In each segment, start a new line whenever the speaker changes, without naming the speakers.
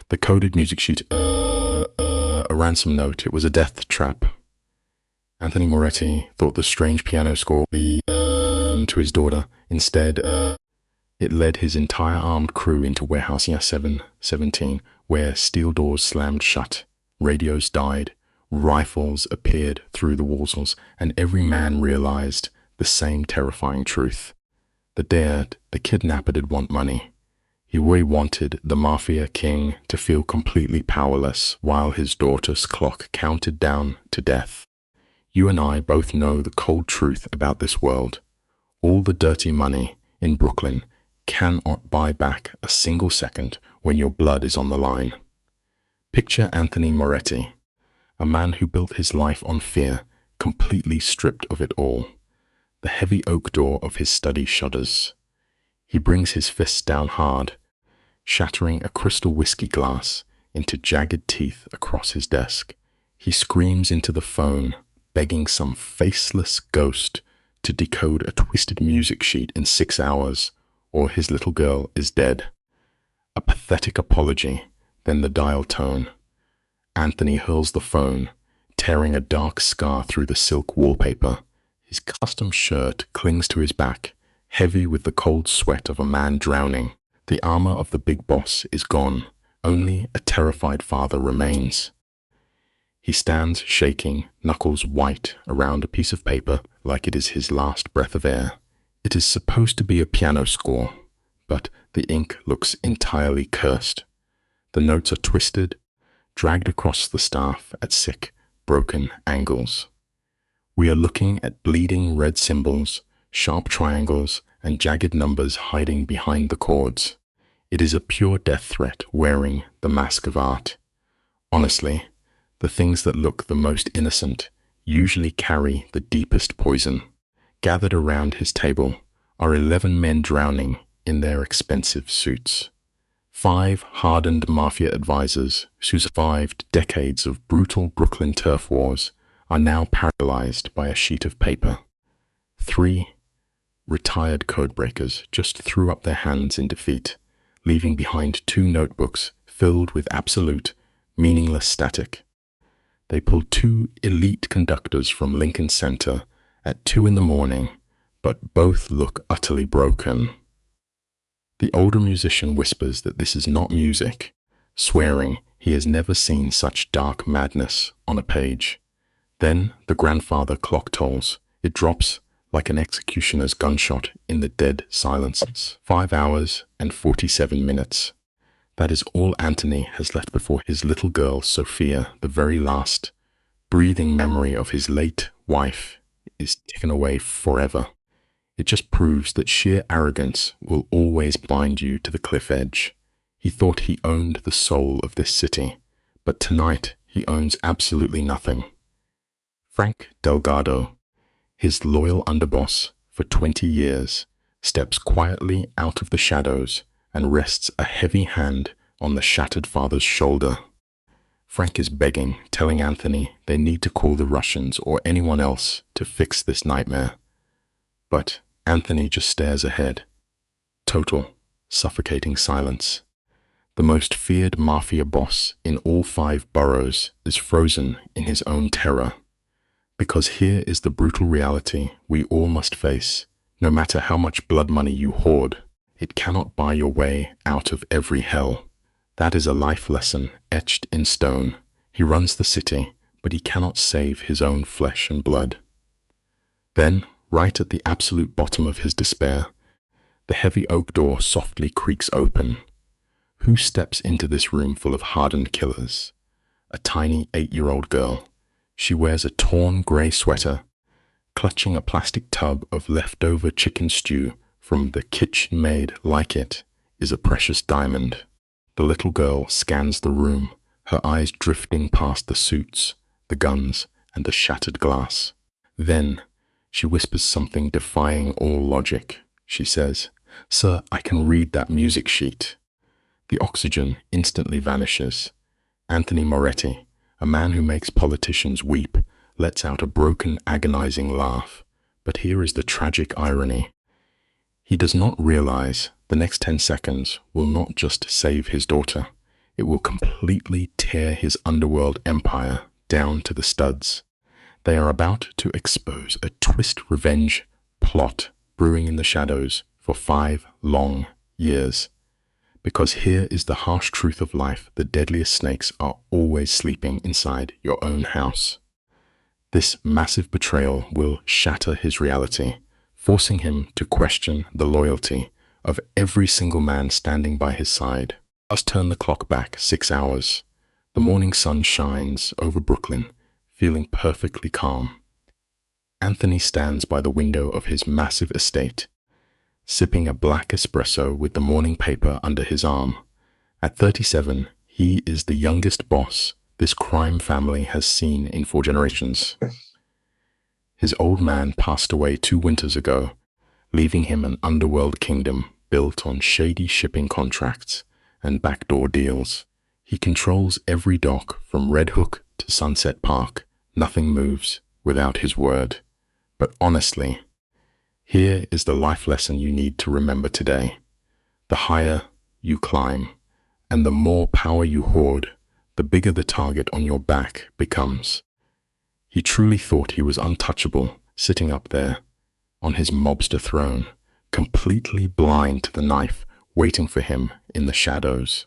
The coded music sheet, a ransom note. It was a death trap. Anthony Moretti thought the strange piano score would be to his daughter. Instead, it led his entire armed crew into warehouse 717, where steel doors slammed shut, radios died, rifles appeared through the walls, and every man realized the same terrifying truth. The kidnapper did want money. He really wanted the Mafia king to feel completely powerless while his daughter's clock counted down to death. You and I both know the cold truth about this world. All the dirty money in Brooklyn cannot buy back a single second when your blood is on the line. Picture Anthony Moretti, a man who built his life on fear, completely stripped of it all. The heavy oak door of his study shudders. He brings his fists down hard, shattering a crystal whiskey glass into jagged teeth across his desk. He screams into the phone, begging some faceless ghost to decode a twisted music sheet in 6 hours, or his little girl is dead. A pathetic apology, then the dial tone. Anthony hurls the phone, tearing a dark scar through the silk wallpaper. His custom shirt clings to his back, heavy with the cold sweat of a man drowning. The armor of the big boss is gone. Only a terrified father remains. He stands shaking, knuckles white, around a piece of paper like it is his last breath of air. It is supposed to be a piano score, but the ink looks entirely cursed. The notes are twisted, dragged across the staff at sick, broken angles. We are looking at bleeding red symbols, sharp triangles, and jagged numbers hiding behind the chords. It is a pure death threat wearing the mask of art. Honestly, the things that look the most innocent usually carry the deepest poison. Gathered around his table are 11 men drowning in their expensive suits. 5 hardened Mafia advisors who survived decades of brutal Brooklyn turf wars are now paralyzed by a sheet of paper. 3 retired codebreakers just threw up their hands in defeat, leaving behind 2 notebooks filled with absolute, meaningless static. They pulled 2 elite conductors from Lincoln Center at 2 in the morning, but both look utterly broken. The older musician whispers that this is not music, swearing he has never seen such dark madness on a page. Then the grandfather clock tolls. It drops like an executioner's gunshot in the dead silence. 5 hours and 47 minutes. That is all Anthony has left before his little girl, Sophia, the very last breathing memory of his late wife, is taken away forever. It just proves that sheer arrogance will always bind you to the cliff edge. He thought he owned the soul of this city, but tonight he owns absolutely nothing. Frank Delgado, his loyal underboss for 20 years, steps quietly out of the shadows and rests a heavy hand on the shattered father's shoulder. Frank is begging, telling Anthony they need to call the Russians or anyone else to fix this nightmare. But Anthony just stares ahead. Total, suffocating silence. The most feared Mafia boss in all 5 boroughs is frozen in his own terror. Because here is the brutal reality we all must face. No matter how much blood money you hoard, it cannot buy your way out of every hell. That is a life lesson etched in stone. He runs the city, but he cannot save his own flesh and blood. Then, right at the absolute bottom of his despair, the heavy oak door softly creaks open. Who steps into this room full of hardened killers? A tiny 8-year-old girl. She wears a torn grey sweater, clutching a plastic tub of leftover chicken stew from the kitchen maid. Like it is a precious diamond. The little girl scans the room, her eyes drifting past the suits, the guns, and the shattered glass. Then she whispers something defying all logic. She says, "Sir, I can read that music sheet." The oxygen instantly vanishes. Anthony Moretti, a man who makes politicians weep, lets out a broken, agonizing laugh. But here is the tragic irony. He does not realize the next 10 seconds will not just save his daughter. It will completely tear his underworld empire down to the studs. They are about to expose a twist revenge plot brewing in the shadows for 5 long years. Because here is the harsh truth of life: the deadliest snakes are always sleeping inside your own house. This massive betrayal will shatter his reality, forcing him to question the loyalty of every single man standing by his side. Let's turn the clock back 6 hours. The morning sun shines over Brooklyn, feeling perfectly calm. Anthony stands by the window of his massive estate, sipping a black espresso with the morning paper under his arm. At 37, he is the youngest boss this crime family has seen in 4 generations. His old man passed away 2 winters ago, leaving him an underworld kingdom built on shady shipping contracts and backdoor deals. He controls every dock from Red Hook to Sunset Park. Nothing moves without his word. But honestly, here is the life lesson you need to remember today. The higher you climb and the more power you hoard, the bigger the target on your back becomes. He truly thought he was untouchable, sitting up there on his mobster throne, completely blind to the knife waiting for him in the shadows.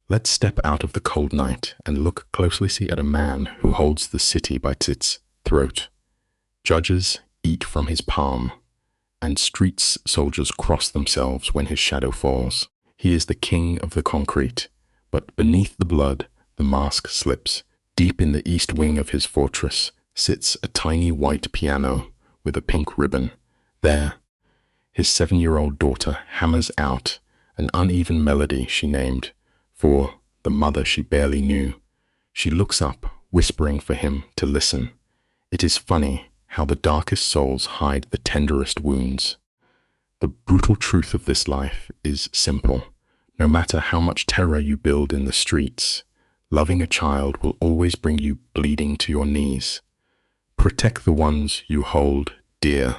Let's step out of the cold night and look closely at a man who holds the city by its throat. Judges eat from his palm, and street soldiers cross themselves when his shadow falls. He is the king of the concrete, but beneath the blood, the mask slips. Deep in the east wing of his fortress sits a tiny white piano with a pink ribbon. There, his 7-year-old daughter hammers out an uneven melody she named for the mother she barely knew. She looks up, whispering for him to listen. It is funny how the darkest souls hide the tenderest wounds. The brutal truth of this life is simple. No matter how much terror you build in the streets, loving a child will always bring you bleeding to your knees. Protect the ones you hold dear.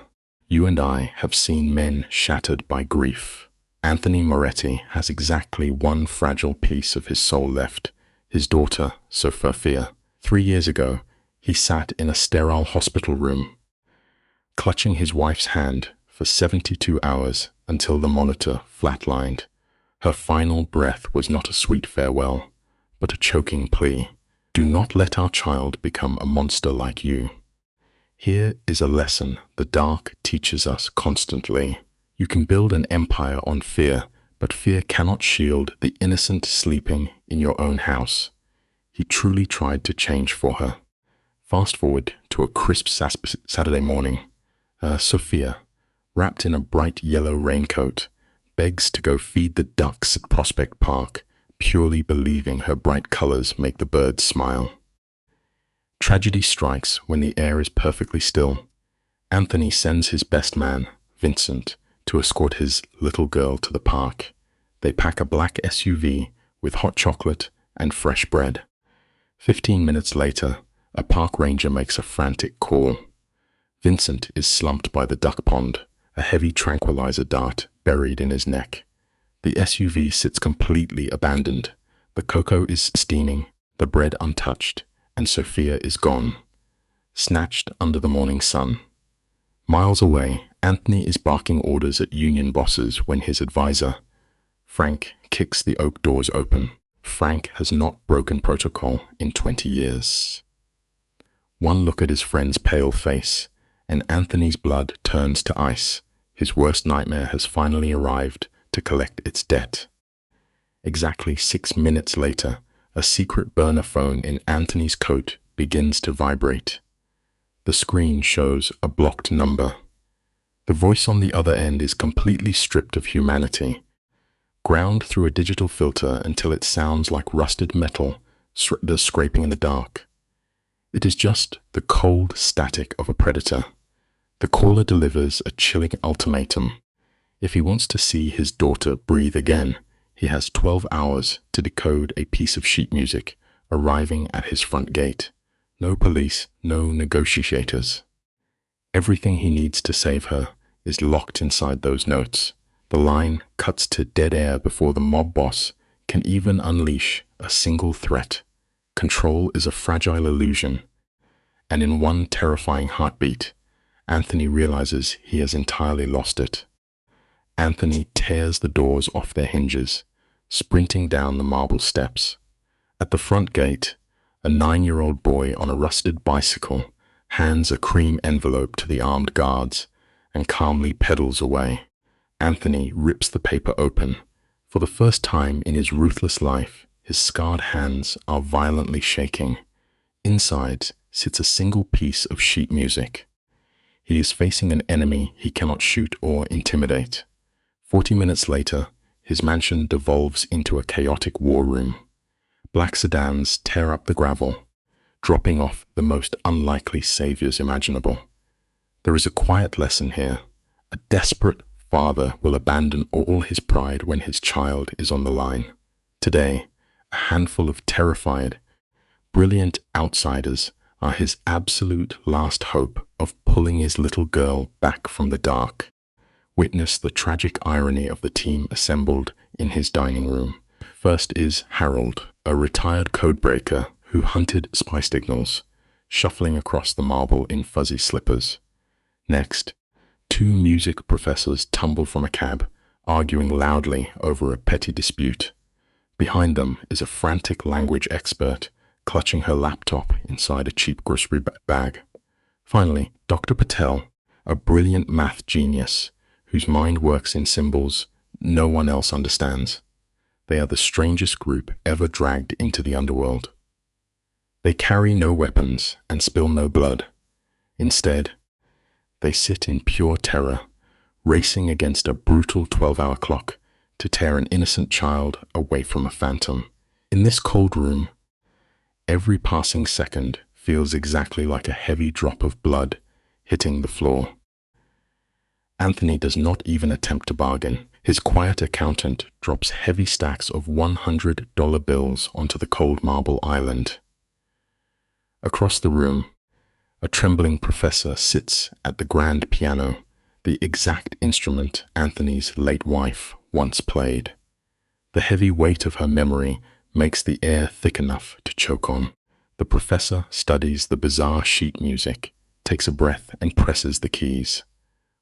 You and I have seen men shattered by grief. Anthony Moretti has exactly one fragile piece of his soul left: his daughter, Sophia. 3 years ago, he sat in a sterile hospital room, clutching his wife's hand for 72 hours until the monitor flatlined. Her final breath was not a sweet farewell, but a choking plea. Do not let our child become a monster like you. Here is a lesson the dark teaches us constantly. You can build an empire on fear, but fear cannot shield the innocent sleeping in your own house. He truly tried to change for her. Fast forward to a crisp Saturday morning. Sophia, wrapped in a bright yellow raincoat, begs to go feed the ducks at Prospect Park, purely believing her bright colors make the birds smile. Tragedy strikes when the air is perfectly still. Anthony sends his best man, Vincent, to escort his little girl to the park. They pack a black SUV with hot chocolate and fresh bread. 15 minutes later, a park ranger makes a frantic call. Vincent is slumped by the duck pond, a heavy tranquilizer dart buried in his neck. The SUV sits completely abandoned. The cocoa is steaming, the bread untouched, and Sophia is gone, snatched under the morning sun. Miles away, Anthony is barking orders at union bosses when his advisor, Frank, kicks the oak doors open. Frank has not broken protocol in 20 years. One look at his friend's pale face, and Anthony's blood turns to ice. His worst nightmare has finally arrived to collect its debt. Exactly 6 minutes later, a secret burner phone in Anthony's coat begins to vibrate. The screen shows a blocked number. The voice on the other end is completely stripped of humanity, ground through a digital filter until it sounds like rusted metal scraping in the dark. It is just the cold static of a predator. The caller delivers a chilling ultimatum. If he wants to see his daughter breathe again, he has 12 hours to decode a piece of sheet music arriving at his front gate. No police, no negotiators. Everything he needs to save her is locked inside those notes. The line cuts to dead air before the mob boss can even unleash a single threat. Control is a fragile illusion, and in one terrifying heartbeat, Anthony realizes he has entirely lost it. Anthony tears the doors off their hinges, sprinting down the marble steps. At the front gate, a 9-year-old boy on a rusted bicycle hands a cream envelope to the armed guards and calmly pedals away. Anthony rips the paper open. For the first time in his ruthless life, his scarred hands are violently shaking. Inside sits a single piece of sheet music. He is facing an enemy he cannot shoot or intimidate. 40 minutes later, his mansion devolves into a chaotic war room. Black sedans tear up the gravel, dropping off the most unlikely saviors imaginable. There is a quiet lesson here. A desperate father will abandon all his pride when his child is on the line. Today, a handful of terrified, brilliant outsiders are his absolute last hope of pulling his little girl back from the dark. Witness the tragic irony of the team assembled in his dining room. First is Harold, a retired codebreaker who hunted spy signals, shuffling across the marble in fuzzy slippers. Next, 2 music professors tumble from a cab, arguing loudly over a petty dispute. Behind them is a frantic language expert, clutching her laptop inside a cheap grocery bag. Finally, Dr. Patel, a brilliant math genius whose mind works in symbols no one else understands. They are the strangest group ever dragged into the underworld. They carry no weapons and spill no blood. Instead, they sit in pure terror, racing against a brutal 12-hour clock to tear an innocent child away from a phantom. In this cold room, every passing second feels exactly like a heavy drop of blood hitting the floor. Anthony does not even attempt to bargain. His quiet accountant drops heavy stacks of $100 bills onto the cold marble island. Across the room, a trembling professor sits at the grand piano, the exact instrument Anthony's late wife once played. The heavy weight of her memory makes the air thick enough to choke on. The professor studies the bizarre sheet music, takes a breath, and presses the keys.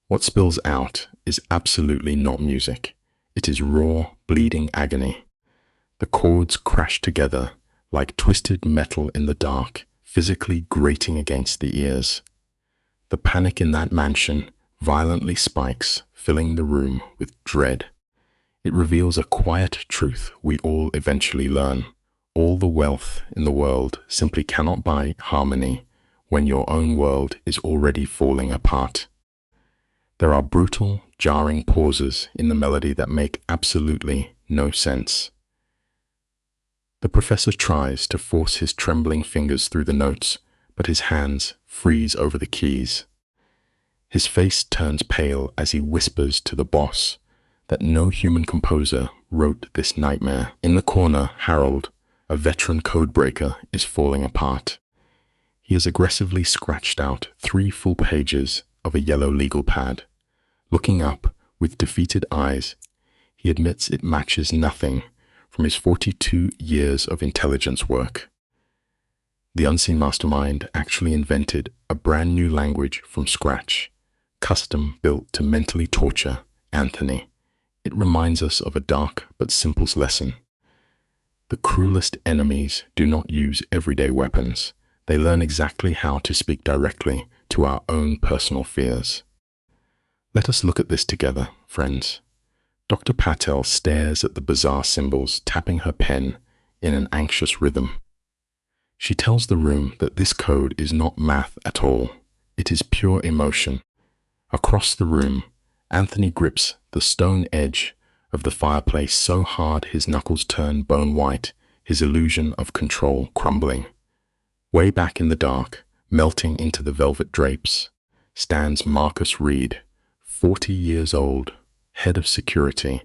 What spills out is absolutely not music. It is raw, bleeding agony. The chords crash together like twisted metal in the dark, physically grating against the ears. The panic in that mansion violently spikes, filling the room with dread. It reveals a quiet truth we all eventually learn. All the wealth in the world simply cannot buy harmony when your own world is already falling apart. There are brutal, jarring pauses in the melody that make absolutely no sense. The professor tries to force his trembling fingers through the notes, but his hands freeze over the keys. His face turns pale as he whispers to the boss that no human composer wrote this nightmare. In the corner, Harold, a veteran codebreaker, is falling apart. He has aggressively scratched out 3 full pages of a yellow legal pad. Looking up with defeated eyes, he admits it matches nothing from his 42 years of intelligence work. The unseen mastermind actually invented a brand new language from scratch, custom built to mentally torture Anthony. It reminds us of a dark but simple lesson. The cruelest enemies do not use everyday weapons. They learn exactly how to speak directly to our own personal fears. Let us look at this together, friends. Dr. Patel stares at the bizarre symbols, tapping her pen in an anxious rhythm. She tells the room that this code is not math at all. It is pure emotion. Across the room, Anthony grips the stone edge of the fireplace so hard his knuckles turn bone white, his illusion of control crumbling. Way back in the dark, melting into the velvet drapes, stands Marcus Reed, 40 years old, head of security,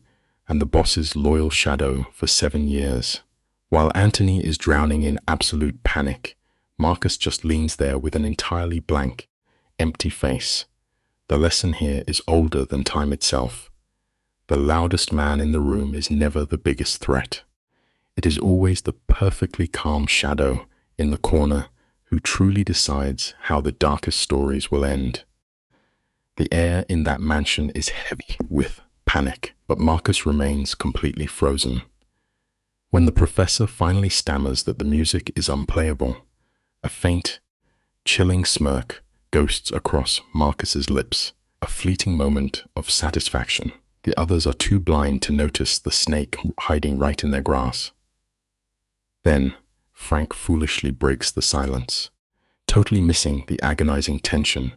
and the boss's loyal shadow for 7 years. While Anthony is drowning in absolute panic, Marcus just leans there with an entirely blank, empty face. The lesson here is older than time itself. The loudest man in the room is never the biggest threat. It is always the perfectly calm shadow in the corner who truly decides how the darkest stories will end. The air in that mansion is heavy with panic, but Marcus remains completely frozen. When the professor finally stammers that the music is unplayable, a faint, chilling smirk ghosts across Marcus's lips, a fleeting moment of satisfaction. The others are too blind to notice the snake hiding right in their grass. Then, Frank foolishly breaks the silence. Totally missing the agonizing tension,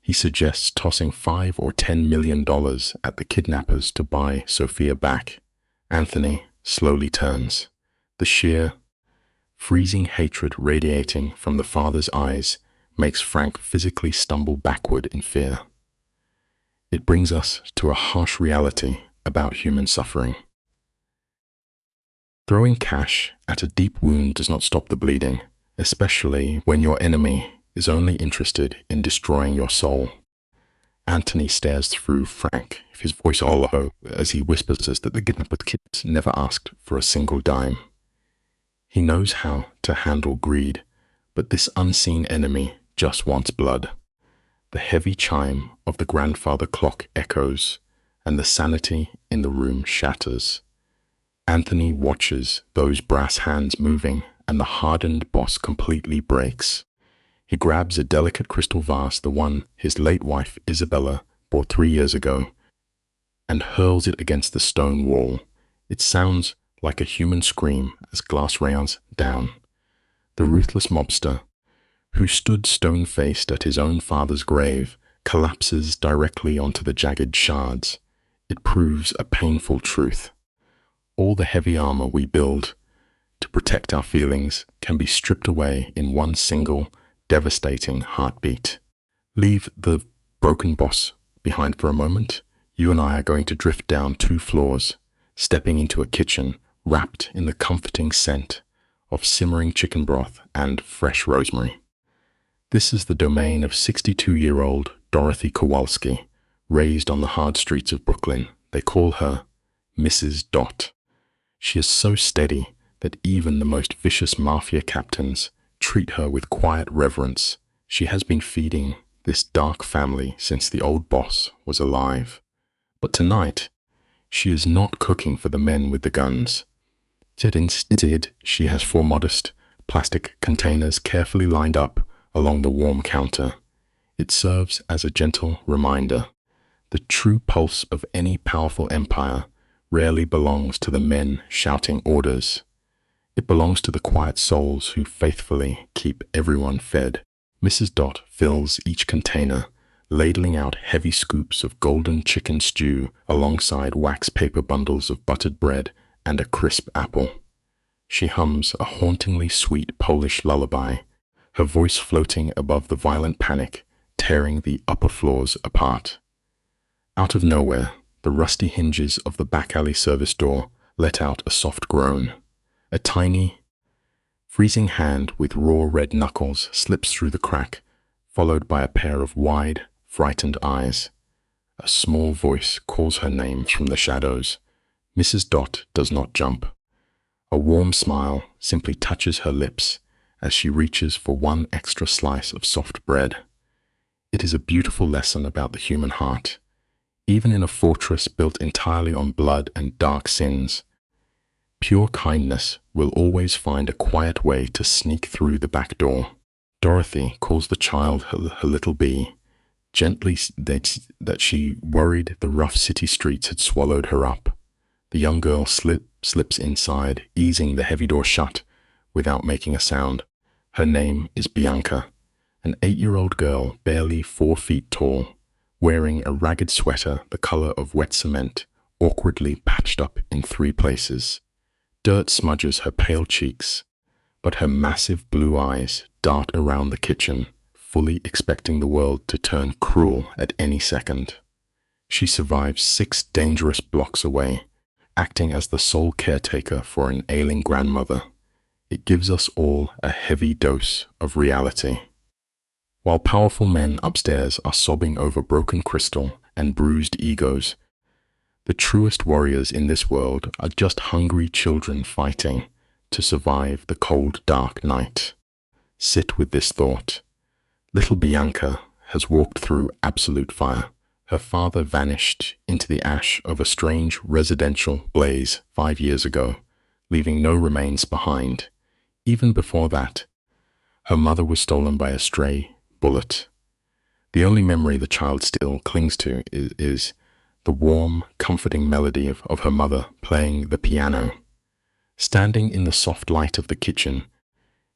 he suggests tossing $5 or $10 million at the kidnappers to buy Sophia back. Anthony slowly turns, the sheer, freezing hatred radiating from the father's eyes makes Frank physically stumble backward in fear. It brings us to a harsh reality about human suffering. Throwing cash at a deep wound does not stop the bleeding, especially when your enemy is only interested in destroying your soul. Anthony stares through Frank, his voice hollow, as he whispers us that the kidnapped kids never asked for a single dime. He knows how to handle greed, but this unseen enemy just wants blood. The heavy chime of the grandfather clock echoes, and the sanity in the room shatters. Anthony watches those brass hands moving, and the hardened boss completely breaks. He grabs a delicate crystal vase, the one his late wife Isabella bought 3 years ago, and hurls it against the stone wall. It sounds like a human scream as glass rains down. The ruthless mobster, who stood stone-faced at his own father's grave, collapses directly onto the jagged shards. It proves a painful truth. All the heavy armor we build to protect our feelings can be stripped away in one single, devastating heartbeat. Leave the broken boss behind for a moment. You and I are going to drift down 2 floors, stepping into a kitchen wrapped in the comforting scent of simmering chicken broth and fresh rosemary. This is the domain of 62-year-old Dorothy Kowalski, raised on the hard streets of Brooklyn. They call her Mrs. Dot. She is so steady that even the most vicious mafia captains treat her with quiet reverence. She has been feeding this dark family since the old boss was alive. But tonight, she is not cooking for the men with the guns. Instead, she has 4 modest plastic containers carefully lined up along the warm counter. It serves as a gentle reminder. The true pulse of any powerful empire rarely belongs to the men shouting orders. It belongs to the quiet souls who faithfully keep everyone fed. Mrs. Dot fills each container, ladling out heavy scoops of golden chicken stew alongside wax paper bundles of buttered bread and a crisp apple. She hums a hauntingly sweet Polish lullaby, her voice floating above the violent panic, tearing the upper floors apart. Out of nowhere, the rusty hinges of the back alley service door let out a soft groan. A tiny, freezing hand with raw red knuckles slips through the crack, followed by a pair of wide, frightened eyes. A small voice calls her name from the shadows. Mrs. Dot does not jump. A warm smile simply touches her lips as she reaches for one extra slice of soft bread. It is a beautiful lesson about the human heart. Even in a fortress built entirely on blood and dark sins, pure kindness will always find a quiet way to sneak through the back door. Dorothy calls the child her little bee, gently that she worried the rough city streets had swallowed her up. The young girl slips inside, easing the heavy door shut without making a sound. Her name is Bianca, an 8-year-old girl barely 4 feet tall, wearing a ragged sweater the color of wet cement, awkwardly patched up in 3 places. Dirt smudges her pale cheeks, but her massive blue eyes dart around the kitchen, fully expecting the world to turn cruel at any second. She survives 6 dangerous blocks away, acting as the sole caretaker for an ailing grandmother. It gives us all a heavy dose of reality. While powerful men upstairs are sobbing over broken crystal and bruised egos, the truest warriors in this world are just hungry children fighting to survive the cold, dark night. Sit with this thought. Little Bianca has walked through absolute fire. Her father vanished into the ash of a strange residential blaze 5 years ago, leaving no remains behind. Even before that, her mother was stolen by a stray bullet. The only memory the child still clings to is the warm, comforting melody of her mother playing the piano. Standing in the soft light of the kitchen,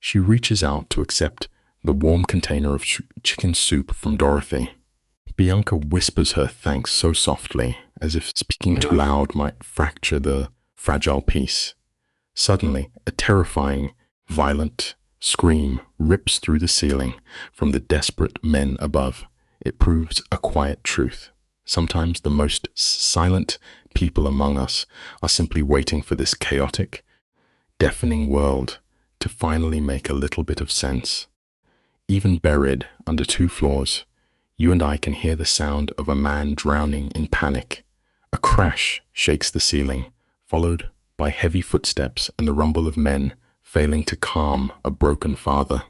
she reaches out to accept the warm container of chicken soup from Dorothy. Bianca whispers her thanks so softly, as if speaking too loud might fracture the fragile piece. Suddenly, a terrifying, violent scream rips through the ceiling from the desperate men above. It proves a quiet truth. Sometimes the most silent people among us are simply waiting for this chaotic, deafening world to finally make a little bit of sense. Even buried under 2 floors, you and I can hear the sound of a man drowning in panic. A crash shakes the ceiling, followed by heavy footsteps and the rumble of men failing to calm a broken father.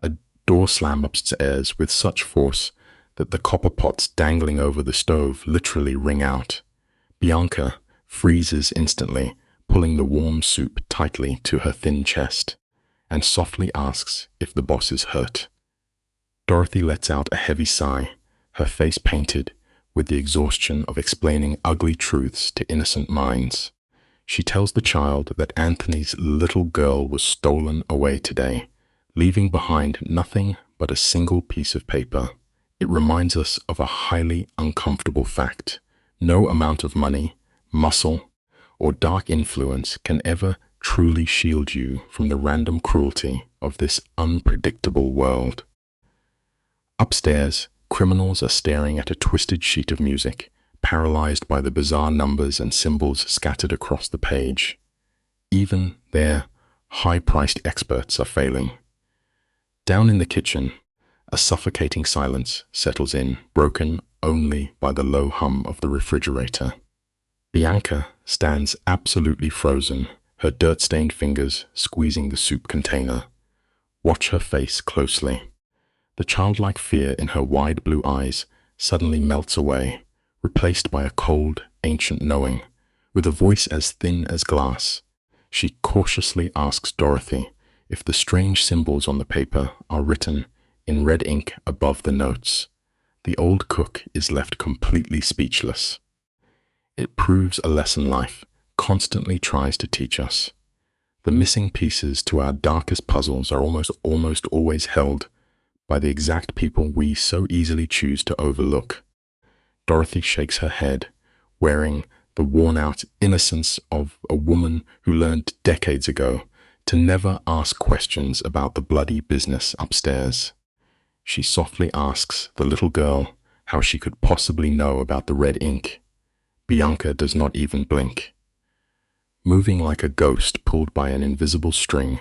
A door slams upstairs with such force that the copper pots dangling over the stove literally ring out. Bianca freezes instantly, pulling the warm soup tightly to her thin chest, and softly asks if the boss is hurt. Dorothy lets out a heavy sigh, her face painted with the exhaustion of explaining ugly truths to innocent minds. She tells the child that Anthony's little girl was stolen away today, leaving behind nothing but a single piece of paper. It reminds us of a highly uncomfortable fact. No amount of money, muscle, or dark influence can ever truly shield you from the random cruelty of this unpredictable world. Upstairs, criminals are staring at a twisted sheet of music, paralyzed by the bizarre numbers and symbols scattered across the page. Even their high-priced experts are failing. Down in the kitchen, a suffocating silence settles in, broken only by the low hum of the refrigerator. Bianca stands absolutely frozen, her dirt-stained fingers squeezing the soup container. Watch her face closely. The childlike fear in her wide blue eyes suddenly melts away, replaced by a cold, ancient knowing. With a voice as thin as glass, she cautiously asks Dorothy if the strange symbols on the paper are written in red ink above the notes. The old cook is left completely speechless. It proves a lesson life constantly tries to teach us. The missing pieces to our darkest puzzles are almost always held by the exact people we so easily choose to overlook. Dorothy shakes her head, wearing the worn-out innocence of a woman who learned decades ago to never ask questions about the bloody business upstairs. She softly asks the little girl how she could possibly know about the red ink. Bianca does not even blink. Moving like a ghost pulled by an invisible string,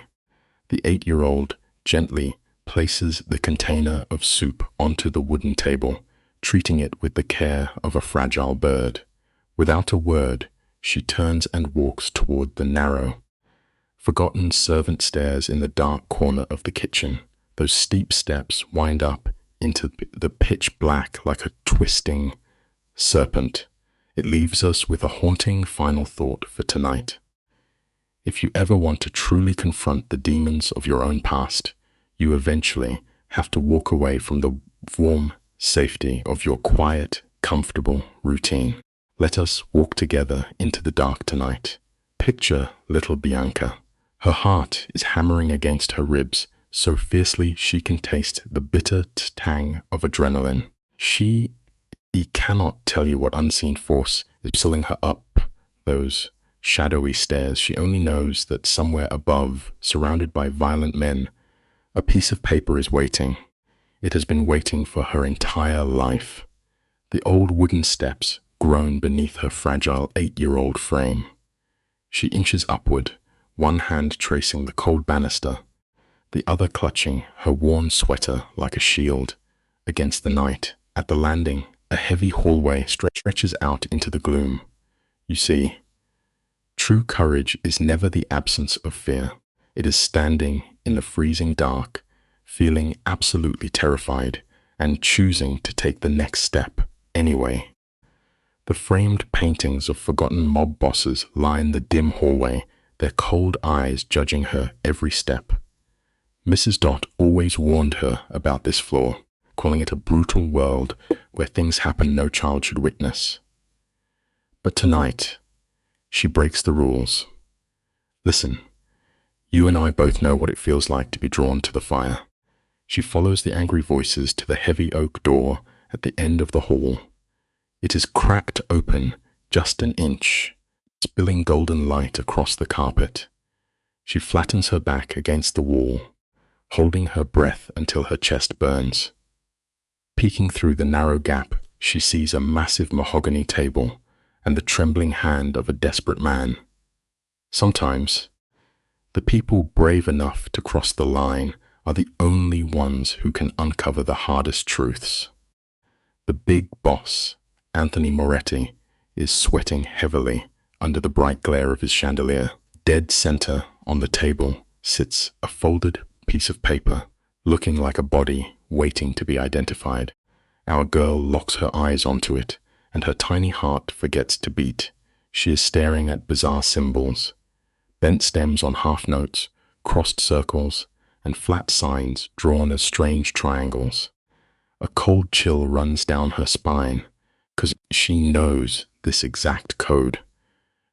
the 8-year-old gently places the container of soup onto the wooden table, treating it with the care of a fragile bird. Without a word, she turns and walks toward the narrow, forgotten servant stairs in the dark corner of the kitchen. Those steep steps wind up into the pitch black like a twisting serpent. It leaves us with a haunting final thought for tonight. If you ever want to truly confront the demons of your own past, you eventually have to walk away from the warm safety of your quiet, comfortable routine. Let us walk together into the dark tonight. Picture little Bianca. Her heart is hammering against her ribs so fiercely she can taste the bitter tang of adrenaline. She cannot tell you what unseen force is pulling her up those shadowy stairs. She only knows that somewhere above, surrounded by violent men, a piece of paper is waiting. It has been waiting for her entire life. The old wooden steps groan beneath her fragile 8-year-old frame. She inches upward, one hand tracing the cold banister, the other clutching her worn sweater like a shield against the night. At the landing, a heavy hallway stretches out into the gloom. You see, True courage is never the absence of fear. It is standing in the freezing dark, feeling absolutely terrified, and choosing to take the next step anyway. The framed paintings of forgotten mob bosses line the dim hallway, their cold eyes judging her every step. Mrs. Dot always warned her about this flaw, calling it a brutal world where things happen no child should witness. But tonight, she breaks the rules. Listen, you and I both know what it feels like to be drawn to the fire. She follows the angry voices to the heavy oak door at the end of the hall. It is cracked open just an inch, spilling golden light across the carpet. She flattens her back against the wall, holding her breath until her chest burns. Peeking through the narrow gap, she sees a massive mahogany table and the trembling hand of a desperate man. Sometimes, the people brave enough to cross the line are the only ones who can uncover the hardest truths. The big boss, Anthony Moretti, is sweating heavily under the bright glare of his chandelier. Dead center on the table sits a folded piece of paper, looking like a body waiting to be identified. Our girl locks her eyes onto it, and her tiny heart forgets to beat. She is staring at bizarre symbols, bent stems on half notes, crossed circles, and flat signs drawn as strange triangles. A cold chill runs down her spine, because she knows this exact code.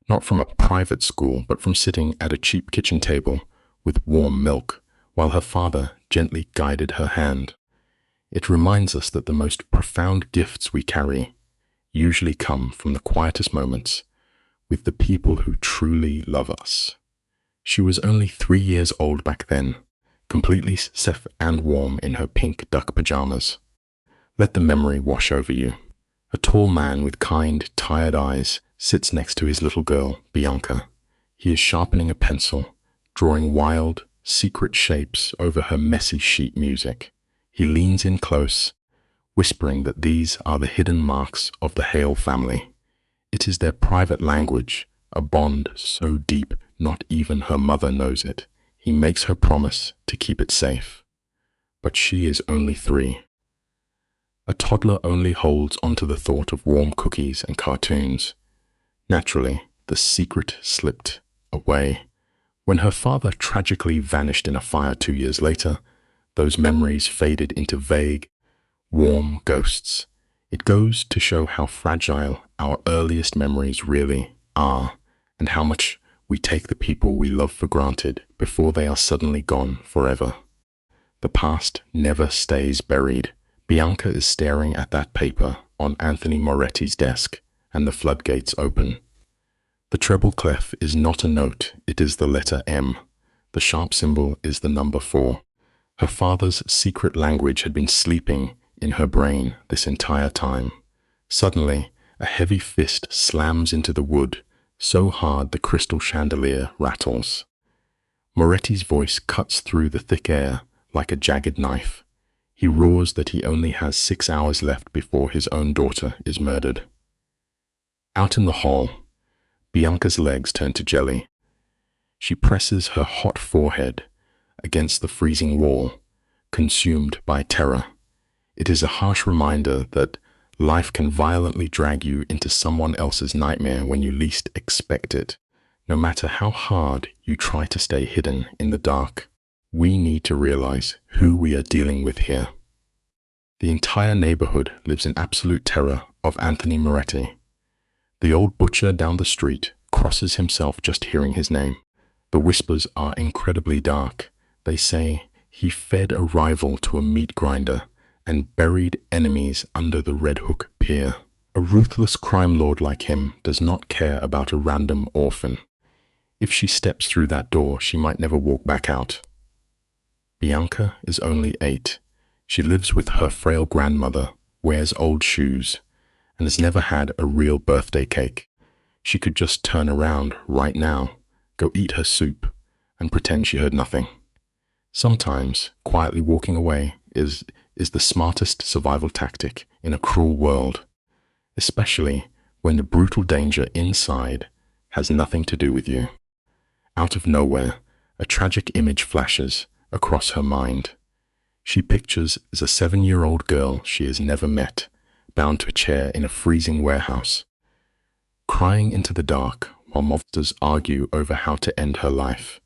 Not from a private school, but from sitting at a cheap kitchen table with warm milk, while her father gently guided her hand. It reminds us that the most profound gifts we carry usually come from the quietest moments with the people who truly love us. She was only 3 years old back then, completely safe and warm in her pink duck pajamas. Let the memory wash over you. A tall man with kind, tired eyes sits next to his little girl, Bianca. He is sharpening a pencil, drawing wild, secret shapes over her messy sheet music. He leans in close, whispering that these are the hidden marks of the Hale family. It is their private language, a bond so deep not even her mother knows it. He makes her promise to keep it safe. But she is only 3. A toddler only holds onto the thought of warm cookies and cartoons. Naturally, the secret slipped away. When her father tragically vanished in a fire 2 years later, those memories faded into vague, warm ghosts. It goes to show how fragile our earliest memories really are, and how much we take the people we love for granted before they are suddenly gone forever. The past never stays buried. Bianca is staring at that paper on Anthony Moretti's desk, and the floodgates open. The treble clef is not a note, it is the letter M. The sharp symbol is the number 4. Her father's secret language had been sleeping in her brain this entire time. Suddenly, a heavy fist slams into the wood, so hard the crystal chandelier rattles. Moretti's voice cuts through the thick air like a jagged knife. He roars that he only has 6 hours left before his own daughter is murdered. Out in the hall, Bianca's legs turn to jelly. She presses her hot forehead against the freezing wall, consumed by terror. It is a harsh reminder that life can violently drag you into someone else's nightmare when you least expect it, no matter how hard you try to stay hidden in the dark. We need to realize who we are dealing with here. The entire neighborhood lives in absolute terror of Anthony Moretti. The old butcher down the street crosses himself just hearing his name. The whispers are incredibly dark. They say he fed a rival to a meat grinder and buried enemies under the Red Hook Pier. A ruthless crime lord like him does not care about a random orphan. If she steps through that door, she might never walk back out. Bianca is only 8. She lives with her frail grandmother, wears old shoes, and has never had a real birthday cake. She could just turn around right now, go eat her soup, and pretend she heard nothing. Sometimes, quietly walking away is the smartest survival tactic in a cruel world, especially when the brutal danger inside has nothing to do with you. Out of nowhere, a tragic image flashes across her mind. She pictures as a 7-year-old girl she has never met, bound to a chair in a freezing warehouse, crying into the dark while monsters argue over how to end her life.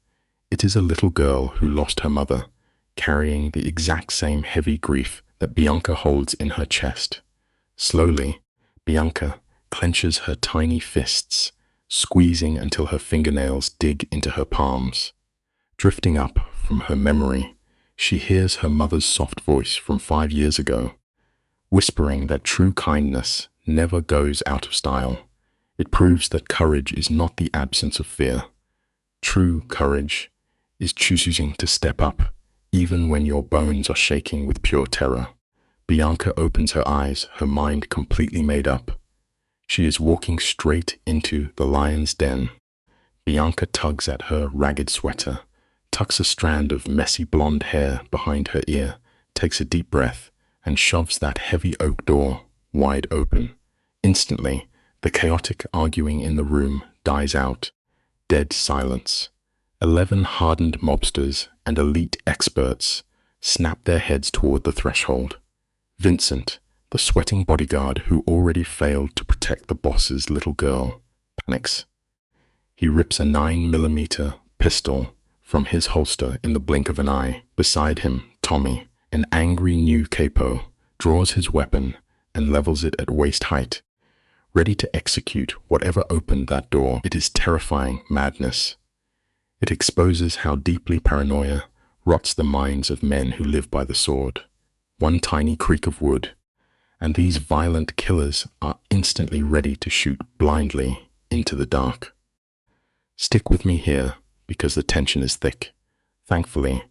It is a little girl who lost her mother, carrying the exact same heavy grief that Bianca holds in her chest. Slowly, Bianca clenches her tiny fists, squeezing until her fingernails dig into her palms. Drifting up from her memory, she hears her mother's soft voice from 5 years ago, whispering that true kindness never goes out of style. It proves that courage is not the absence of fear. True courage is choosing to step up, even when your bones are shaking with pure terror. Bianca opens her eyes, her mind completely made up. She is walking straight into the lion's den. Bianca tugs at her ragged sweater, tucks a strand of messy blonde hair behind her ear, takes a deep breath, and shoves that heavy oak door wide open. Instantly, the chaotic arguing in the room dies out. Dead silence. 11 hardened mobsters and elite experts snap their heads toward the threshold. Vincent, the sweating bodyguard who already failed to protect the boss's little girl, panics. He rips a 9mm pistol from his holster in the blink of an eye. Beside him, Tommy, an angry new capo, draws his weapon and levels it at waist height, ready to execute whatever opened that door. It is terrifying madness. It exposes how deeply paranoia rots the minds of men who live by the sword. One tiny creak of wood, and these violent killers are instantly ready to shoot blindly into the dark. Stick with me here, because the tension is thick. Thankfully,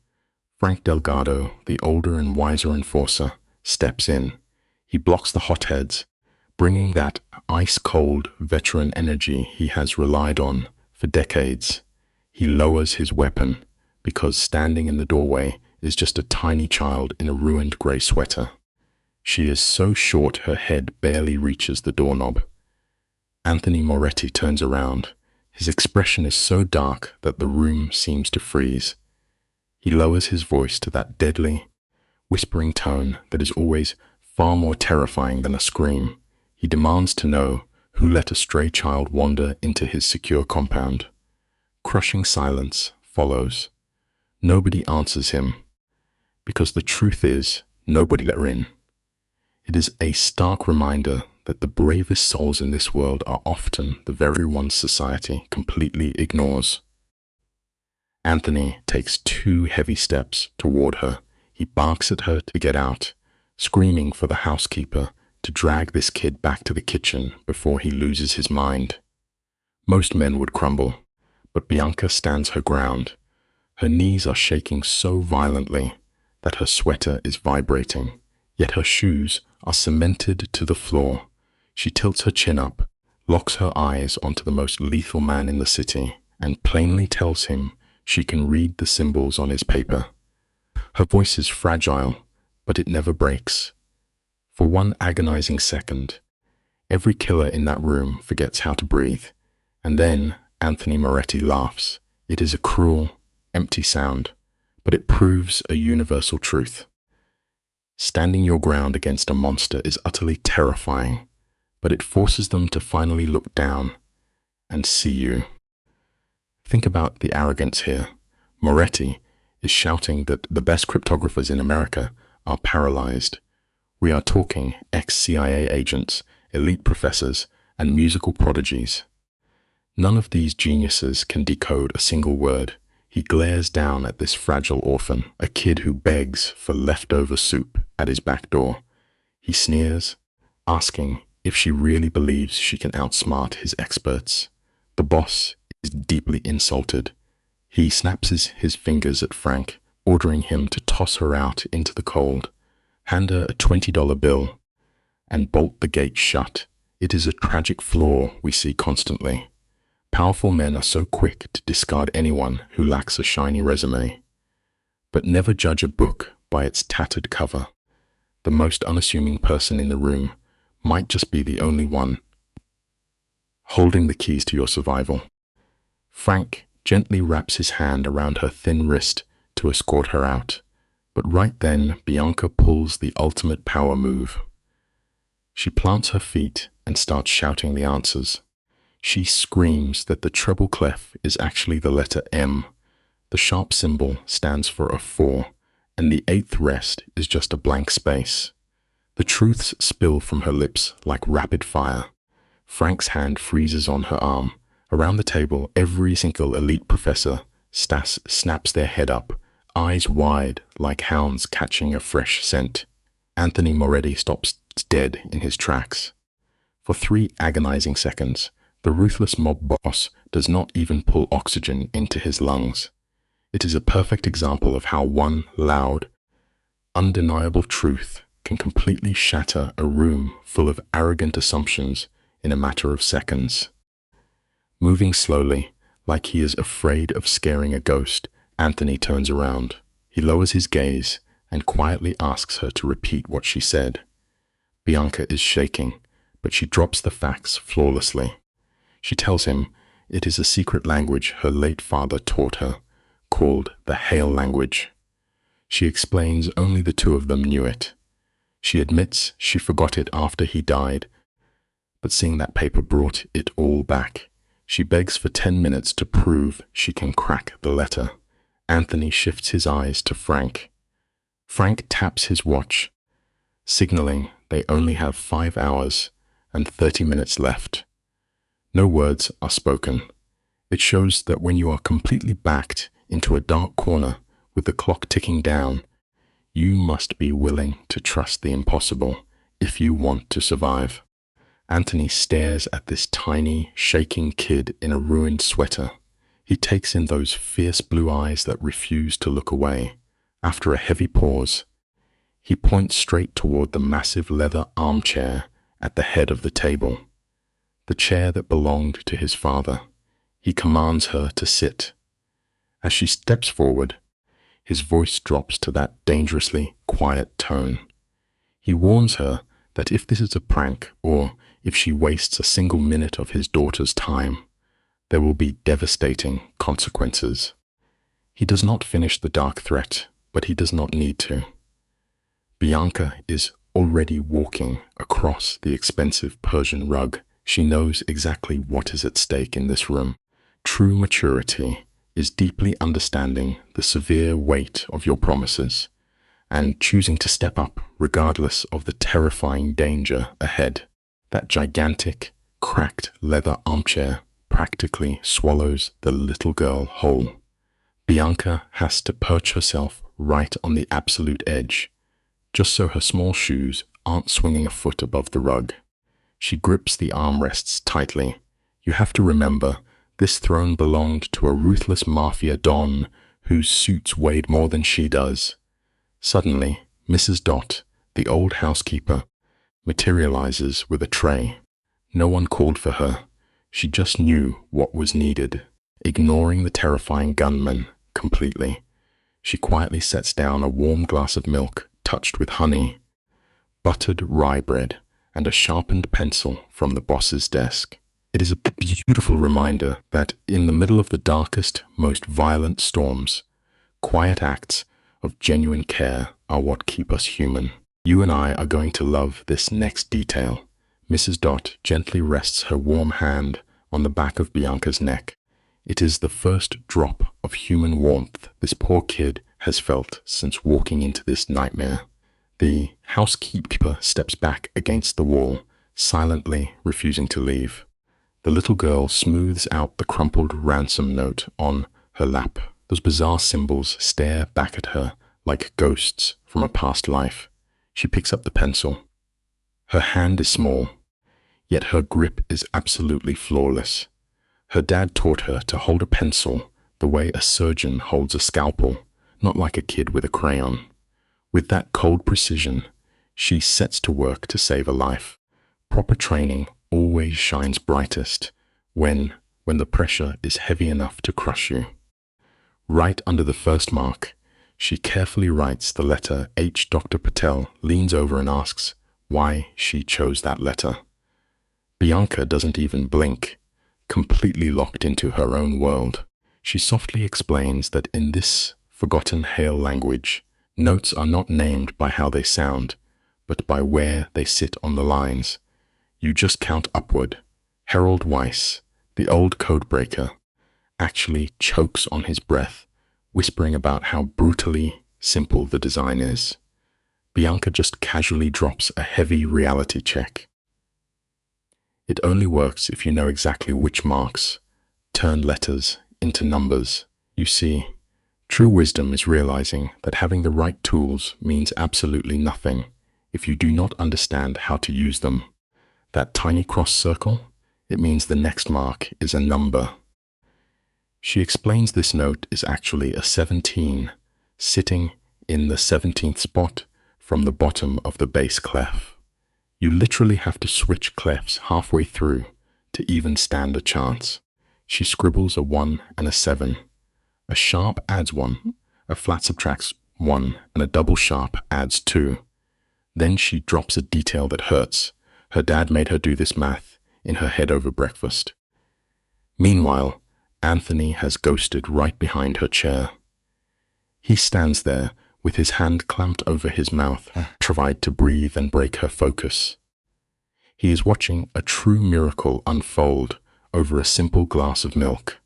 Frank Delgado, the older and wiser enforcer, steps in. He blocks the hotheads, bringing that ice-cold veteran energy he has relied on for decades. He lowers his weapon, because standing in the doorway is just a tiny child in a ruined grey sweater. She is so short her head barely reaches the doorknob. Anthony Moretti turns around. His expression is so dark that the room seems to freeze. He lowers his voice to that deadly, whispering tone that is always far more terrifying than a scream. He demands to know who let a stray child wander into his secure compound. Crushing silence follows. Nobody answers him, because the truth is, nobody let her in. It is a stark reminder that the bravest souls in this world are often the very ones society completely ignores. Anthony takes 2 heavy steps toward her. He barks at her to get out, screaming for the housekeeper to drag this kid back to the kitchen before he loses his mind. Most men would crumble, but Bianca stands her ground. Her knees are shaking so violently that her sweater is vibrating, yet her shoes are cemented to the floor. She tilts her chin up, locks her eyes onto the most lethal man in the city, and plainly tells him she can read the symbols on his paper. Her voice is fragile, but it never breaks. For one agonizing second, every killer in that room forgets how to breathe, and then Anthony Moretti laughs. It is a cruel, empty sound, but it proves a universal truth. Standing your ground against a monster is utterly terrifying, but it forces them to finally look down and see you. Think about the arrogance here. Moretti is shouting that the best cryptographers in America are paralyzed. We are talking ex-CIA agents, elite professors, and musical prodigies. None of these geniuses can decode a single word. He glares down at this fragile orphan, a kid who begs for leftover soup at his back door. He sneers, asking if she really believes she can outsmart his experts. The boss is deeply insulted. He snaps his fingers at Frank, ordering him to toss her out into the cold, hand her a $20 bill, and bolt the gate shut. It is a tragic flaw we see constantly. Powerful men are so quick to discard anyone who lacks a shiny resume. But never judge a book by its tattered cover. The most unassuming person in the room might just be the only one holding the keys to your survival. Frank gently wraps his hand around her thin wrist to escort her out. But right then, Bianca pulls the ultimate power move. She plants her feet and starts shouting the answers. She screams that the treble clef is actually the letter M. The sharp symbol stands for a 4, and the 8th rest is just a blank space. The truths spill from her lips like rapid fire. Frank's hand freezes on her arm. Around the table, every single elite professor snaps their head up, eyes wide like hounds catching a fresh scent. Anthony Moretti stops dead in his tracks. For 3 agonizing seconds, the ruthless mob boss does not even pull oxygen into his lungs. It is a perfect example of how one loud, undeniable truth can completely shatter a room full of arrogant assumptions in a matter of seconds. Moving slowly, like he is afraid of scaring a ghost, Anthony turns around. He lowers his gaze and quietly asks her to repeat what she said. Bianca is shaking, but she drops the facts flawlessly. She tells him it is a secret language her late father taught her, called the Hail language. She explains only the 2 of them knew it. She admits she forgot it after he died, but seeing that paper brought it all back. She begs for 10 minutes to prove she can crack the letter. Anthony shifts his eyes to Frank. Frank taps his watch, signaling they only have 5 hours and 30 minutes left. No words are spoken. It shows that when you are completely backed into a dark corner with the clock ticking down, you must be willing to trust the impossible if you want to survive. Anthony stares at this tiny, shaking kid in a ruined sweater. He takes in those fierce blue eyes that refuse to look away. After a heavy pause, he points straight toward the massive leather armchair at the head of the table, the chair that belonged to his father. He commands her to sit. As she steps forward, his voice drops to that dangerously quiet tone. He warns her that if this is a prank, or if she wastes a single minute of his daughter's time, there will be devastating consequences. He does not finish the dark threat, but he does not need to. Bianca is already walking across the expensive Persian rug. She knows exactly what is at stake in this room. True maturity is deeply understanding the severe weight of your promises and choosing to step up regardless of the terrifying danger ahead. That gigantic, cracked leather armchair practically swallows the little girl whole. Bianca has to perch herself right on the absolute edge, just so her small shoes aren't swinging a foot above the rug. She grips the armrests tightly. You have to remember, this throne belonged to a ruthless Mafia don whose suits weighed more than she does. Suddenly, Mrs. Dot, the old housekeeper, materializes with a tray. No one called for her. She just knew what was needed. Ignoring the terrifying gunman completely, she quietly sets down a warm glass of milk touched with honey, buttered rye bread, and a sharpened pencil from the boss's desk. It is a beautiful reminder that in the middle of the darkest, most violent storms, quiet acts of genuine care are what keep us human. You and I are going to love this next detail. Mrs. Dot gently rests her warm hand on the back of Bianca's neck. It is the first drop of human warmth this poor kid has felt since walking into this nightmare. The housekeeper steps back against the wall, silently refusing to leave. The little girl smooths out the crumpled ransom note on her lap. Those bizarre symbols stare back at her like ghosts from a past life. She picks up the pencil. Her hand is small, yet her grip is absolutely flawless. Her dad taught her to hold a pencil the way a surgeon holds a scalpel, not like a kid with a crayon. With that cold precision, she sets to work to save a life. Proper training always shines brightest when the pressure is heavy enough to crush you. Right under the first mark, she carefully writes the letter H. Dr. Patel leans over and asks why she chose that letter. Bianca doesn't even blink, completely locked into her own world. She softly explains that in this forgotten Hail language, notes are not named by how they sound, but by where they sit on the lines. You just count upward. Harold Weiss, the old codebreaker, actually chokes on his breath, whispering about how brutally simple the design is. Bianca just casually drops a heavy reality check. It only works if you know exactly which marks turn letters into numbers. You see, true wisdom is realizing that having the right tools means absolutely nothing if you do not understand how to use them. That tiny cross circle, it means the next mark is a number. She explains this note is actually a 17, sitting in the 17th spot from the bottom of the bass clef. You literally have to switch clefs halfway through to even stand a chance. She scribbles a 1 and a 7. A sharp adds 1, a flat subtracts 1, and a double sharp adds 2. Then she drops a detail that hurts. Her dad made her do this math in her head over breakfast. Meanwhile, Anthony has ghosted right behind her chair. He stands there with his hand clamped over his mouth, tried to breathe and break her focus. He is watching a true miracle unfold over a simple glass of milk.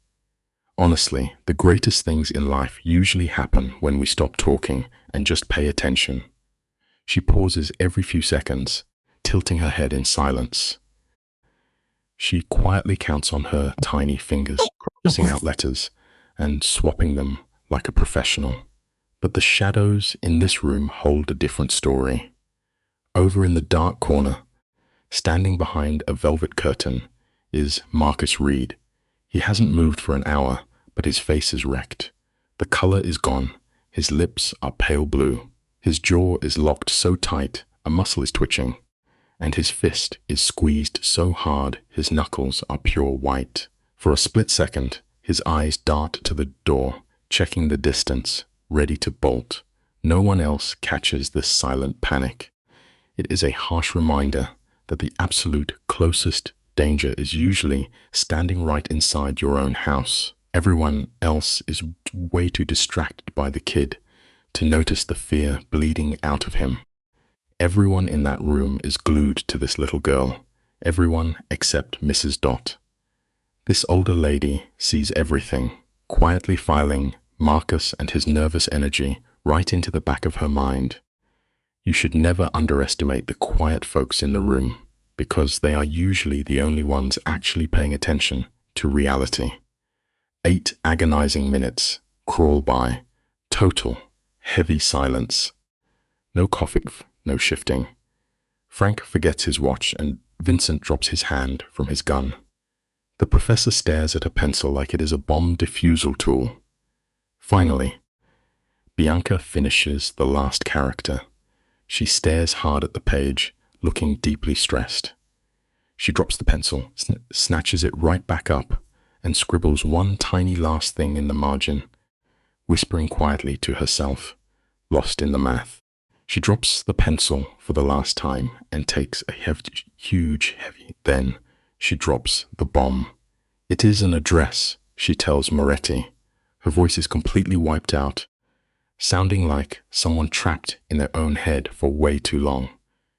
Honestly, the greatest things in life usually happen when we stop talking and just pay attention. She pauses every few seconds, tilting her head in silence. She quietly counts on her tiny fingers, crossing out letters and swapping them like a professional. But the shadows in this room hold a different story. Over in the dark corner, standing behind a velvet curtain, is Marcus Reed. He hasn't moved for an hour, but his face is wrecked. The color is gone. His lips are pale blue. His jaw is locked so tight, a muscle is twitching, and his fist is squeezed so hard his knuckles are pure white. For a split second, his eyes dart to the door, checking the distance, ready to bolt. No one else catches this silent panic. It is a harsh reminder that the absolute closest danger is usually standing right inside your own house. Everyone else is way too distracted by the kid to notice the fear bleeding out of him. Everyone in that room is glued to this little girl. Everyone except Mrs. Dot. This older lady sees everything, quietly filing Marcus and his nervous energy right into the back of her mind. You should never underestimate the quiet folks in the room, because they are usually the only ones actually paying attention to reality. 8 agonizing minutes crawl by, total, heavy silence. No coffee, no shifting. Frank forgets his watch and Vincent drops his hand from his gun. The professor stares at a pencil like it is a bomb defusal tool. Finally, Bianca finishes the last character. She stares hard at the page, looking deeply stressed. She drops the pencil, snatches it right back up, and scribbles one tiny last thing in the margin, whispering quietly to herself, lost in the math. She drops the pencil for the last time and takes a huge heavy. Then she drops the bomb. It is an address, she tells Moretti. Her voice is completely wiped out, sounding like someone trapped in their own head for way too long.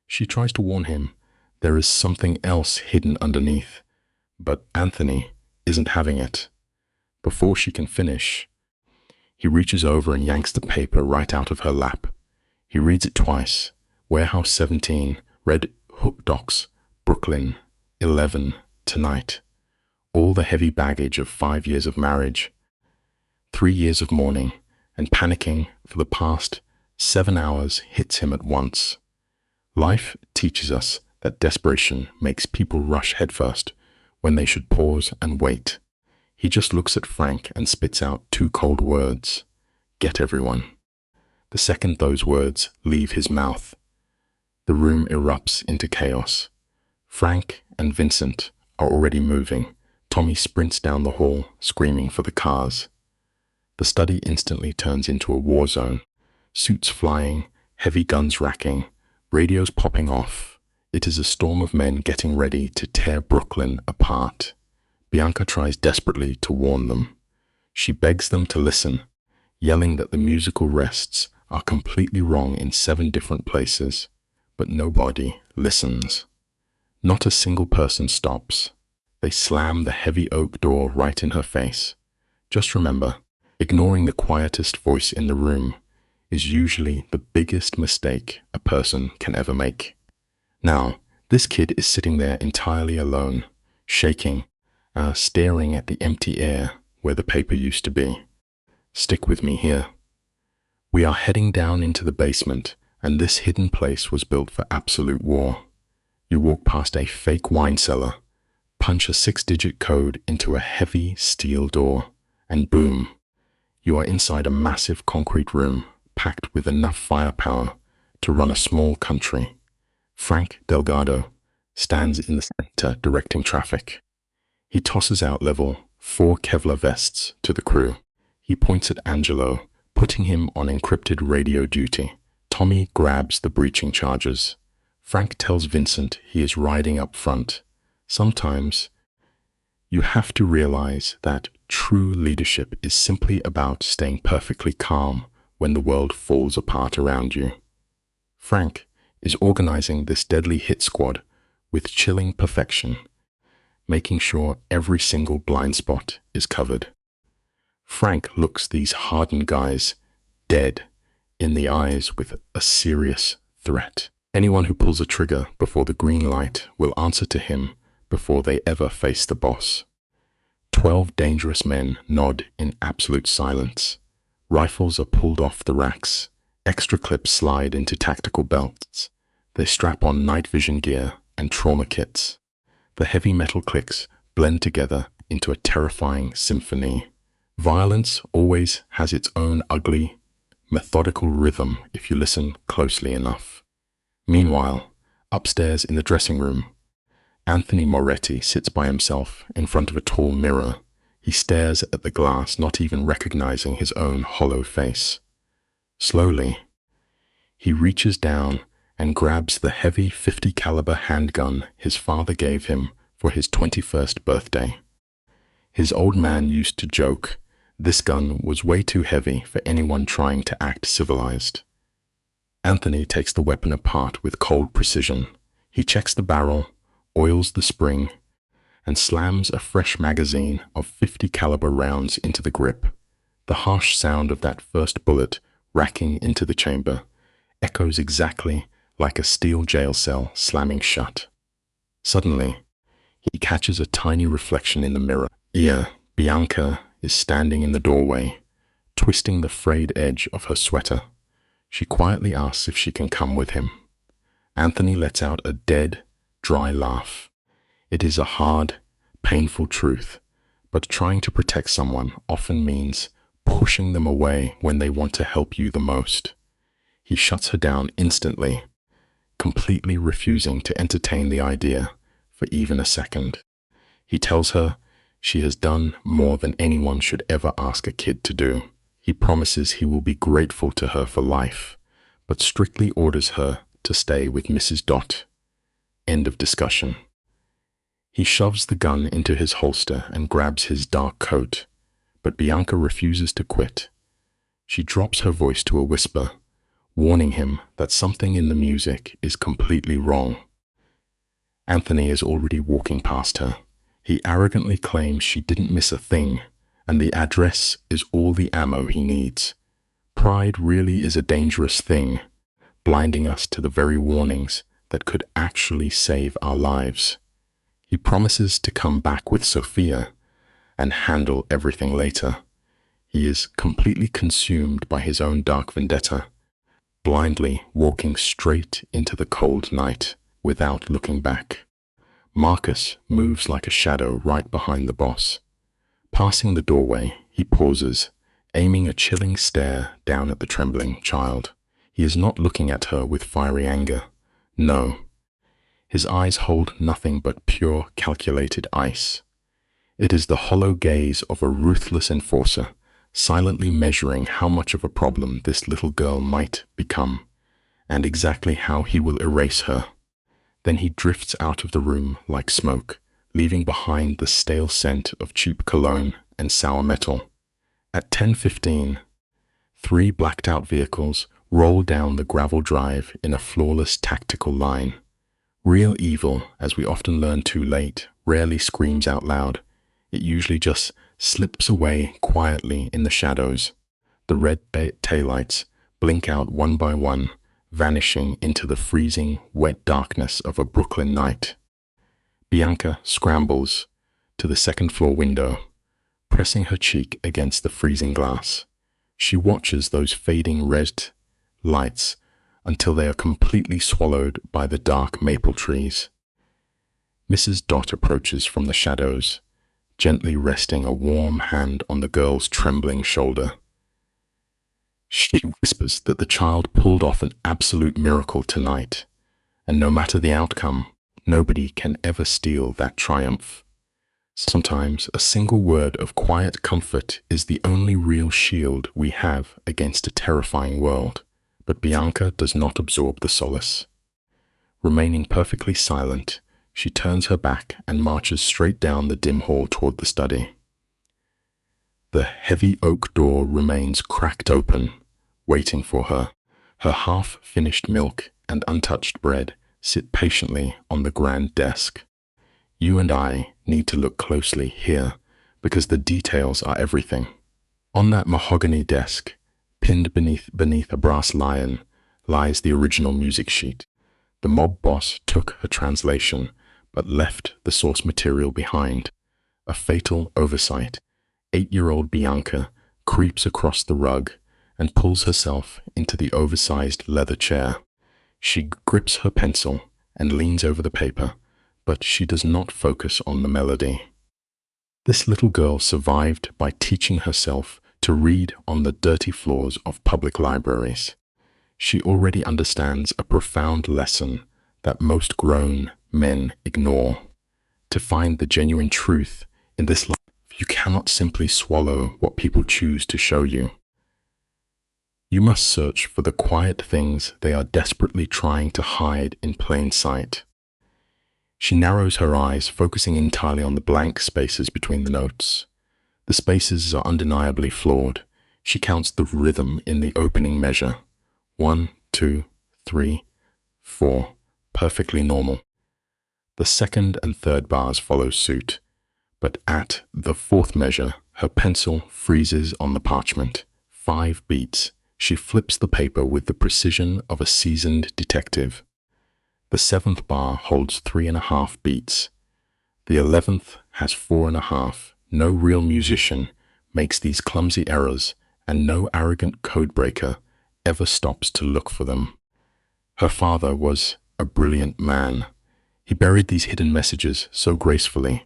She tries to warn him there is something else hidden underneath, but Anthony isn't having it. Before she can finish, he reaches over and yanks the paper right out of her lap. He reads it twice. Warehouse 17, Red Hook Docks, Brooklyn, 11, tonight. All the heavy baggage of 5 years of marriage, 3 years of mourning, and panicking for the past 7 hours hits him at once. Life teaches us that desperation makes people rush headfirst when they should pause and wait. He just looks at Frank and spits out 2 cold words. Get everyone. The second those words leave his mouth, the room erupts into chaos. Frank and Vincent are already moving. Tommy sprints down the hall, screaming for the cars. The study instantly turns into a war zone. Suits flying, heavy guns racking, radios popping off. It is a storm of men getting ready to tear Brooklyn apart. Bianca tries desperately to warn them. She begs them to listen, yelling that the musical rests are completely wrong in 7 different places, but nobody listens. Not a single person stops. They slam the heavy oak door right in her face. Just remember, ignoring the quietest voice in the room is usually the biggest mistake a person can ever make. Now, this kid is sitting there entirely alone, shaking, staring at the empty air where the paper used to be. Stick with me here. We are heading down into the basement, and this hidden place was built for absolute war. You walk past a fake wine cellar, punch a 6-digit code into a heavy steel door, and boom, you are inside a massive concrete room packed with enough firepower to run a small country. Frank Delgado stands in the center directing traffic. He tosses out level 4 Kevlar vests to the crew. He points at Angelo, putting him on encrypted radio duty. Tommy grabs the breaching charges. Frank tells Vincent he is riding up front. Sometimes you have to realize that true leadership is simply about staying perfectly calm when the world falls apart around you. Frank is organizing this deadly hit squad with chilling perfection, making sure every single blind spot is covered. Frank looks these hardened guys dead in the eyes with a serious threat. Anyone who pulls a trigger before the green light will answer to him before they ever face the boss. 12 dangerous men nod in absolute silence. Rifles are pulled off the racks. Extra clips slide into tactical belts. They strap on night vision gear and trauma kits. The heavy metal clicks blend together into a terrifying symphony. Violence always has its own ugly, methodical rhythm if you listen closely enough. Meanwhile, upstairs in the dressing room, Anthony Moretti sits by himself in front of a tall mirror. He stares at the glass, not even recognizing his own hollow face. Slowly, he reaches down and grabs the heavy .50 caliber handgun his father gave him for his 21st birthday. His old man used to joke, this gun was way too heavy for anyone trying to act civilized. Anthony takes the weapon apart with cold precision. He checks the barrel, oils the spring, and slams a fresh magazine of .50 caliber rounds into the grip. The harsh sound of that first bullet racking into the chamber echoes exactly like a steel jail cell slamming shut. Suddenly, he catches a tiny reflection in the mirror. Bianca is standing in the doorway, twisting the frayed edge of her sweater. She quietly asks if she can come with him. Anthony lets out a dead, dry laugh. It is a hard, painful truth, but trying to protect someone often means pushing them away when they want to help you the most. He shuts her down instantly, completely refusing to entertain the idea for even a second. He tells her she has done more than anyone should ever ask a kid to do. He promises he will be grateful to her for life, but strictly orders her to stay with Mrs. Dot. End of discussion. He shoves the gun into his holster and grabs his dark coat, but Bianca refuses to quit. She drops her voice to a whisper, warning him that something in the music is completely wrong. Anthony is already walking past her. He arrogantly claims she didn't miss a thing, and the address is all the ammo he needs. Pride really is a dangerous thing, blinding us to the very warnings that could actually save our lives. He promises to come back with Sophia and handle everything later. He is completely consumed by his own dark vendetta, blindly walking straight into the cold night without looking back. Marcus moves like a shadow right behind the boss. Passing the doorway, he pauses, aiming a chilling stare down at the trembling child. He is not looking at her with fiery anger. No. His eyes hold nothing but pure, calculated ice. It is the hollow gaze of a ruthless enforcer, silently measuring how much of a problem this little girl might become, and exactly how he will erase her. Then he drifts out of the room like smoke, leaving behind the stale scent of cheap cologne and sour metal. At 10:15, 3 blacked-out vehicles roll down the gravel drive in a flawless tactical line. Real evil, as we often learn too late, rarely screams out loud. It usually just slips away quietly in the shadows. The red taillights blink out one by one, vanishing into the freezing, wet darkness of a Brooklyn night. Bianca scrambles to the second-floor window, pressing her cheek against the freezing glass. She watches those fading red lights until they are completely swallowed by the dark maple trees. Mrs. Dot approaches from the shadows, gently resting a warm hand on the girl's trembling shoulder. She whispers that the child pulled off an absolute miracle tonight, and no matter the outcome, nobody can ever steal that triumph. Sometimes a single word of quiet comfort is the only real shield we have against a terrifying world, but Bianca does not absorb the solace. Remaining perfectly silent, she turns her back and marches straight down the dim hall toward the study. The heavy oak door remains cracked open, waiting for her. Her half-finished milk and untouched bread sit patiently on the grand desk. You and I need to look closely here, because the details are everything. On that mahogany desk, pinned beneath a brass lion, lies the original music sheet. The mob boss took her translation, but left the source material behind. A fatal oversight. 8-year-old Bianca creeps across the rug and pulls herself into the oversized leather chair. She grips her pencil and leans over the paper, but she does not focus on the melody. This little girl survived by teaching herself to read on the dirty floors of public libraries. She already understands a profound lesson that most grown men ignore. To find the genuine truth in this life, you cannot simply swallow what people choose to show you. You must search for the quiet things they are desperately trying to hide in plain sight. She narrows her eyes, focusing entirely on the blank spaces between the notes. The spaces are undeniably flawed. She counts the rhythm in the opening measure. 1, 2, 3, 4. Perfectly normal. The second and third bars follow suit, but at the fourth measure, her pencil freezes on the parchment. 5 beats. She flips the paper with the precision of a seasoned detective. The 7th bar holds 3.5 beats. The 11th has 4.5. No real musician makes these clumsy errors, and no arrogant codebreaker ever stops to look for them. Her father was a brilliant man. He buried these hidden messages so gracefully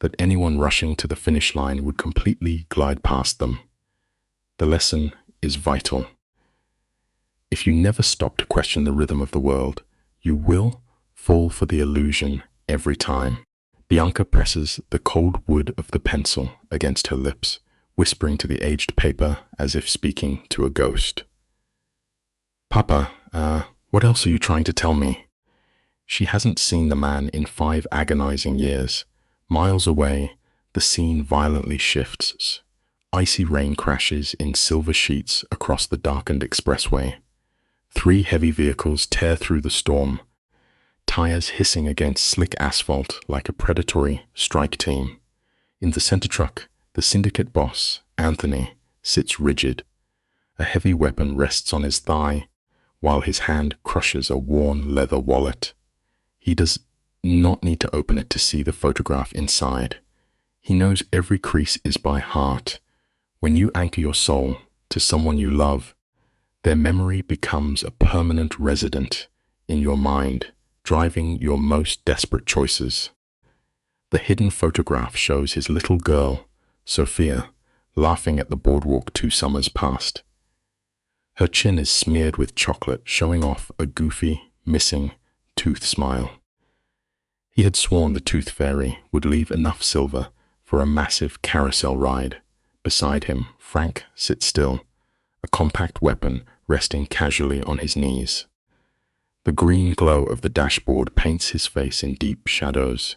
that anyone rushing to the finish line would completely glide past them. The lesson is vital. If you never stop to question the rhythm of the world, you will fall for the illusion every time. Bianca presses the cold wood of the pencil against her lips, whispering to the aged paper as if speaking to a ghost. Papa, what else are you trying to tell me? She hasn't seen the man in 5 agonizing years. Miles away, the scene violently shifts. Icy rain crashes in silver sheets across the darkened expressway. 3 heavy vehicles tear through the storm, tires hissing against slick asphalt like a predatory strike team. In the center truck, the syndicate boss, Anthony, sits rigid. A heavy weapon rests on his thigh, while his hand crushes a worn leather wallet. He does not need to open it to see the photograph inside. He knows every crease is by heart. When you anchor your soul to someone you love, their memory becomes a permanent resident in your mind, driving your most desperate choices. The hidden photograph shows his little girl, Sophia, laughing at the boardwalk 2 summers past. Her chin is smeared with chocolate, showing off a goofy, missing tooth smile. He had sworn the tooth fairy would leave enough silver for a massive carousel ride. Beside him, Frank sits still, a compact weapon resting casually on his knees. The green glow of the dashboard paints his face in deep shadows.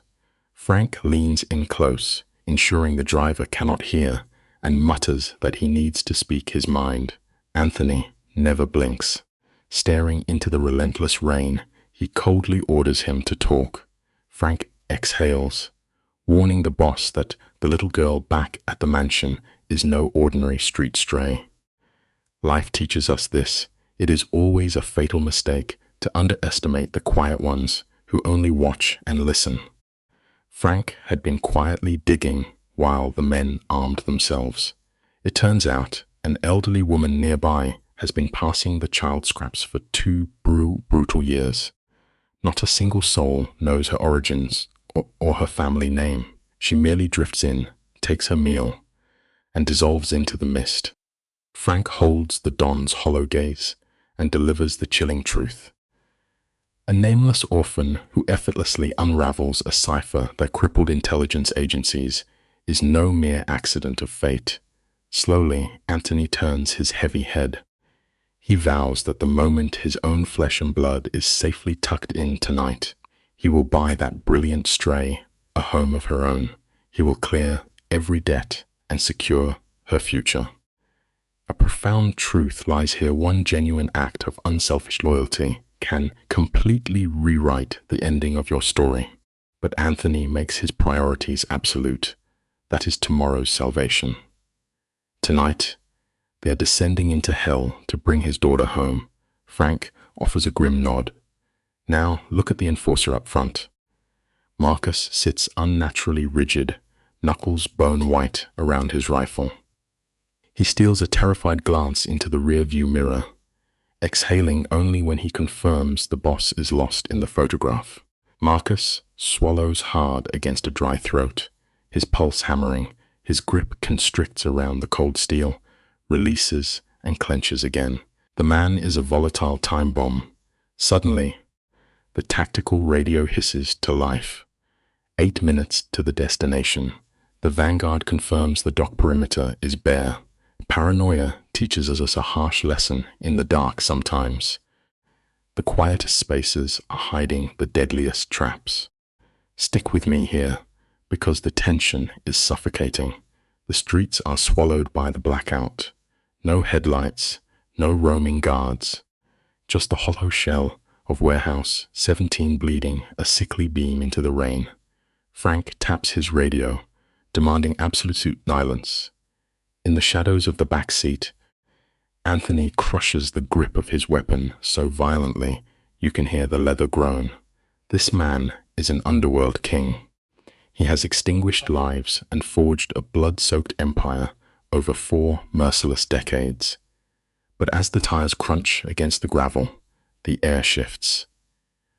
Frank leans in close, ensuring the driver cannot hear, and mutters that he needs to speak his mind. Anthony never blinks. Staring into the relentless rain, he coldly orders him to talk. Frank exhales, warning the boss that the little girl back at the mansion is no ordinary street stray. Life teaches us this. It is always a fatal mistake to underestimate the quiet ones who only watch and listen. Frank had been quietly digging while the men armed themselves. It turns out an elderly woman nearby has been passing the child scraps for 2 brutal years. Not a single soul knows her origins or her family name. She merely drifts in, takes her meal, and dissolves into the mist. Frank holds the Don's hollow gaze and delivers the chilling truth. A nameless orphan who effortlessly unravels a cipher that crippled intelligence agencies is no mere accident of fate. Slowly, Anthony turns his heavy head. He vows that the moment his own flesh and blood is safely tucked in tonight, he will buy that brilliant stray a home of her own. He will clear every debt and secure her future. A profound truth lies here. One genuine act of unselfish loyalty can completely rewrite the ending of your story. But Anthony makes his priorities absolute. That is tomorrow's salvation. Tonight, they are descending into hell to bring his daughter home. Frank offers a grim nod. Now look at the enforcer up front. Marcus sits unnaturally rigid, knuckles bone white around his rifle. He steals a terrified glance into the rear-view mirror, exhaling only when he confirms the boss is lost in the photograph. Marcus swallows hard against a dry throat, his pulse hammering. His grip constricts around the cold steel, releases, and clenches again. The man is a volatile time bomb. Suddenly, the tactical radio hisses to life. 8 minutes to the destination. The Vanguard confirms the dock perimeter is bare. Paranoia teaches us a harsh lesson in the dark sometimes. The quietest spaces are hiding the deadliest traps. Stick with me here, because the tension is suffocating. The streets are swallowed by the blackout. No headlights, no roaming guards. Just the hollow shell of Warehouse 17 bleeding a sickly beam into the rain. Frank taps his radio, demanding absolute silence. In the shadows of the back seat, Anthony crushes the grip of his weapon so violently you can hear the leather groan. This man is an underworld king. He has extinguished lives and forged a blood-soaked empire over 4 merciless decades. But as the tires crunch against the gravel, the air shifts.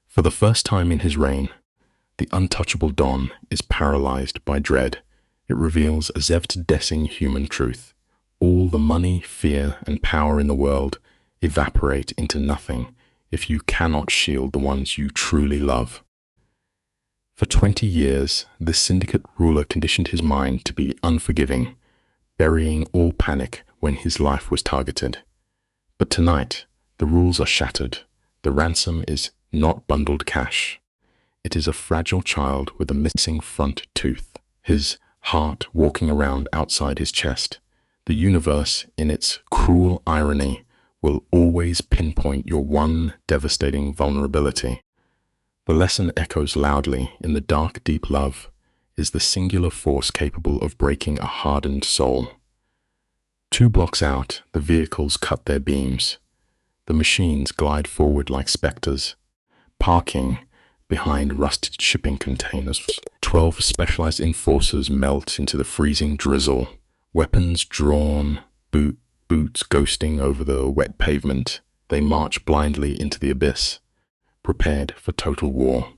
For the first time in his reign, the untouchable Don is paralyzed by dread. It reveals a Zevt-dessing human truth. All the money, fear, and power in the world evaporate into nothing if you cannot shield the ones you truly love. For 20 years, this syndicate ruler conditioned his mind to be unforgiving, burying all panic when his life was targeted. But tonight, the rules are shattered. The ransom is not bundled cash. It is a fragile child with a missing front tooth, his heart walking around outside his chest. The universe, in its cruel irony, will always pinpoint your one devastating vulnerability. The lesson echoes loudly in the dark, deep love is the singular force capable of breaking a hardened soul. 2 blocks out, the vehicles cut their beams. The machines glide forward like specters, parking behind rusted shipping containers. 12 specialized enforcers melt into the freezing drizzle, weapons drawn, boots ghosting over the wet pavement. They march blindly into the abyss, prepared for total war.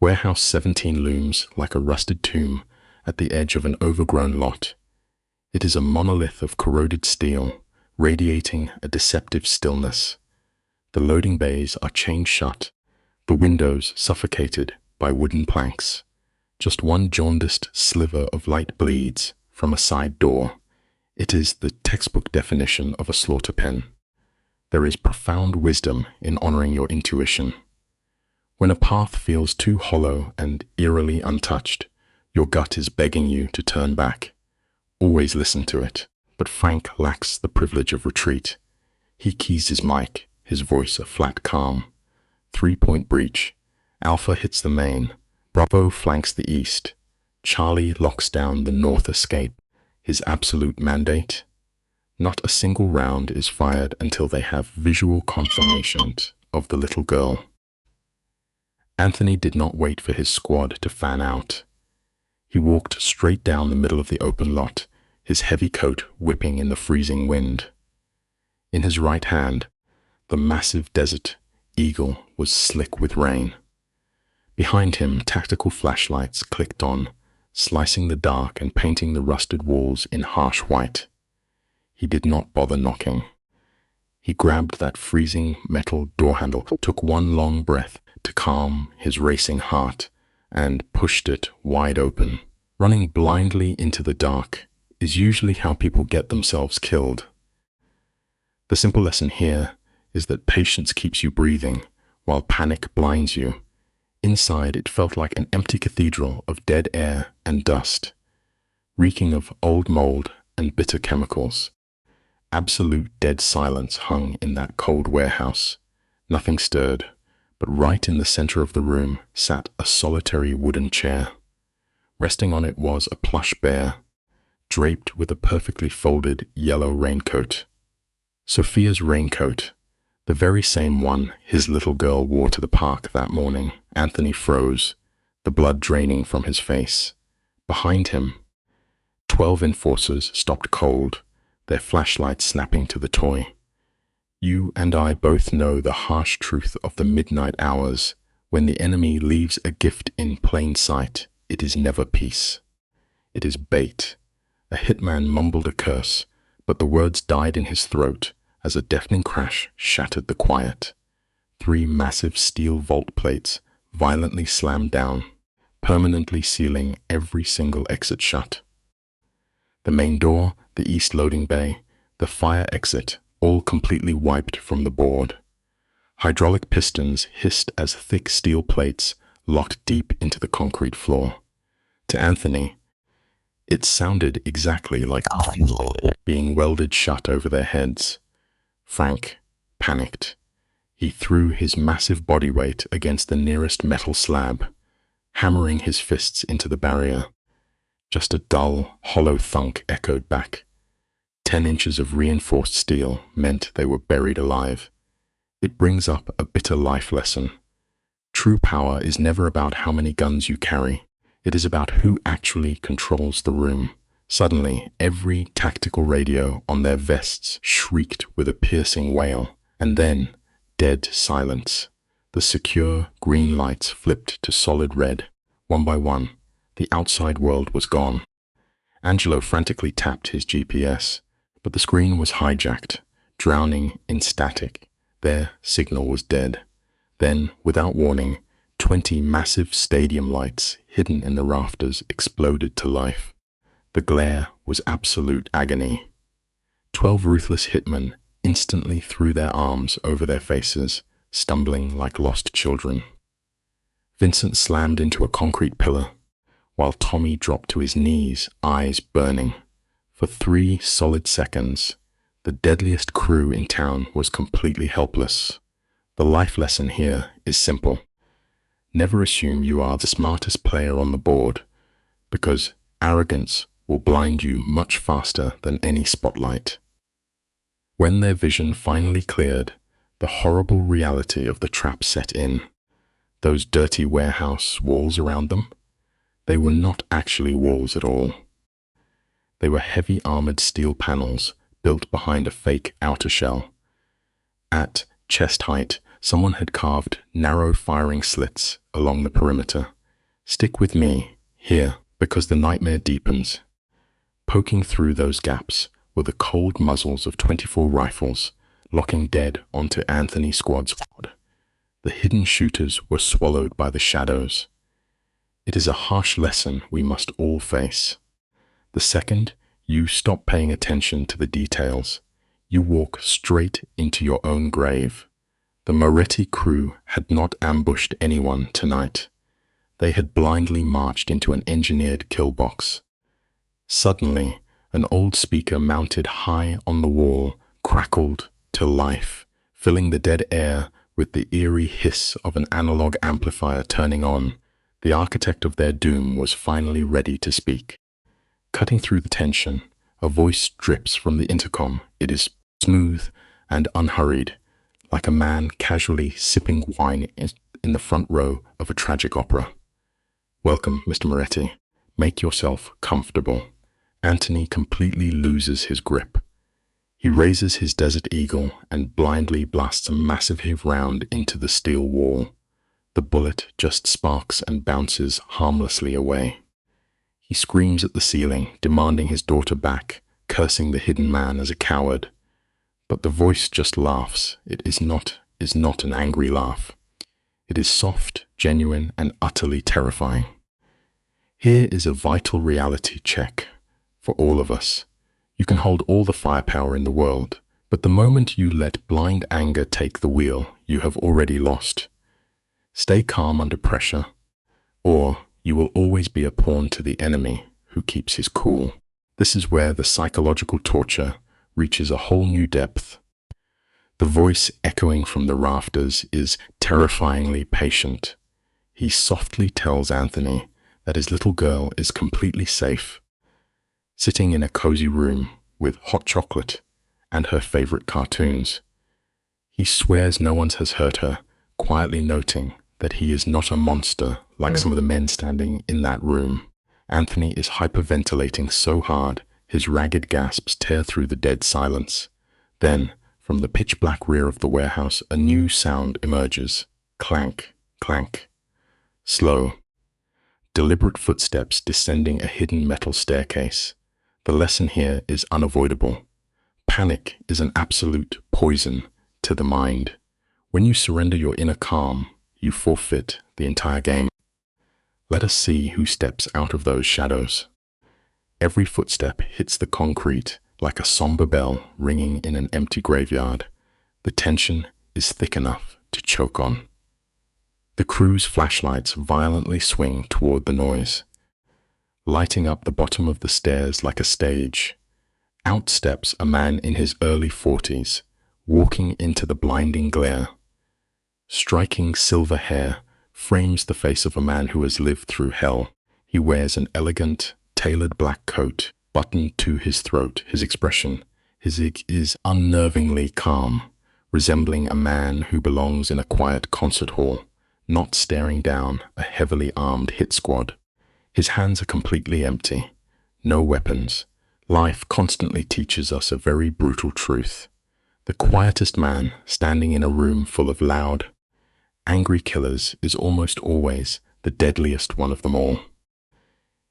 Warehouse 17 looms like a rusted tomb at the edge of an overgrown lot. It is a monolith of corroded steel, radiating a deceptive stillness. The loading bays are chained shut, the windows suffocated by wooden planks. Just one jaundiced sliver of light bleeds from a side door. It is the textbook definition of a slaughter pen. There is profound wisdom in honoring your intuition. When a path feels too hollow and eerily untouched, your gut is begging you to turn back. Always listen to it. But Frank lacks the privilege of retreat. He keys his mic, his voice a flat calm. 3-point breach. Alpha hits the main. Bravo flanks the east. Charlie locks down the north escape. His absolute mandate? Not a single round is fired until they have visual confirmation of the little girl. Anthony did not wait for his squad to fan out. He walked straight down the middle of the open lot, his heavy coat whipping in the freezing wind. In his right hand, the massive desert eagle was slick with rain. Behind him, tactical flashlights clicked on, slicing the dark and painting the rusted walls in harsh white. He did not bother knocking. He grabbed that freezing metal door handle, took one long breath to calm his racing heart, and pushed it wide open. Running blindly into the dark is usually how people get themselves killed. The simple lesson here is that patience keeps you breathing, while panic blinds you. Inside, it felt like an empty cathedral of dead air and dust, reeking of old mold and bitter chemicals. Absolute dead silence hung in that cold warehouse. Nothing stirred, but right in the center of the room sat a solitary wooden chair. Resting on it was a plush bear, draped with a perfectly folded yellow raincoat. Sophia's raincoat, the very same one his little girl wore to the park that morning. Anthony froze, the blood draining from his face. Behind him, 12 enforcers stopped cold, their flashlights snapping to the toy. You and I both know the harsh truth of the midnight hours. When the enemy leaves a gift in plain sight, it is never peace. It is bait. A hitman mumbled a curse, but the words died in his throat as a deafening crash shattered the quiet. 3 massive steel vault plates violently slammed down, permanently sealing every single exit shut. The main door, the east loading bay, the fire exit, all completely wiped from the board. Hydraulic pistons hissed as thick steel plates locked deep into the concrete floor. To Anthony, it sounded exactly like being welded shut over their heads. Frank panicked. He threw his massive body weight against the nearest metal slab, hammering his fists into the barrier. Just a dull, hollow thunk echoed back. 10 inches of reinforced steel meant they were buried alive. It brings up a bitter life lesson. True power is never about how many guns you carry. It is about who actually controls the room. Suddenly, every tactical radio on their vests shrieked with a piercing wail, and then dead silence. The secure green lights flipped to solid red. One by one, the outside world was gone. Angelo frantically tapped his GPS, but the screen was hijacked, drowning in static. Their signal was dead. Then, without warning, 20 massive stadium lights hidden in the rafters exploded to life. The glare was absolute agony. 12 ruthless hitmen instantly threw their arms over their faces, stumbling like lost children. Vincent slammed into a concrete pillar, while Tommy dropped to his knees, eyes burning. For 3 solid seconds, the deadliest crew in town was completely helpless. The life lesson here is simple. Never assume you are the smartest player on the board, because arrogance will blind you much faster than any spotlight. When their vision finally cleared, the horrible reality of the trap set in. Those dirty warehouse walls around them, they were not actually walls at all. They were heavy armored steel panels built behind a fake outer shell. At chest height, someone had carved narrow firing slits along the perimeter. Stick with me here, because the nightmare deepens. Poking through those gaps were the cold muzzles of 24 rifles, locking dead onto Anthony's squad. The hidden shooters were swallowed by the shadows. It is a harsh lesson we must all face. The second you stop paying attention to the details, You walk straight into your own grave. The Moretti crew had not ambushed anyone tonight. They had blindly marched into an engineered kill box. Suddenly, an old speaker mounted high on the wall crackled to life, filling the dead air with the eerie hiss of an analog amplifier turning on. The architect of their doom was finally ready to speak. Cutting through the tension, a voice drips from the intercom. It is smooth and unhurried, like a man casually sipping wine in the front row of a tragic opera. "Welcome, Mr. Moretti. Make yourself comfortable." Anthony completely loses his grip. He raises his Desert Eagle and blindly blasts a massive round into the steel wall. The bullet just sparks and bounces harmlessly away. He screams at the ceiling, demanding his daughter back, cursing the hidden man as a coward. But the voice just laughs. It is not an angry laugh. It is soft, genuine, and utterly terrifying. Here is a vital reality check for all of us. You can hold all the firepower in the world, but the moment you let blind anger take the wheel, you have already lost. Stay calm under pressure, or you will always be a pawn to the enemy who keeps his cool. This is where the psychological torture reaches a whole new depth. The voice echoing from the rafters is terrifyingly patient. He softly tells Anthony that his little girl is completely safe, sitting in a cozy room with hot chocolate and her favorite cartoons. He swears no one has hurt her, quietly noting that he is not a monster like some of the men standing in that room. Anthony is hyperventilating so hard, his ragged gasps tear through the dead silence. Then, from the pitch-black rear of the warehouse, a new sound emerges. Clank, clank. Slow, deliberate footsteps descending a hidden metal staircase. The lesson here is unavoidable. Panic is an absolute poison to the mind. When you surrender your inner calm, you forfeit the entire game. Let us see who steps out of those shadows. Every footstep hits the concrete like a somber bell ringing in an empty graveyard. The tension is thick enough to choke on. The crew's flashlights violently swing toward the noise, lighting up the bottom of the stairs like a stage. Out steps a man in his early 40s, walking into the blinding glare. Striking silver hair frames the face of a man who has lived through hell. He wears an elegant, tailored black coat, buttoned to his throat. His expression is unnervingly calm, resembling a man who belongs in a quiet concert hall, not staring down a heavily armed hit squad. His hands are completely empty. No weapons. Life constantly teaches us a very brutal truth. The quietest man standing in a room full of loud, angry killers is almost always the deadliest one of them all.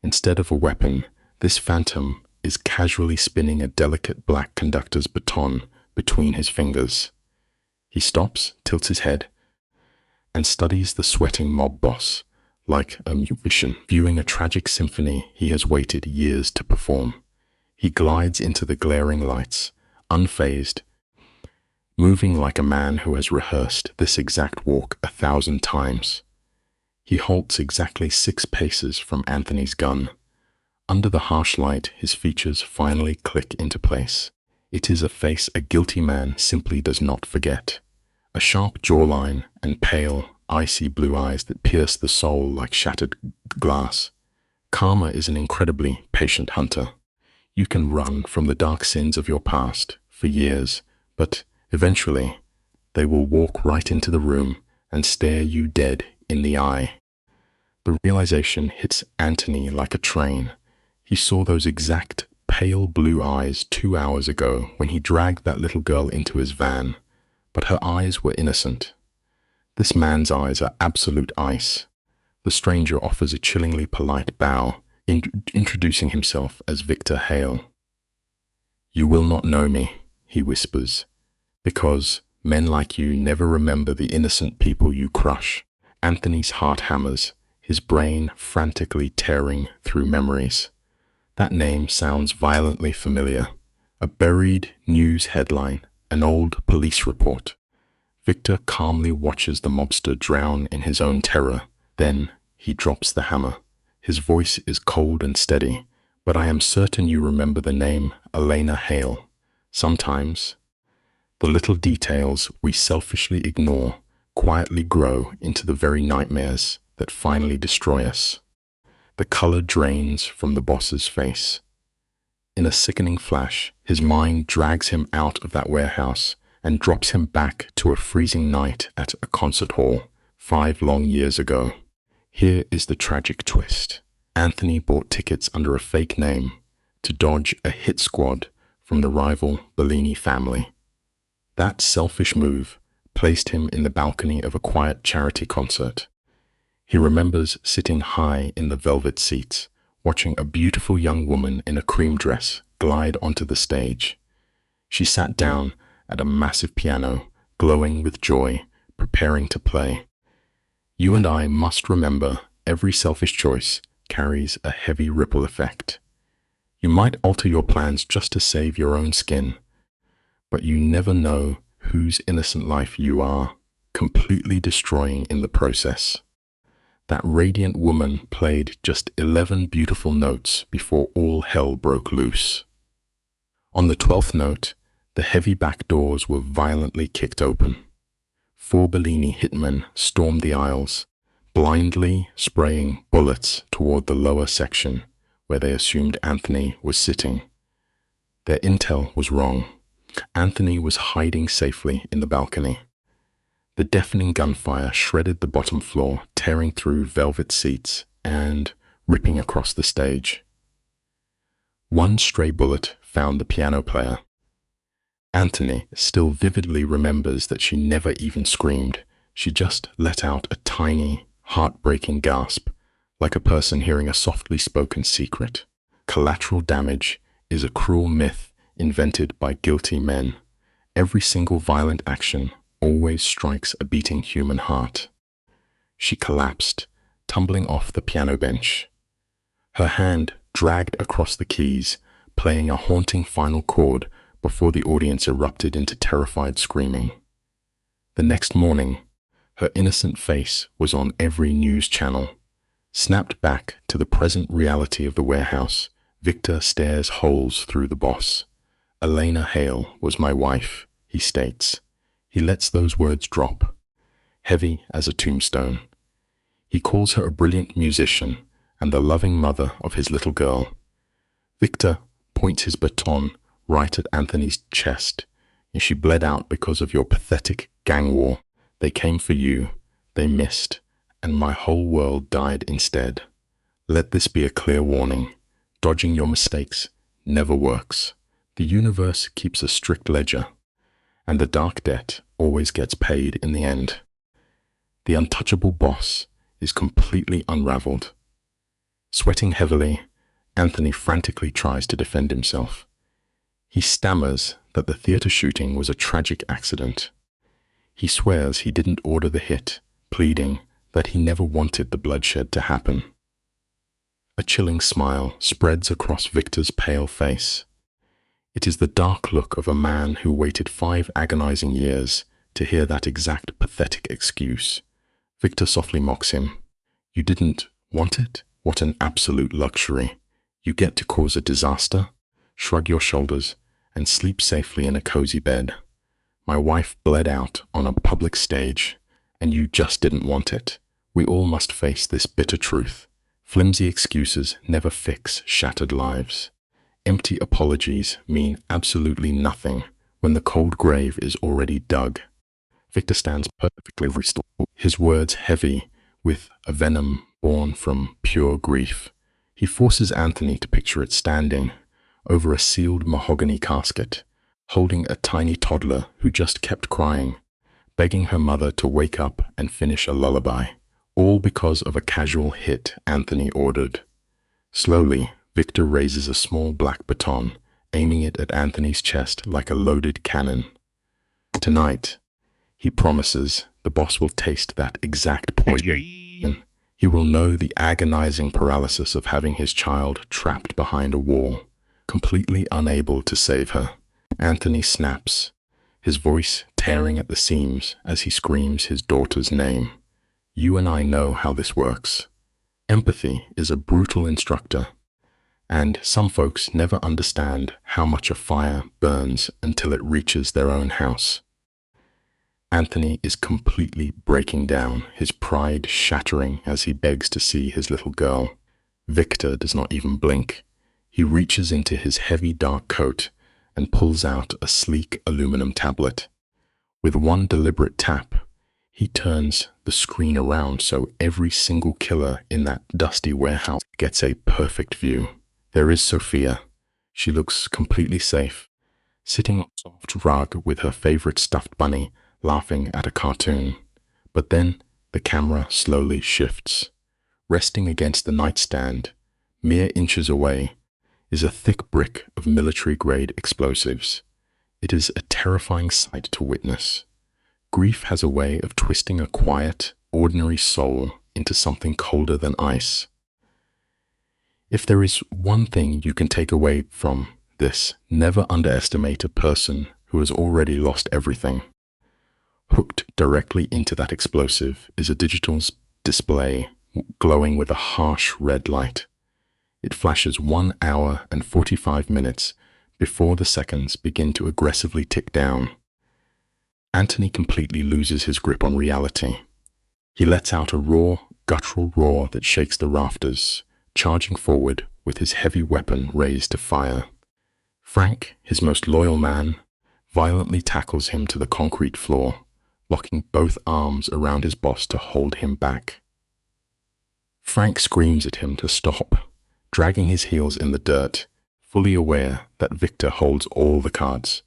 Instead of a weapon, this phantom is casually spinning a delicate black conductor's baton between his fingers. He stops, tilts his head, and studies the sweating mob boss like a musician viewing a tragic symphony he has waited years to perform. He glides into the glaring lights, unfazed, moving like a man who has rehearsed this exact walk 1,000 times. He halts exactly 6 paces from Anthony's gun. Under the harsh light, his features finally click into place. It is a face a guilty man simply does not forget. A sharp jawline and pale, icy blue eyes that pierce the soul like shattered glass. Karma is an incredibly patient hunter. You can run from the dark sins of your past for years, but eventually they will walk right into the room and stare you dead in the eye. The realization hits Anthony like a train. He saw those exact pale blue eyes 2 hours ago when he dragged that little girl into his van, but her eyes were innocent. This man's eyes are absolute ice. The stranger offers a chillingly polite bow, introducing himself as Victor Hale. "You will not know me," he whispers, "because men like you never remember the innocent people you crush." Anthony's heart hammers, his brain frantically tearing through memories. That name sounds violently familiar. A buried news headline, an old police report. Victor calmly watches the mobster drown in his own terror. Then he drops the hammer. His voice is cold and steady, but I am certain you remember the name Elena Hale. Sometimes, the little details we selfishly ignore quietly grow into the very nightmares that finally destroy us. The color drains from the boss's face. In a sickening flash, his mind drags him out of that warehouse and drops him back to a freezing night at a concert hall 5 long years ago. Here is the tragic twist. Anthony bought tickets under a fake name to dodge a hit squad from the rival Bellini family. That selfish move placed him in the balcony of a quiet charity concert. He remembers sitting high in the velvet seats, watching a beautiful young woman in a cream dress glide onto the stage. She sat down at a massive piano, glowing with joy, preparing to play. You and I must remember every selfish choice carries a heavy ripple effect. You might alter your plans just to save your own skin, but you never know whose innocent life you are completely destroying in the process. That radiant woman played just 11 beautiful notes before all hell broke loose. On the 12th note, the heavy back doors were violently kicked open. 4 Bellini hitmen stormed the aisles, blindly spraying bullets toward the lower section where they assumed Anthony was sitting. Their intel was wrong. Anthony was hiding safely in the balcony. The deafening gunfire shredded the bottom floor, tearing through velvet seats and ripping across the stage. One stray bullet found the piano player. Anthony still vividly remembers that she never even screamed. She just let out a tiny, heartbreaking gasp, like a person hearing a softly spoken secret. Collateral damage is a cruel myth invented by guilty men. Every single violent action always strikes a beating human heart. She collapsed, tumbling off the piano bench. Her hand dragged across the keys, playing a haunting final chord before the audience erupted into terrified screaming. The next morning, her innocent face was on every news channel. Snapped back to the present reality of the warehouse, Victor stares holes through the boss. Elena Hale was my wife, he states. He lets those words drop, heavy as a tombstone. He calls her a brilliant musician and the loving mother of his little girl. Victor points his baton right at Anthony's chest. She bled out because of your pathetic gang war. They came for you, they missed, and my whole world died instead. Let this be a clear warning. Dodging your mistakes never works. The universe keeps a strict ledger, and the dark debt always gets paid in the end. The untouchable boss is completely unraveled. Sweating heavily, Anthony frantically tries to defend himself. He stammers that the theater shooting was a tragic accident. He swears he didn't order the hit, pleading that he never wanted the bloodshed to happen. A chilling smile spreads across Victor's pale face. It is the dark look of a man who waited 5 agonizing years to hear that exact pathetic excuse. Victor softly mocks him. You didn't want it? What an absolute luxury. You get to cause a disaster, shrug your shoulders, and sleep safely in a cozy bed. My wife bled out on a public stage, and you just didn't want it. We all must face this bitter truth. Flimsy excuses never fix shattered lives. Empty apologies mean absolutely nothing when the cold grave is already dug. Victor stands perfectly restored, his words heavy with a venom born from pure grief. He forces Anthony to picture it standing over a sealed mahogany casket, holding a tiny toddler who just kept crying, begging her mother to wake up and finish a lullaby, all because of a casual hit Anthony ordered. Slowly, Victor raises a small black baton, aiming it at Anthony's chest like a loaded cannon. Tonight, he promises, the boss will taste that exact poison. He will know the agonizing paralysis of having his child trapped behind a wall, completely unable to save her. Anthony snaps, his voice tearing at the seams as he screams his daughter's name. You and I know how this works. Empathy is a brutal instructor, and some folks never understand how much a fire burns until it reaches their own house. Anthony is completely breaking down, his pride shattering as he begs to see his little girl. Victor does not even blink. He reaches into his heavy dark coat and pulls out a sleek aluminum tablet. With one deliberate tap, he turns the screen around so every single killer in that dusty warehouse gets a perfect view. There is Sophia. She looks completely safe, sitting on a soft rug with her favorite stuffed bunny, laughing at a cartoon. But then the camera slowly shifts. Resting against the nightstand, mere inches away, is a thick brick of military-grade explosives. It is a terrifying sight to witness. Grief has a way of twisting a quiet, ordinary soul into something colder than ice. If there is one thing you can take away from this, never underestimate a person who has already lost everything. Hooked directly into that explosive is a digital display glowing with a harsh red light. It flashes 1 hour and 45 minutes before the seconds begin to aggressively tick down. Anthony completely loses his grip on reality. He lets out a raw, guttural roar that shakes the rafters, charging forward with his heavy weapon raised to fire. Frank, his most loyal man, violently tackles him to the concrete floor, locking both arms around his boss to hold him back. Frank screams at him to stop, dragging his heels in the dirt, fully aware that Victor holds all the cards.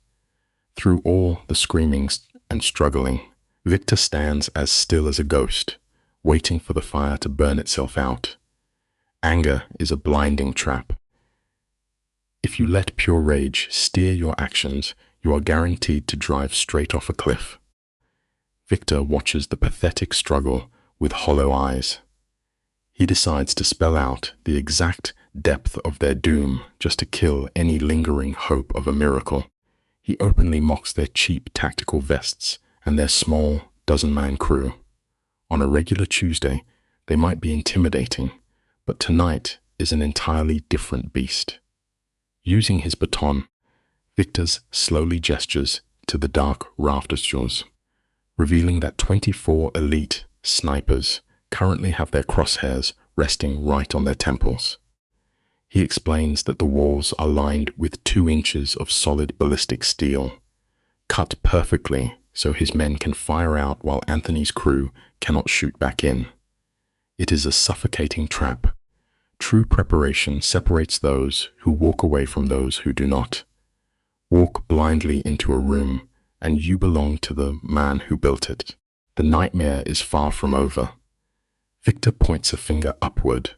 Through all the screaming and struggling, Victor stands as still as a ghost, waiting for the fire to burn itself out. Anger is a blinding trap. If you let pure rage steer your actions, you are guaranteed to drive straight off a cliff. Victor watches the pathetic struggle with hollow eyes. He decides to spell out the exact depth of their doom just to kill any lingering hope of a miracle. He openly mocks their cheap tactical vests and their small dozen-man crew. On a regular Tuesday, they might be intimidating, but tonight is an entirely different beast. Using his baton, Victor slowly gestures to the dark rafters, revealing that 24 elite snipers currently have their crosshairs resting right on their temples. He explains that the walls are lined with 2 inches of solid ballistic steel, cut perfectly so his men can fire out while Anthony's crew cannot shoot back in. It is a suffocating trap. True preparation separates those who walk away from those who do not. Walk blindly into a room, and you belong to the man who built it. The nightmare is far from over. Victor points a finger upward,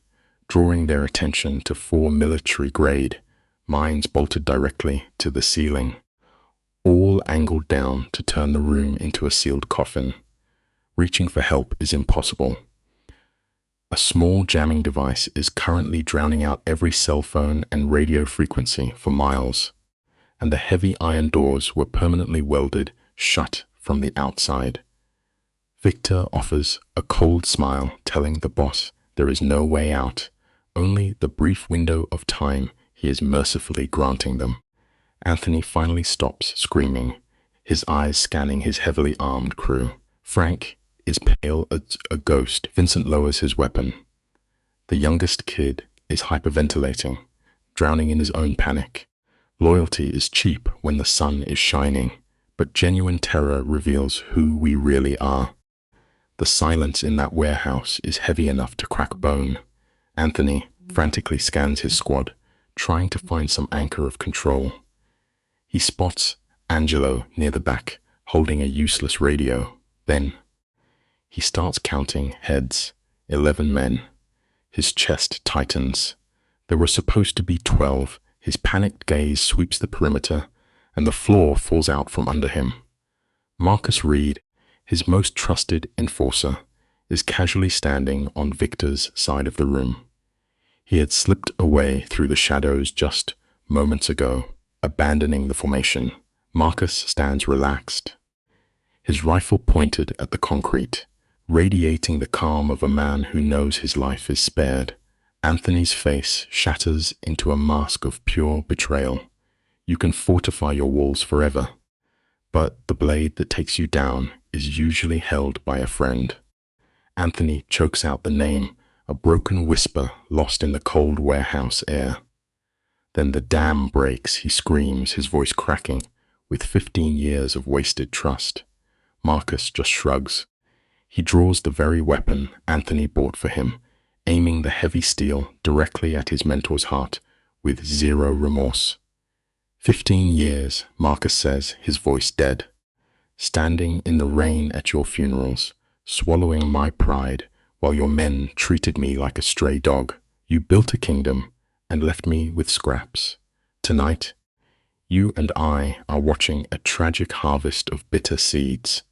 drawing their attention to 4 military-grade mines bolted directly to the ceiling, all angled down to turn the room into a sealed coffin. Reaching for help is impossible. A small jamming device is currently drowning out every cell phone and radio frequency for miles, and the heavy iron doors were permanently welded shut from the outside. Victor offers a cold smile, telling the boss there is no way out, only the brief window of time he is mercifully granting them. Anthony finally stops screaming, his eyes scanning his heavily armed crew. Frank is pale as a ghost. Vincent lowers his weapon. The youngest kid is hyperventilating, drowning in his own panic. Loyalty is cheap when the sun is shining, but genuine terror reveals who we really are. The silence in that warehouse is heavy enough to crack bone. Anthony frantically scans his squad, trying to find some anchor of control. He spots Angelo near the back, holding a useless radio. Then he starts counting heads. 11 men. His chest tightens. There were supposed to be 12. His panicked gaze sweeps the perimeter, and the floor falls out from under him. Marcus Reed, his most trusted enforcer, is casually standing on Victor's side of the room. He had slipped away through the shadows just Moments ago, abandoning the formation, Marcus stands relaxed, his rifle pointed at the concrete, radiating the calm of a man who knows his life is spared. Anthony's face shatters into a mask of pure betrayal. You can fortify your walls forever, but the blade that takes you down is usually held by a friend. Anthony chokes out the name, a broken whisper lost in the cold warehouse air. Then the dam breaks, he screams, his voice cracking, with 15 years of wasted trust. Marcus just shrugs. He draws the very weapon Anthony bought for him, aiming the heavy steel directly at his mentor's heart with zero remorse. 15 years, Marcus says, his voice dead. Standing in the rain at your funerals, swallowing my pride, while your men treated me like a stray dog. You built a kingdom and left me with scraps. Tonight, you and I are watching a tragic harvest of bitter seeds.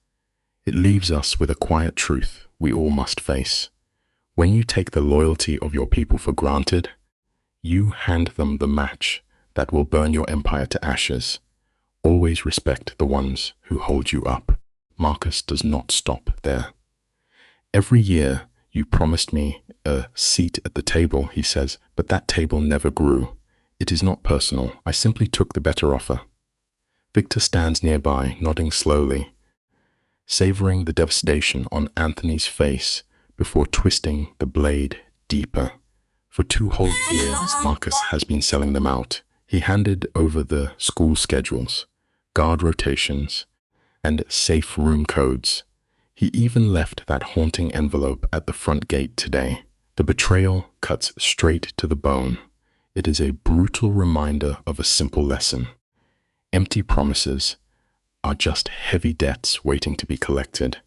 It leaves us with a quiet truth we all must face. When you take the loyalty of your people for granted, you hand them the match that will burn your empire to ashes. Always respect the ones who hold you up. Marcus does not stop there. Every year, you promised me a seat at the table, he says, but that table never grew. It is not personal. I simply took the better offer. Victor stands nearby, nodding slowly, savoring the devastation on Anthony's face before twisting the blade deeper. For 2 whole years, Marcus has been selling them out. He handed over the school schedules, guard rotations, and safe room codes. He even left that haunting envelope at the front gate today. The betrayal cuts straight to the bone. It is a brutal reminder of a simple lesson. Empty promises are just heavy debts waiting to be collected.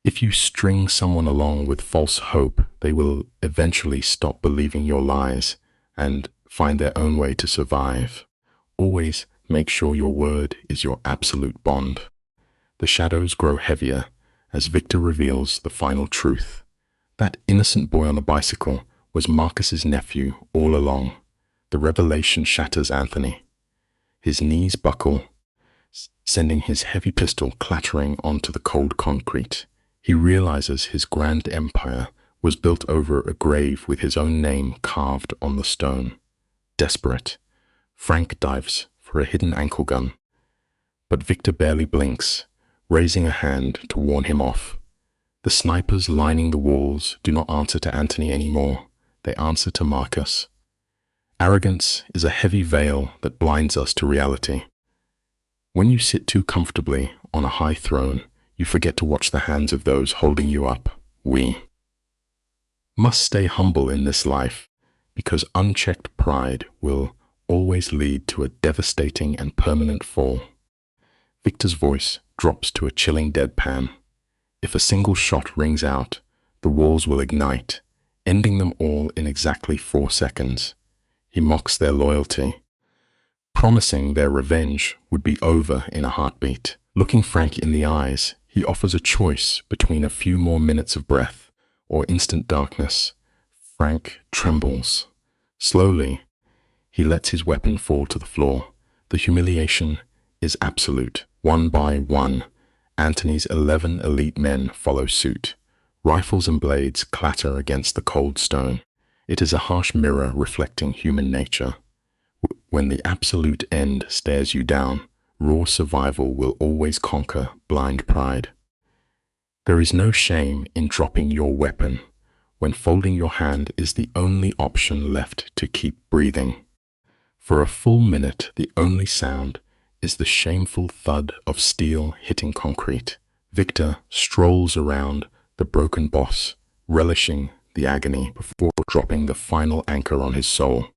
If you string someone along with false hope, they will eventually stop believing your lies and find their own way to survive. Always make sure your word is your absolute bond. The shadows grow heavier as Victor reveals the final truth. That innocent boy on the bicycle was Marcus's nephew all along. The revelation shatters Anthony. His knees buckle, sending his heavy pistol clattering onto the cold concrete. He realizes his grand empire was built over a grave with his own name carved on the stone. Desperate, Frank dives for a hidden ankle gun, but Victor barely blinks, raising a hand to warn him off. The snipers lining the walls do not answer to Anthony anymore. They answer to Marcus. Arrogance is a heavy veil that blinds us to reality. When you sit too comfortably on a high throne, you forget to watch the hands of those holding you up. We must stay humble in this life, because unchecked pride will always lead to a devastating and permanent fall. Victor's voice drops to a chilling deadpan. If a single shot rings out, the walls will ignite, ending them all in exactly 4 seconds. He mocks their loyalty, promising their revenge would be over in a heartbeat. Looking Frank in the eyes, he offers a choice between a few more minutes of breath or instant darkness. Frank trembles. Slowly, he lets his weapon fall to the floor. The humiliation is absolute. One by one, Anthony's 11 elite men follow suit. Rifles and blades clatter against the cold stone. It is a harsh mirror reflecting human nature. When the absolute end stares you down, raw survival will always conquer blind pride. There is no shame in dropping your weapon when folding your hand is the only option left to keep breathing. For a full minute, the only sound is the shameful thud of steel hitting concrete. Victor strolls around the broken boss, relishing the agony before dropping the final anchor on his soul.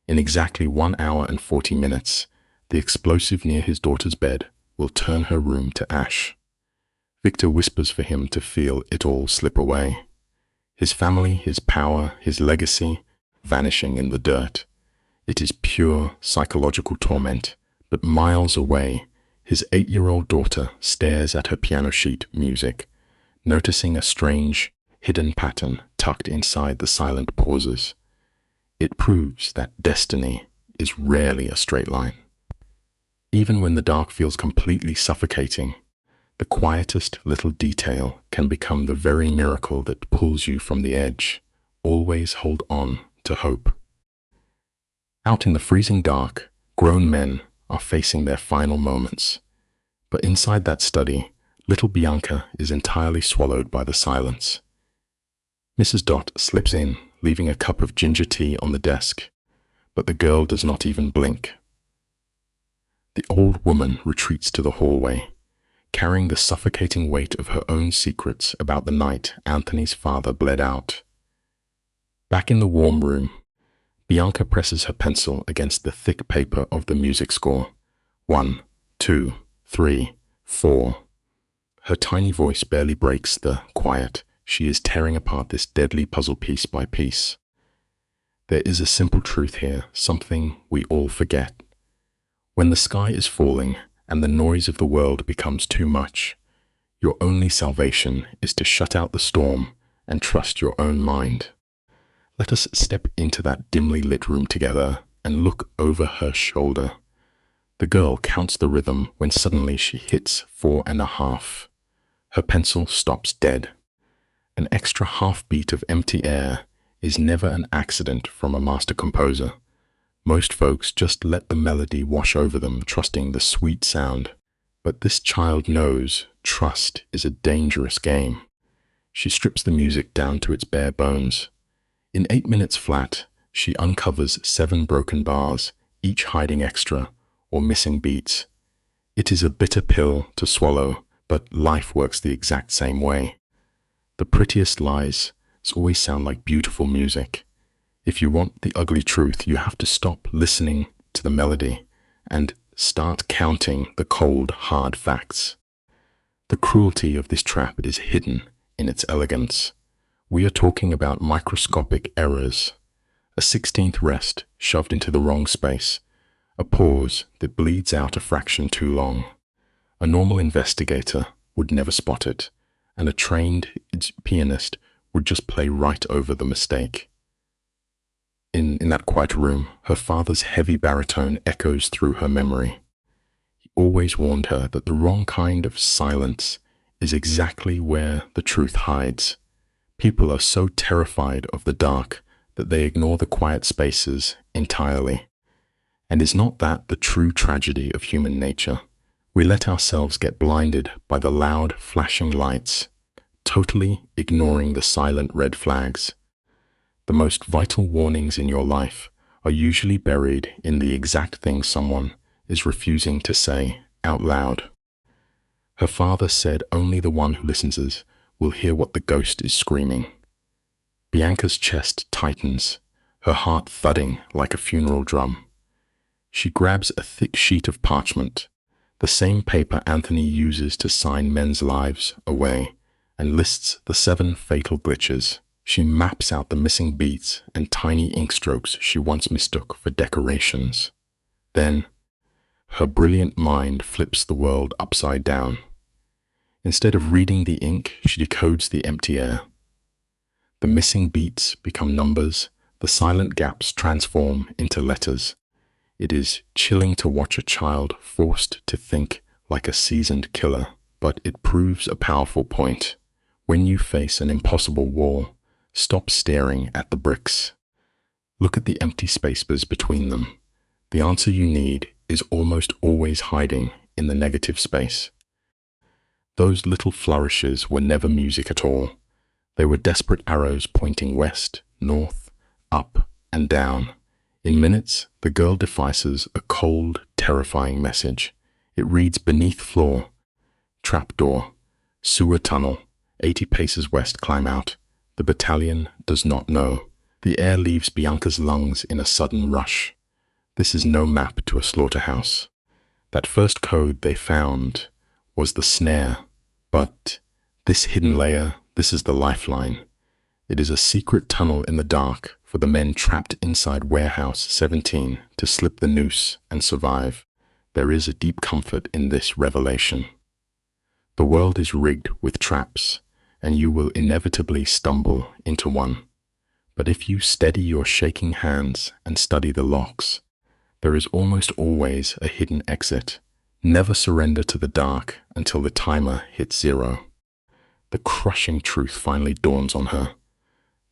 In exactly 1 hour and 40 minutes, the explosive near his daughter's bed will turn her room to ash. Victor whispers for him to feel it all slip away. His family, his power, his legacy, vanishing in the dirt. It is pure psychological torment. But miles away, his 8-year-old daughter stares at her piano sheet music, noticing a strange, hidden pattern tucked inside the silent pauses. It proves that destiny is rarely a straight line. Even when the dark feels completely suffocating, the quietest little detail can become the very miracle that pulls you from the edge. Always hold on to hope. Out in the freezing dark, grown men are facing their final moments. But inside that study, little Bianca is entirely swallowed by the silence. Mrs. Dot slips in, leaving a cup of ginger tea on the desk, but the girl does not even blink. The old woman retreats to the hallway, carrying the suffocating weight of her own secrets about the night Anthony's father bled out. Back in the warm room, Bianca presses her pencil against the thick paper of the music score. 1, 2, 3, 4. Her tiny voice barely breaks the quiet. She is tearing apart this deadly puzzle piece by piece. There is a simple truth here, something we all forget. When the sky is falling and the noise of the world becomes too much, your only salvation is to shut out the storm and trust your own mind. Let us step into that dimly lit room together and look over her shoulder. The girl counts the rhythm when suddenly she hits 4.5. Her pencil stops dead. An extra half beat of empty air is never an accident from a master composer. Most folks just let the melody wash over them, trusting the sweet sound. But this child knows trust is a dangerous game. She strips the music down to its bare bones. In 8 minutes flat, she uncovers 7 broken bars, each hiding extra or missing beats. It is a bitter pill to swallow, but life works the exact same way. The prettiest lies always sound like beautiful music. If you want the ugly truth, you have to stop listening to the melody and start counting the cold, hard facts. The cruelty of this trap is hidden in its elegance. We are talking about microscopic errors, a 16th rest shoved into the wrong space, a pause that bleeds out a fraction too long. A normal investigator would never spot it, and a trained pianist would just play right over the mistake. In that quiet room, her father's heavy baritone echoes through her memory. He always warned her that the wrong kind of silence is exactly where the truth hides. People are so terrified of the dark that they ignore the quiet spaces entirely. And is not that the true tragedy of human nature? We let ourselves get blinded by the loud, flashing lights, totally ignoring the silent red flags. The most vital warnings in your life are usually buried in the exact thing someone is refusing to say out loud. Her father said only the one who listens will hear what the ghost is screaming. Bianca's chest tightens, her heart thudding like a funeral drum. She grabs a thick sheet of parchment, the same paper Anthony uses to sign men's lives away, and lists the 7 fatal glitches. She maps out the missing beats and tiny ink strokes she once mistook for decorations. Then, her brilliant mind flips the world upside down. Instead of reading the ink, she decodes the empty air. The missing beats become numbers, the silent gaps transform into letters. It is chilling to watch a child forced to think like a seasoned killer, but it proves a powerful point. When you face an impossible wall, stop staring at the bricks. Look at the empty spaces between them. The answer you need is almost always hiding in the negative space. Those little flourishes were never music at all. They were desperate arrows pointing west, north, up, and down. In minutes, the girl devices a cold, terrifying message. It reads beneath floor, trapdoor, sewer tunnel, 80 paces west, climb out. The battalion does not know. The air leaves Bianca's lungs in a sudden rush. This is no map to a slaughterhouse. That first code they found was the snare, but this hidden layer, this is the lifeline. It is a secret tunnel in the dark for the men trapped inside Warehouse 17 to slip the noose and survive. There is a deep comfort in this revelation. The world is rigged with traps, and you will inevitably stumble into one. But if you steady your shaking hands and study the locks, There is almost always a hidden exit. Never surrender to the dark until the timer hits 0. The crushing truth finally dawns on her.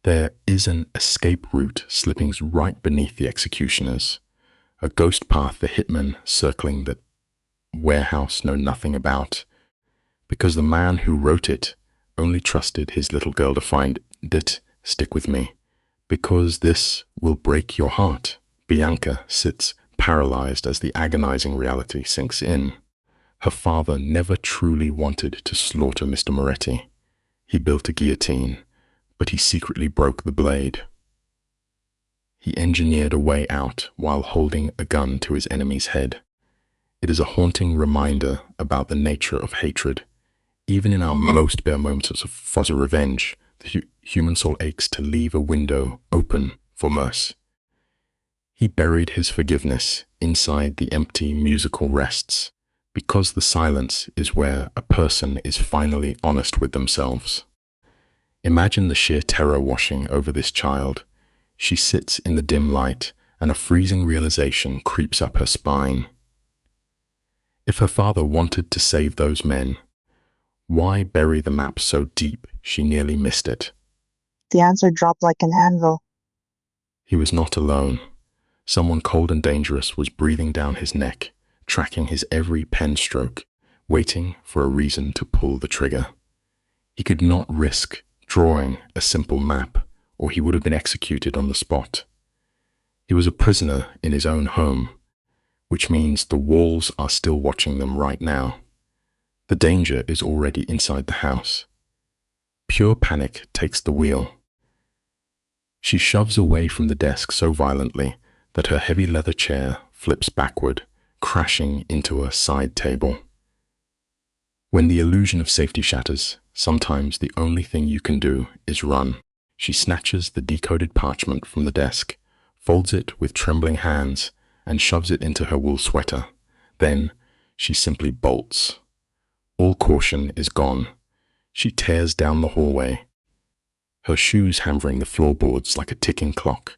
There is an escape route slipping right beneath the executioners, a ghost path the hitmen circling the warehouse know nothing about, because the man who wrote it only trusted his little girl to find it. Stick with me, because this will break your heart. Bianca sits paralyzed as the agonizing reality sinks in. Her father never truly wanted to slaughter Mr. Moretti. He built a guillotine, but he secretly broke the blade. He engineered a way out while holding a gun to his enemy's head. It is a haunting reminder about the nature of hatred. Even in our most bare moments of fuzzy revenge, the human soul aches to leave a window open for mercy. He buried his forgiveness inside the empty musical rests, because the silence is where a person is finally honest with themselves. Imagine the sheer terror washing over this child. She sits in the dim light, and a freezing realization creeps up her spine. If her father wanted to save those men, why bury the map so deep she nearly missed it?
The answer dropped like an anvil.
He was not alone. Someone cold and dangerous was breathing down his neck, tracking his every pen stroke, waiting for a reason to pull the trigger. He could not risk drawing a simple map, or he would have been executed on the spot. He was a prisoner in his own home, which means the walls are still watching them right now. The danger is already inside the house. Pure panic takes the wheel. She shoves away from the desk so violently that her heavy leather chair flips backward, crashing into a side table. When the illusion of safety shatters, sometimes the only thing you can do is run. She snatches the decoded parchment from the desk, folds it with trembling hands, and shoves it into her wool sweater. Then she simply bolts. All caution is gone. She tears down the hallway, her shoes hammering the floorboards like a ticking clock.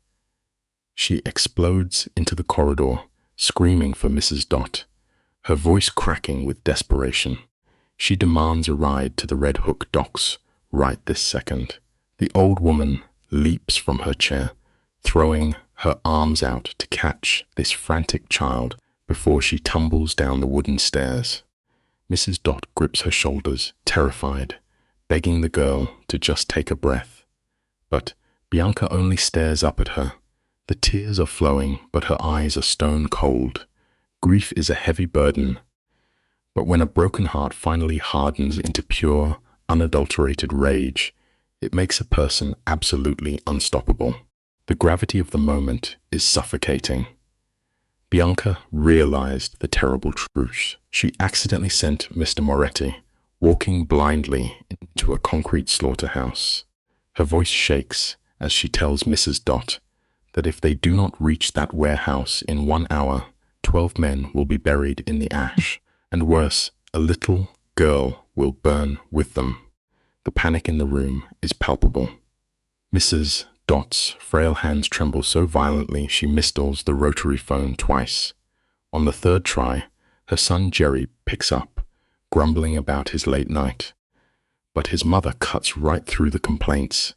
She explodes into the corridor, screaming for Mrs. Dot, her voice cracking with desperation. She demands a ride to the Red Hook docks right this second. The old woman leaps from her chair, throwing her arms out to catch this frantic child before she tumbles down the wooden stairs. Mrs. Dot grips her shoulders, terrified, begging the girl to just take a breath. But Bianca only stares up at her. The tears are flowing, but her eyes are stone cold. Grief is a heavy burden. But when a broken heart finally hardens into pure, unadulterated rage, it makes a person absolutely unstoppable. The gravity of the moment is suffocating. Bianca realized the terrible truth. She accidentally sent Mr. Moretti walking blindly into a concrete slaughterhouse. Her voice shakes as she tells Mrs. Dot that if they do not reach that warehouse in 1 hour, 12 men will be buried in the ash, and worse, a little girl will burn with them. The panic in the room is palpable. Mrs. Dot's frail hands tremble so violently she misdials the rotary phone twice. On the third try, her son Jerry picks up, grumbling about his late night. But his mother cuts right through the complaints.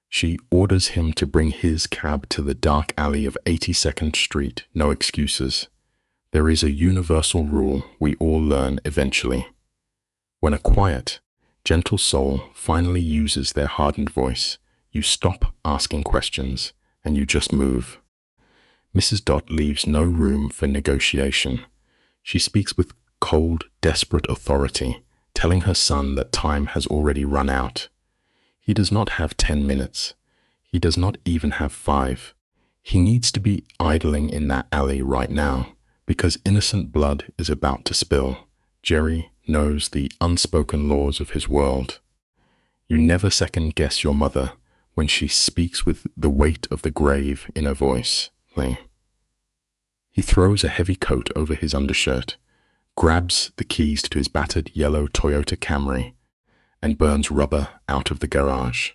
She orders him to bring his cab to the dark alley of 82nd Street, no excuses. There is a universal rule we all learn eventually. When a quiet, gentle soul finally uses their hardened voice, you stop asking questions and you just move. Mrs. Dot leaves no room for negotiation. She speaks with cold, desperate authority, telling her son that time has already run out. He does not have 10 minutes. He does not even have 5. He needs to be idling in that alley right now, because innocent blood is about to spill. Jerry knows the unspoken laws of his world. You never second guess your mother when she speaks with the weight of the grave in her voice. He throws a heavy coat over his undershirt, grabs the keys to his battered yellow Toyota Camry, and burns rubber out of the garage.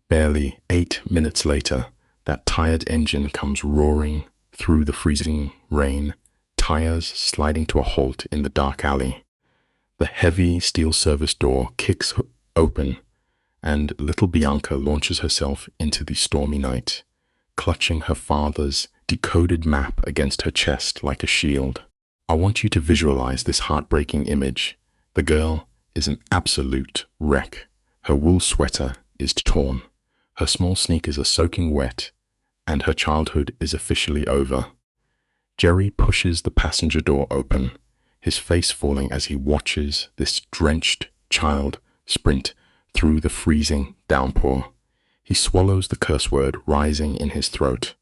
Barely 8 minutes later, that tired engine comes roaring through the freezing rain, tires sliding to a halt in the dark alley. The heavy steel service door kicks open, and little Bianca launches herself into the stormy night, clutching her father's decoded map against her chest like a shield. I want you to visualize this heartbreaking image. The girl is an absolute wreck. Her wool sweater is torn. Her small sneakers are soaking wet, and her childhood is officially over. Jerry pushes the passenger door open, his face falling as he watches this drenched child sprint through the freezing downpour. He swallows the curse word rising in his throat.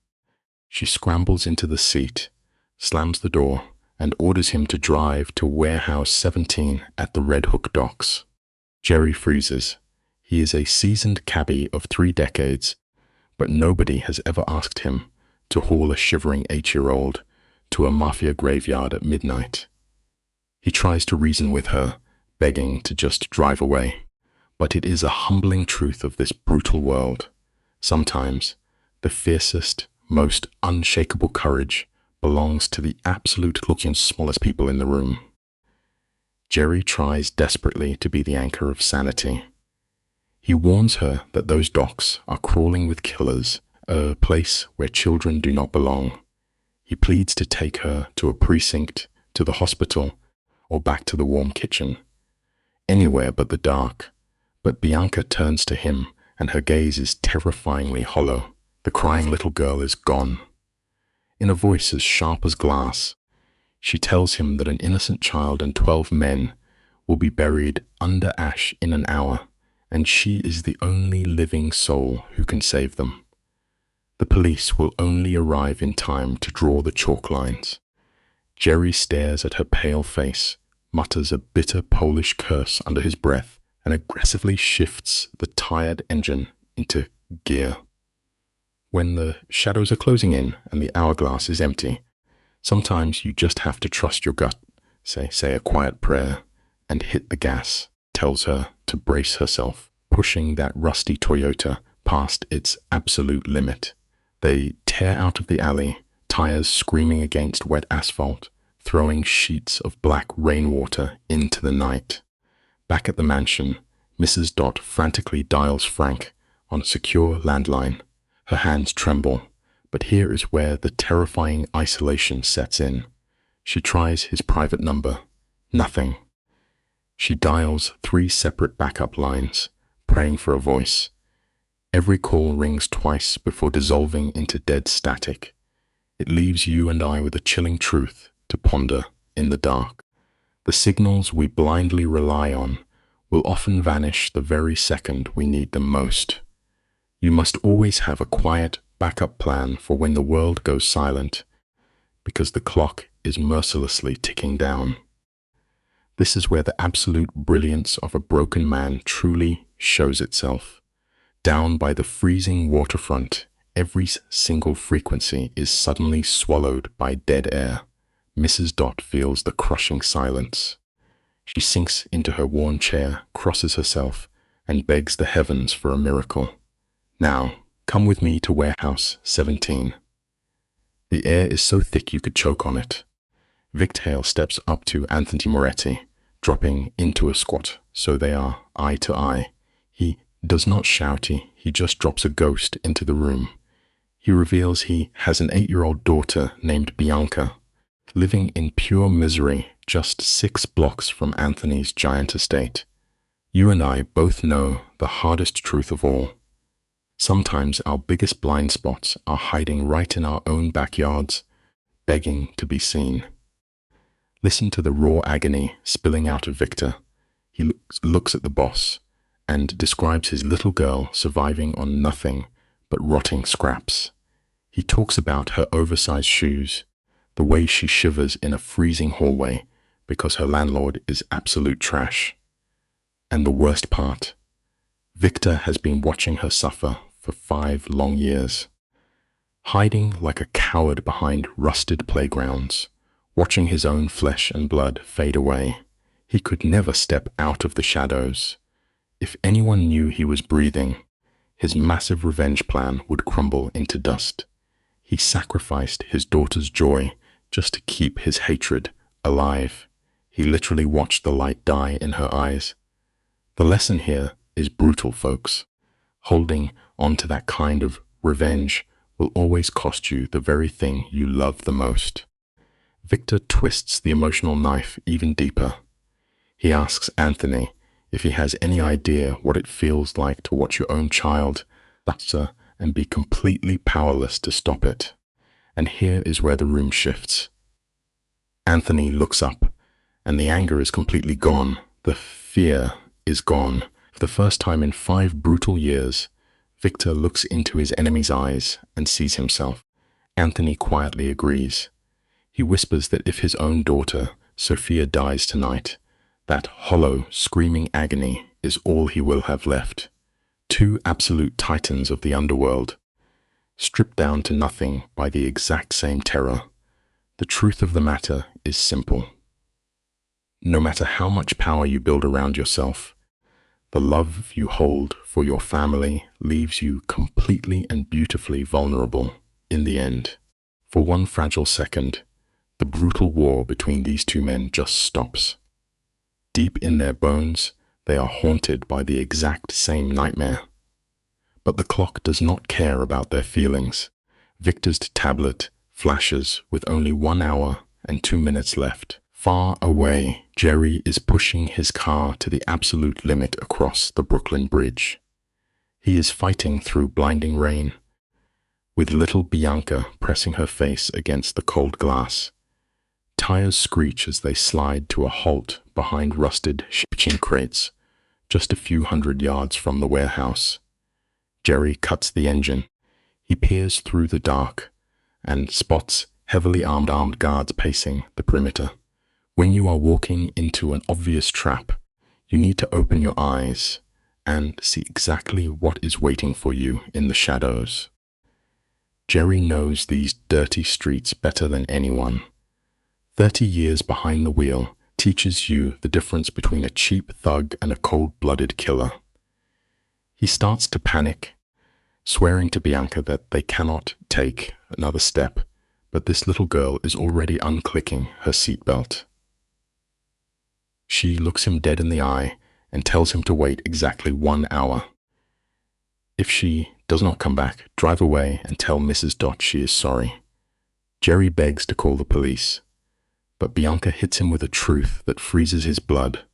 She scrambles into the seat, slams the door, and orders him to drive to Warehouse 17 at the Red Hook docks. Jerry freezes. He is a seasoned cabbie of 3 decades, but nobody has ever asked him to haul a shivering 8-year-old to a Mafia graveyard at midnight. He tries to reason with her, begging to just drive away. But it is a humbling truth of this brutal world. Sometimes the fiercest, most unshakable courage belongs to the absolute-looking smallest people in the room. Jerry tries desperately to be the anchor of sanity. He warns her that those docks are crawling with killers, a place where children do not belong. He pleads to take her to a precinct, to the hospital, or back to the warm kitchen. Anywhere but the dark. But Bianca turns to him, and her gaze is terrifyingly hollow. The crying little girl is gone. In a voice as sharp as glass, she tells him that an innocent child and 12 men will be buried under ash in an hour, and she is the only living soul who can save them. The police will only arrive in time to draw the chalk lines. Jerry stares at her pale face, mutters a bitter Polish curse under his breath, and aggressively shifts the tired engine into gear. When the shadows are closing in and the hourglass is empty, sometimes you just have to trust your gut, say a quiet prayer, and hit the gas, tells her to brace herself, pushing that rusty Toyota past its absolute limit. They tear out of the alley, tires screaming against wet asphalt, throwing sheets of black rainwater into the night. Back at the mansion, Mrs. Dot frantically dials Frank on a secure landline. Her hands tremble, but here is where the terrifying isolation sets in. She tries his private number. Nothing. She dials 3 separate backup lines, praying for a voice. Every call rings twice before dissolving into dead static. It leaves you and I with a chilling truth to ponder in the dark. The signals we blindly rely on will often vanish the very second we need them most. You must always have a quiet backup plan for when the world goes silent, because the clock is mercilessly ticking down. This is where the absolute brilliance of a broken man truly shows itself. Down by the freezing waterfront, every single frequency is suddenly swallowed by dead air. Mrs. Dot feels the crushing silence. She sinks into her worn chair, crosses herself, and begs the heavens for a miracle. Now, come with me to Warehouse 17. The air is so thick you could choke on it. Vic Hale steps up to Anthony Moretti, dropping into a squat so they are eye to eye. He does not shouty, he just drops a ghost into the room. He reveals he has an 8-year-old daughter named Bianca, living in pure misery just 6 blocks from Anthony's giant estate. You and I both know the hardest truth of all. Sometimes our biggest blind spots are hiding right in our own backyards, begging to be seen. Listen to the raw agony spilling out of Victor. He looks at the boss and describes his little girl surviving on nothing but rotting scraps. He talks about her oversized shoes, the way she shivers in a freezing hallway because her landlord is absolute trash. And the worst part, Victor has been watching her suffer for 5 long years, hiding like a coward behind rusted playgrounds, watching his own flesh and blood fade away. He could never step out of the shadows. If anyone knew he was breathing, his massive revenge plan would crumble into dust. He sacrificed his daughter's joy just to keep his hatred alive. He literally watched the light die in her eyes. The lesson here is brutal, folks. Holding on to that kind of revenge will always cost you the very thing you love the most. Victor twists the emotional knife even deeper. He asks Anthony if he has any idea what it feels like to watch your own child suffer and be completely powerless to stop it. And here is where the room shifts. Anthony looks up, and the anger is completely gone. The fear is gone. For the first time in 5 brutal years, Victor looks into his enemy's eyes and sees himself. Anthony quietly agrees. He whispers that if his own daughter, Sophia, dies tonight, that hollow, screaming agony is all he will have left. 2 absolute titans of the underworld, stripped down to nothing by the exact same terror. The truth of the matter is simple. No matter how much power you build around yourself, the love you hold for your family leaves you completely and beautifully vulnerable in the end. For one fragile second, the brutal war between these 2 men just stops. Deep in their bones, they are haunted by the exact same nightmare. But the clock does not care about their feelings. Victor's tablet flashes with only 1 hour and 2 minutes left. Far away, Jerry is pushing his car to the absolute limit across the Brooklyn Bridge. He is fighting through blinding rain, with little Bianca pressing her face against the cold glass. Tires screech as they slide to a halt behind rusted shipping crates, just a few hundred yards from the warehouse. Jerry cuts the engine. He peers through the dark and spots heavily armed guards pacing the perimeter. When you are walking into an obvious trap, you need to open your eyes and see exactly what is waiting for you in the shadows. Jerry knows these dirty streets better than anyone. 30 years behind the wheel teaches you the difference between a cheap thug and a cold-blooded killer. He starts to panic, swearing to Bianca that they cannot take another step, but this little girl is already unclicking her seatbelt. She looks him dead in the eye and tells him to wait exactly 1 hour. If she does not come back, drive away and tell Mrs. Dot she is sorry. Jerry begs to call the police, but Bianca hits him with a truth that freezes his blood.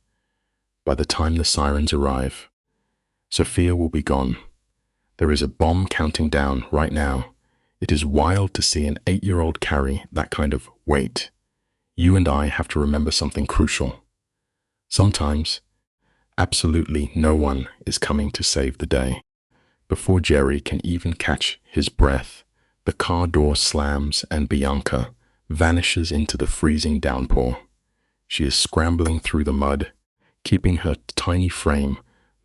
By the time the sirens arrive, Sophia will be gone. There is a bomb counting down right now. It is wild to see an 8-year-old carry that kind of weight. You and I have to remember something crucial. Sometimes, absolutely no one is coming to save the day. Before Jerry can even catch his breath, the car door slams and Bianca vanishes into the freezing downpour. She is scrambling through the mud, keeping her tiny frame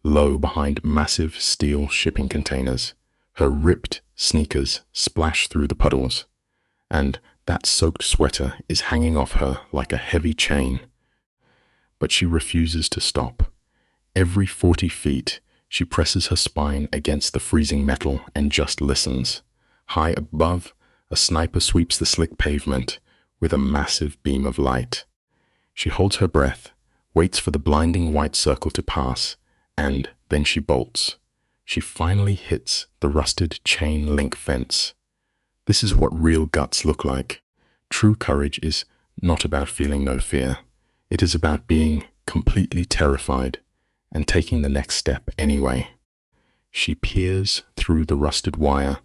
low behind massive steel shipping containers. Her ripped sneakers splash through the puddles, and that soaked sweater is hanging off her like a heavy chain. But she refuses to stop. Every 40 feet, she presses her spine against the freezing metal and just listens. High above, a sniper sweeps the slick pavement with a massive beam of light. She holds her breath, waits for the blinding white circle to pass, and then she bolts. She finally hits the rusted chain link fence. This is what real guts look like. True courage is not about feeling no fear. It is about being completely terrified and taking the next step anyway. She peers through the rusted wire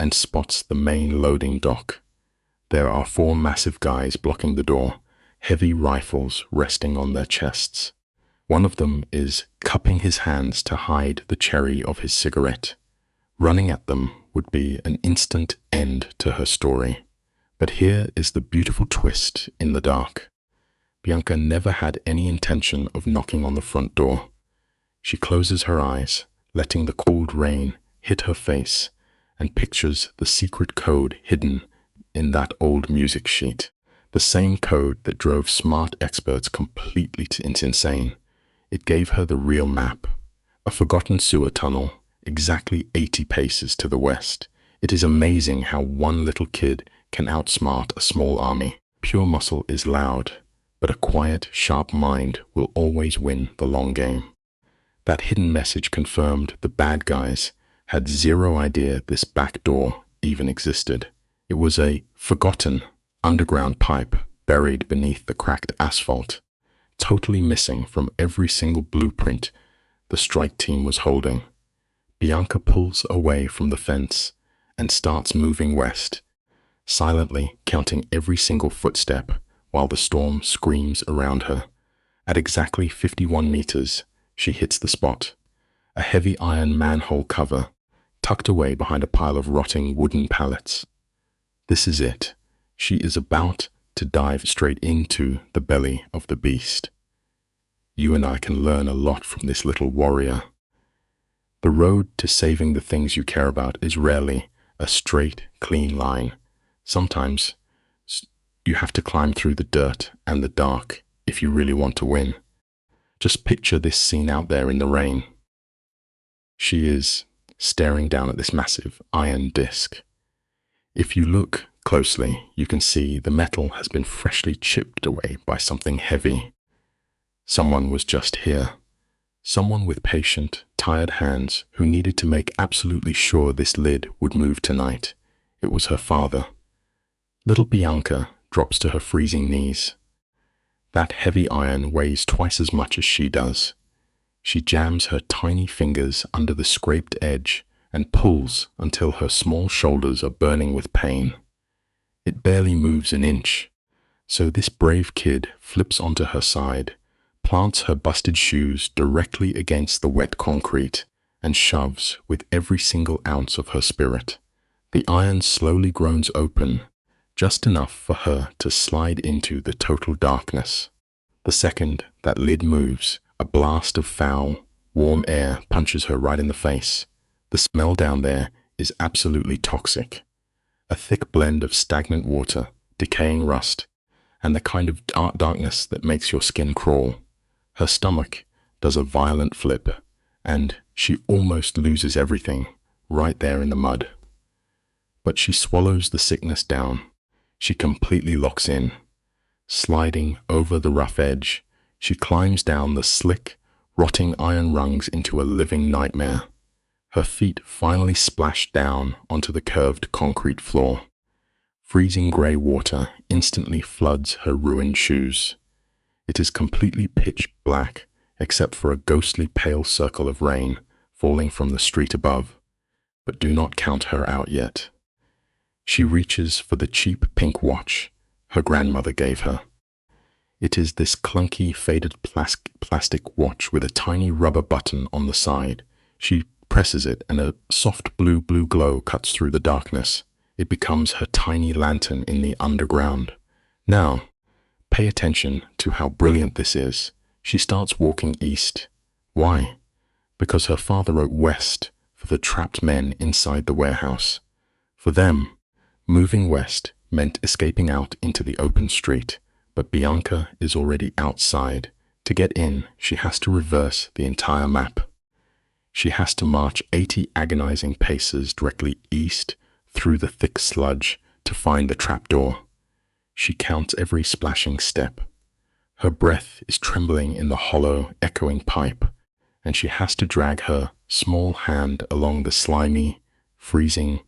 and spots the main loading dock. There are 4 massive guys blocking the door, heavy rifles resting on their chests. One of them is cupping his hands to hide the cherry of his cigarette. Running at them would be an instant end to her story. But here is the beautiful twist in the dark. Bianca never had any intention of knocking on the front door. She closes her eyes, letting the cold rain hit her face, and pictures the secret code hidden in that old music sheet. The same code that drove smart experts completely insane. It gave her the real map. A forgotten sewer tunnel, exactly 80 paces to the west. It is amazing how one little kid can outsmart a small army. Pure muscle is loud, but a quiet, sharp mind will always win the long game. That hidden message confirmed the bad guys had zero idea this back door even existed. It was a forgotten underground pipe buried beneath the cracked asphalt, totally missing from every single blueprint the strike team was holding. Bianca pulls away from the fence and starts moving west, silently counting every single footstep while the storm screams around her. At exactly 51 meters, she hits the spot, a heavy iron manhole cover tucked away behind a pile of rotting wooden pallets. This is it. She is about to dive straight into the belly of the beast. You and I can learn a lot from this little warrior. The road to saving the things you care about is rarely a straight, clean line. Sometimes you have to climb through the dirt and the dark if you really want to win. Just picture this scene out there in the rain. She is staring down at this massive iron disc. If you look closely, you can see the metal has been freshly chipped away by something heavy. Someone was just here. Someone with patient, tired hands who needed to make absolutely sure this lid would move tonight. It was her father. Little Bianca drops to her freezing knees. That heavy iron weighs twice as much as she does. She jams her tiny fingers under the scraped edge and pulls until her small shoulders are burning with pain. It barely moves an inch, so this brave kid flips onto her side, plants her busted shoes directly against the wet concrete, and shoves with every single ounce of her spirit. The iron slowly groans open, just enough for her to slide into the total darkness. The second that lid moves, a blast of foul, warm air punches her right in the face. The smell down there is absolutely toxic. A thick blend of stagnant water, decaying rust, and the kind of darkness that makes your skin crawl. Her stomach does a violent flip, and she almost loses everything right there in the mud. But she swallows the sickness down. She completely locks in. Sliding over the rough edge, she climbs down the slick, rotting iron rungs into a living nightmare. Her feet finally splash down onto the curved concrete floor. Freezing gray water instantly floods her ruined shoes. It is completely pitch black, except for a ghostly pale circle of rain falling from the street above. But do not count her out yet. She reaches for the cheap pink watch her grandmother gave her. It is this clunky, faded plastic watch with a tiny rubber button on the side. She presses it and a soft blue glow cuts through the darkness. It becomes her tiny lantern in the underground. Now, pay attention to how brilliant this is. She starts walking east. Why? Because her father wrote west for the trapped men inside the warehouse. For them, moving west meant escaping out into the open street, but Bianca is already outside. To get in, she has to reverse the entire map. She has to march 80 agonizing paces directly east through the thick sludge to find the trapdoor. She counts every splashing step. Her breath is trembling in the hollow, echoing pipe, and she has to drag her small hand along the slimy, freezing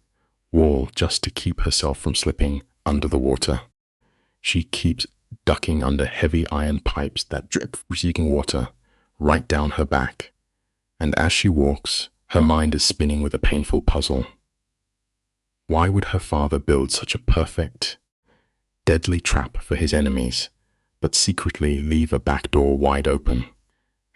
wall just to keep herself from slipping under the water. She keeps ducking under heavy iron pipes that drip freezing water right down her back. And as she walks, her mind is spinning with a painful puzzle. Why would her father build such a perfect, deadly trap for his enemies, but secretly leave a back door wide open?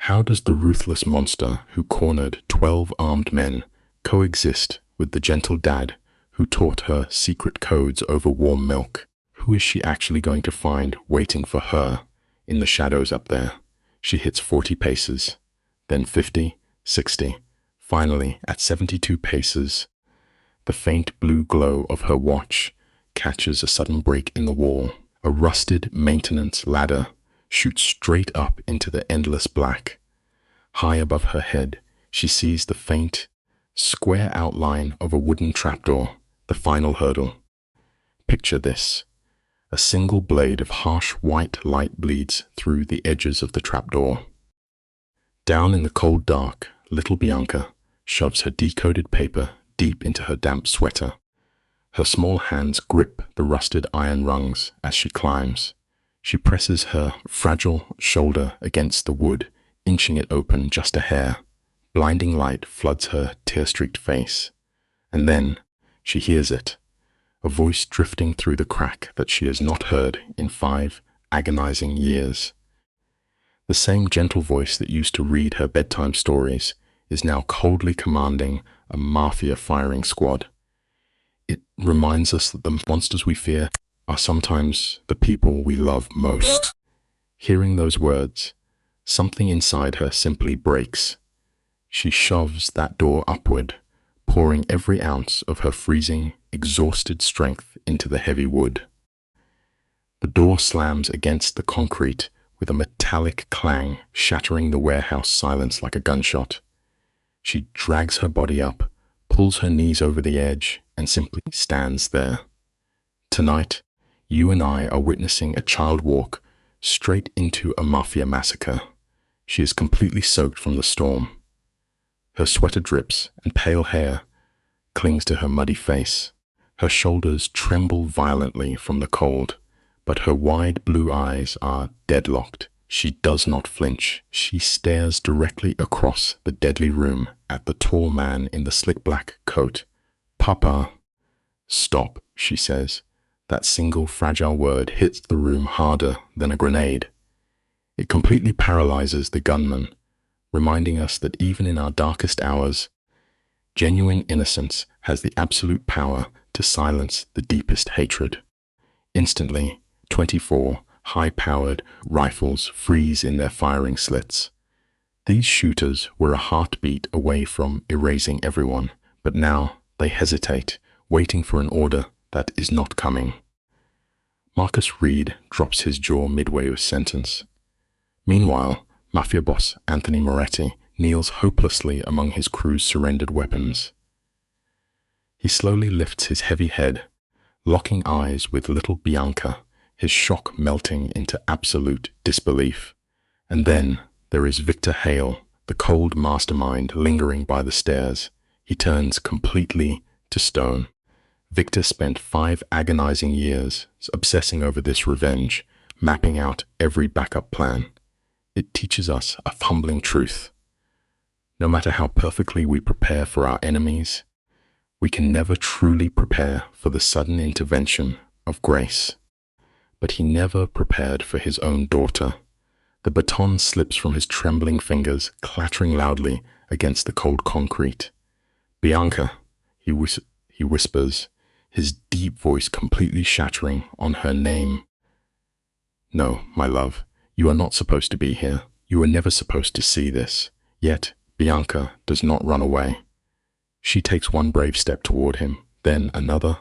How does the ruthless monster who cornered 12 armed men coexist with the gentle dad who taught her secret codes over warm milk? Who is she actually going to find waiting for her in the shadows up there? She hits 40 paces, then 50, 60. Finally, at 72 paces, the faint blue glow of her watch catches a sudden break in the wall. A rusted maintenance ladder shoots straight up into the endless black. High above her head, she sees the faint, square outline of a wooden trapdoor. The final hurdle. Picture this. A single blade of harsh white light bleeds through the edges of the trapdoor. Down in the cold dark, little Bianca shoves her decoded paper deep into her damp sweater. Her small hands grip the rusted iron rungs as she climbs. She presses her fragile shoulder against the wood, inching it open just a hair. Blinding light floods her tear-streaked face. And then she hears it, a voice drifting through the crack that she has not heard in 5 agonizing years. The same gentle voice that used to read her bedtime stories is now coldly commanding a Mafia firing squad. It reminds us that the monsters we fear are sometimes the people we love most. Hearing those words, something inside her simply breaks. She shoves that door upward, pouring every ounce of her freezing, exhausted strength into the heavy wood. The door slams against the concrete with a metallic clang, shattering the warehouse silence like a gunshot. She drags her body up, pulls her knees over the edge, and simply stands there. Tonight, you and I are witnessing a child walk straight into a Mafia massacre. She is completely soaked from the storm. Her sweater drips and pale hair clings to her muddy face. Her shoulders tremble violently from the cold, but her wide blue eyes are deadlocked. She does not flinch. She stares directly across the deadly room at the tall man in the slick black coat. "Papa." "Stop," she says. That single fragile word hits the room harder than a grenade. It completely paralyzes the gunman, reminding us that even in our darkest hours, genuine innocence has the absolute power to silence the deepest hatred. Instantly, 24 high-powered rifles freeze in their firing slits. These shooters were a heartbeat away from erasing everyone, but now they hesitate, waiting for an order that is not coming. Marcus Reed drops his jaw midway of sentence. Meanwhile, Mafia boss Anthony Moretti kneels hopelessly among his crew's surrendered weapons. He slowly lifts his heavy head, locking eyes with little Bianca, his shock melting into absolute disbelief. And then there is Victor Hale, the cold mastermind lingering by the stairs. He turns completely to stone. Victor spent 5 agonizing years obsessing over this revenge, mapping out every backup plan. It teaches us a humbling truth. No matter how perfectly we prepare for our enemies, we can never truly prepare for the sudden intervention of grace. But he never prepared for his own daughter. The baton slips from his trembling fingers, clattering loudly against the cold concrete. "Bianca," he whispers, his deep voice completely shattering on her name. "No, my love, you are not supposed to be here. You were never supposed to see this." Yet, Bianca does not run away. She takes one brave step toward him, then another,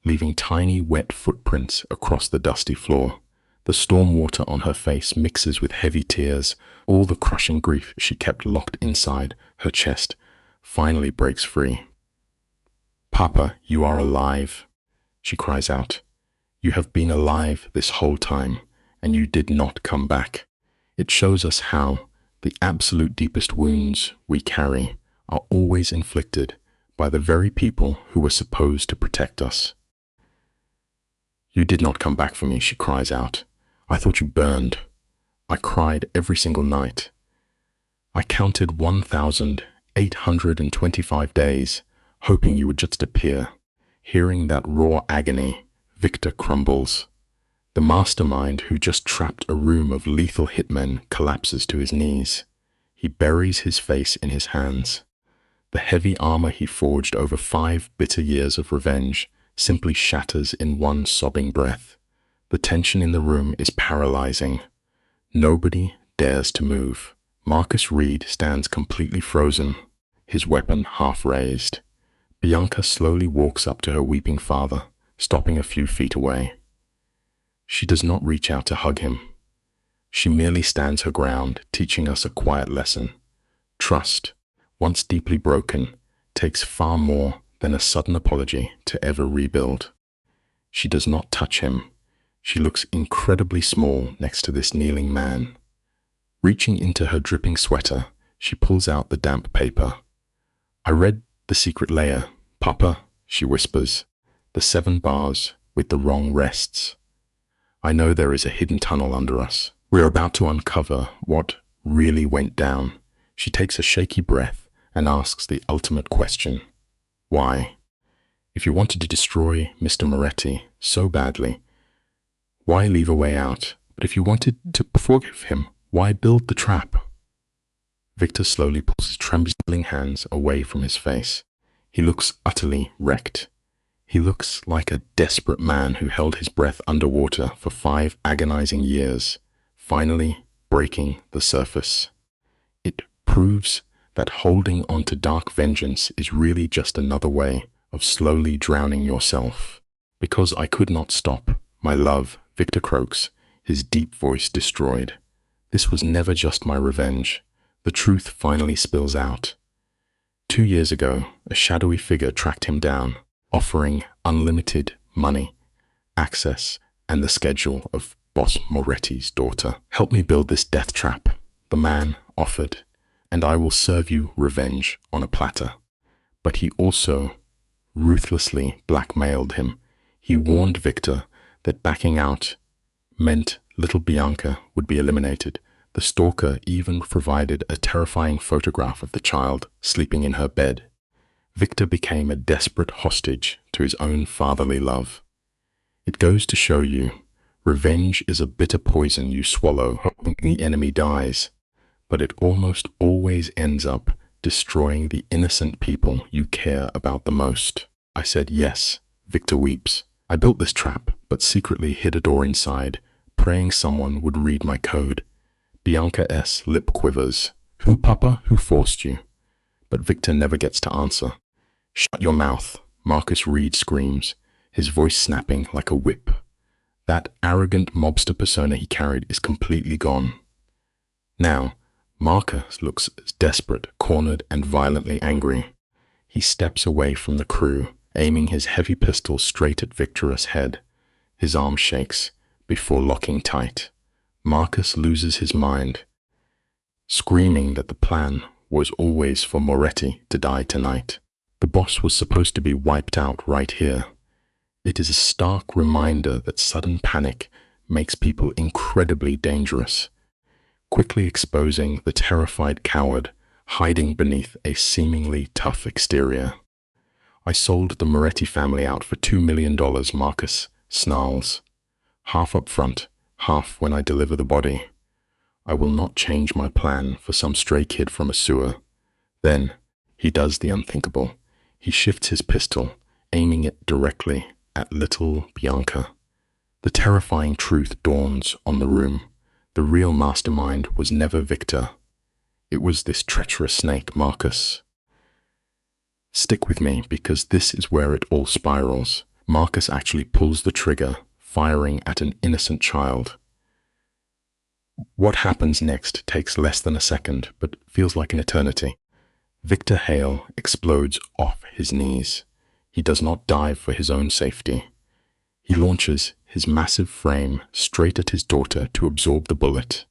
leaving tiny wet footprints across the dusty floor. The storm water on her face mixes with heavy tears. All the crushing grief she kept locked inside her chest finally breaks free. "Papa, you are alive," she cries out. "You have been alive this whole time, and you did not come back." It shows us how the absolute deepest wounds we carry are always inflicted by the very people who were supposed to protect us. "You did not come back for me," she cries out. "I thought you burned." I cried every single night. I counted 1,825 days, hoping you would just appear. Hearing that raw agony, Victor crumbles. The mastermind who just trapped a room of lethal hitmen collapses to his knees. He buries his face in his hands. The heavy armor he forged over 5 bitter years of revenge simply shatters in one sobbing breath. The tension in the room is paralyzing. Nobody dares to move. Marcus Reed stands completely frozen, his weapon half raised. Bianca slowly walks up to her weeping father, stopping a few feet away. She does not reach out to hug him. She merely stands her ground, teaching us a quiet lesson. Trust, once deeply broken, takes far more then a sudden apology to ever rebuild. She does not touch him. She looks incredibly small next to this kneeling man. Reaching into her dripping sweater, she pulls out the damp paper. I read the secret layer, Papa, she whispers, the 7 bars with the wrong rests. I know there is a hidden tunnel under us. We're about to uncover what really went down. She takes a shaky breath and asks the ultimate question. Why? If you wanted to destroy Mr. Moretti so badly, why leave a way out? But if you wanted to forgive him, why build the trap? Victor slowly pulls his trembling hands away from his face. He looks utterly wrecked. He looks like a desperate man who held his breath underwater for 5 agonizing years, finally breaking the surface. It proves that holding on to dark vengeance is really just another way of slowly drowning yourself. Because I could not stop, my love, Victor croaks, his deep voice destroyed. This was never just my revenge. The truth finally spills out. 2 years ago, a shadowy figure tracked him down, offering unlimited money, access, and the schedule of Boss Moretti's daughter. Help me build this death trap, the man offered, and I will serve you revenge on a platter. But he also ruthlessly blackmailed him. He warned Victor that backing out meant little Bianca would be eliminated. The stalker even provided a terrifying photograph of the child sleeping in her bed. Victor became a desperate hostage to his own fatherly love. It goes to show you, revenge is a bitter poison you swallow hoping the enemy dies, but it almost always ends up destroying the innocent people you care about the most. I said yes. Victor weeps. I built this trap, but secretly hid a door inside, praying someone would read my code. Bianca's lip quivers. Who, Papa? Who forced you? But Victor never gets to answer. Shut your mouth, Marcus Reed screams, his voice snapping like a whip. That arrogant mobster persona he carried is completely gone. Now, Marcus looks desperate, cornered, and violently angry. He steps away from the crew, aiming his heavy pistol straight at Victor's head. His arm shakes before locking tight. Marcus loses his mind, screaming that the plan was always for Moretti to die tonight. The boss was supposed to be wiped out right here. It is a stark reminder that sudden panic makes people incredibly dangerous, quickly exposing the terrified coward hiding beneath a seemingly tough exterior. I sold the Moretti family out for $2 million, Marcus snarls. Half up front, half when I deliver the body. I will not change my plan for some stray kid from a sewer. Then, he does the unthinkable. He shifts his pistol, aiming it directly at little Bianca. The terrifying truth dawns on the room. The real mastermind was never Victor. It was this treacherous snake, Marcus. Stick with me, because this is where it all spirals. Marcus actually pulls the trigger, firing at an innocent child. What happens next takes less than a second, but feels like an eternity. Victor Hale explodes off his knees. He does not dive for his own safety. He launches his massive frame straight at his daughter to absorb the bullet,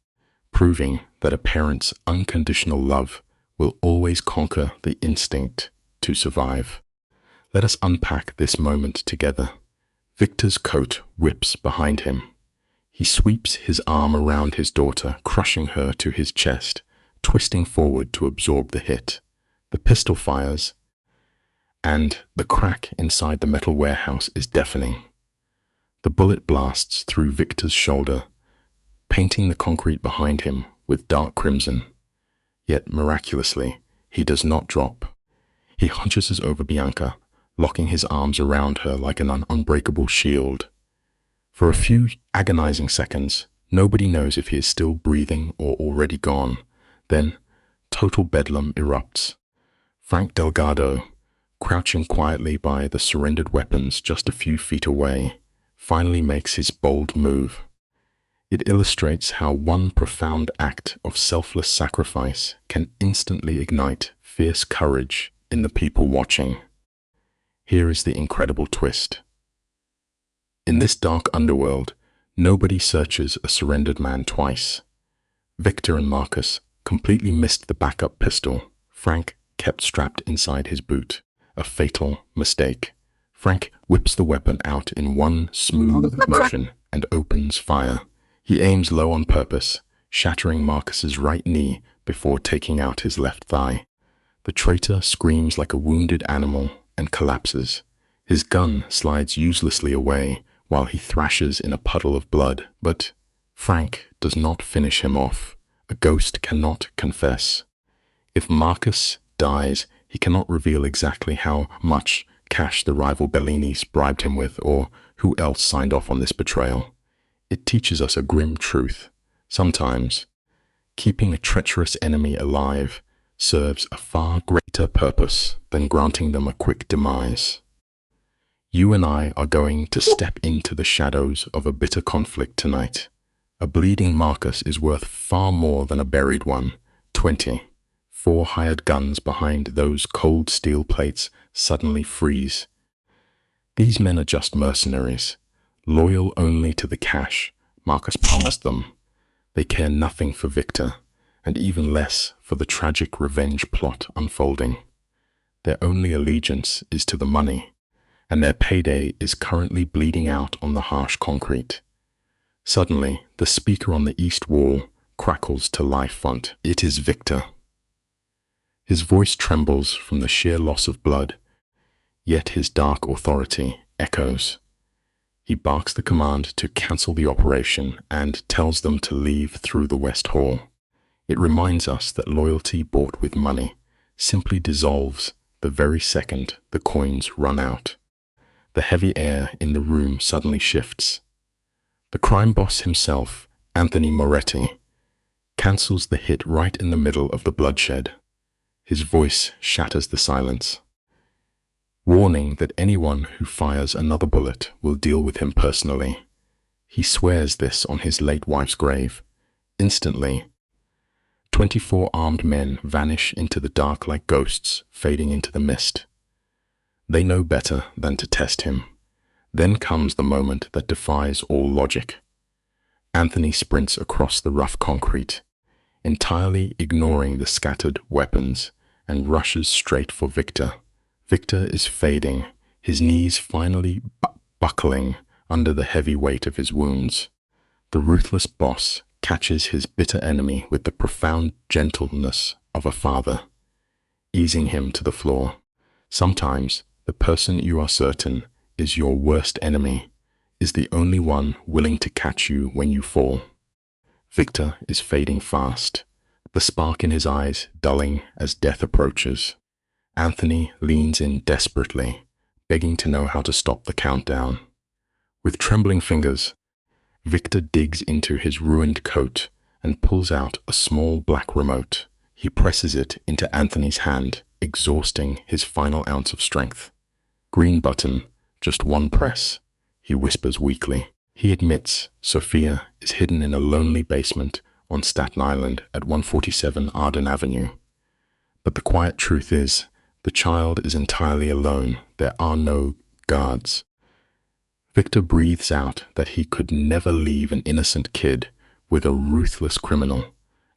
proving that a parent's unconditional love will always conquer the instinct to survive. Let us unpack this moment together. Victor's coat whips behind him. He sweeps his arm around his daughter, crushing her to his chest, twisting forward to absorb the hit. The pistol fires, and the crack inside the metal warehouse is deafening. The bullet blasts through Victor's shoulder, painting the concrete behind him with dark crimson. Yet miraculously, he does not drop. He hunches over Bianca, locking his arms around her like an unbreakable shield. For a few agonizing seconds, nobody knows if he is still breathing or already gone. Then, total bedlam erupts. Frank Delgado, crouching quietly by the surrendered weapons just a few feet away, finally makes his bold move. It illustrates how one profound act of selfless sacrifice can instantly ignite fierce courage in the people watching. Here is the incredible twist. In this dark underworld, nobody searches a surrendered man twice. Victor and Marcus completely missed the backup pistol Frank kept strapped inside his boot. A fatal mistake. Frank whips the weapon out in one smooth motion and opens fire. He aims low on purpose, shattering Marcus's right knee before taking out his left thigh. The traitor screams like a wounded animal and collapses. His gun slides uselessly away while he thrashes in a puddle of blood. But Frank does not finish him off. A ghost cannot confess. If Marcus dies, he cannot reveal exactly how much cash the rival Bellinis bribed him with or who else signed off on this betrayal. It teaches us a grim truth. Sometimes, keeping a treacherous enemy alive serves a far greater purpose than granting them a quick demise. You and I are going to step into the shadows of a bitter conflict tonight. A bleeding Marcus is worth far more than a buried one. 4 hired guns behind those cold steel plates suddenly freeze. These men are just mercenaries, loyal only to the cash Marcus promised them. They care nothing for Victor, and even less for the tragic revenge plot unfolding. Their only allegiance is to the money, and their payday is currently bleeding out on the harsh concrete. Suddenly, the speaker on the east wall crackles to life font. It is Victor. His voice trembles from the sheer loss of blood, yet his dark authority echoes. He barks the command to cancel the operation and tells them to leave through the West Hall. It reminds us that loyalty bought with money simply dissolves the very second the coins run out. The heavy air in the room suddenly shifts. The crime boss himself, Anthony Moretti, cancels the hit right in the middle of the bloodshed. His voice shatters the silence, warning that anyone who fires another bullet will deal with him personally. He swears this on his late wife's grave. Instantly, 24 armed men vanish into the dark like ghosts fading into the mist. They know better than to test him. Then comes the moment that defies all logic. Anthony sprints across the rough concrete, entirely ignoring the scattered weapons, and rushes straight for Victor. Victor is fading, his knees finally buckling under the heavy weight of his wounds. The ruthless boss catches his bitter enemy with the profound gentleness of a father, easing him to the floor. Sometimes the person you are certain is your worst enemy is the only one willing to catch you when you fall. Victor is fading fast, the spark in his eyes dulling as death approaches. Anthony leans in desperately, begging to know how to stop the countdown. With trembling fingers, Victor digs into his ruined coat and pulls out a small black remote. He presses it into Anthony's hand, exhausting his final ounce of strength. Green button, just one press, he whispers weakly. He admits Sophia is hidden in a lonely basement on Staten Island at 147 Arden Avenue. But the quiet truth is, the child is entirely alone. There are no guards. Victor breathes out that he could never leave an innocent kid with a ruthless criminal,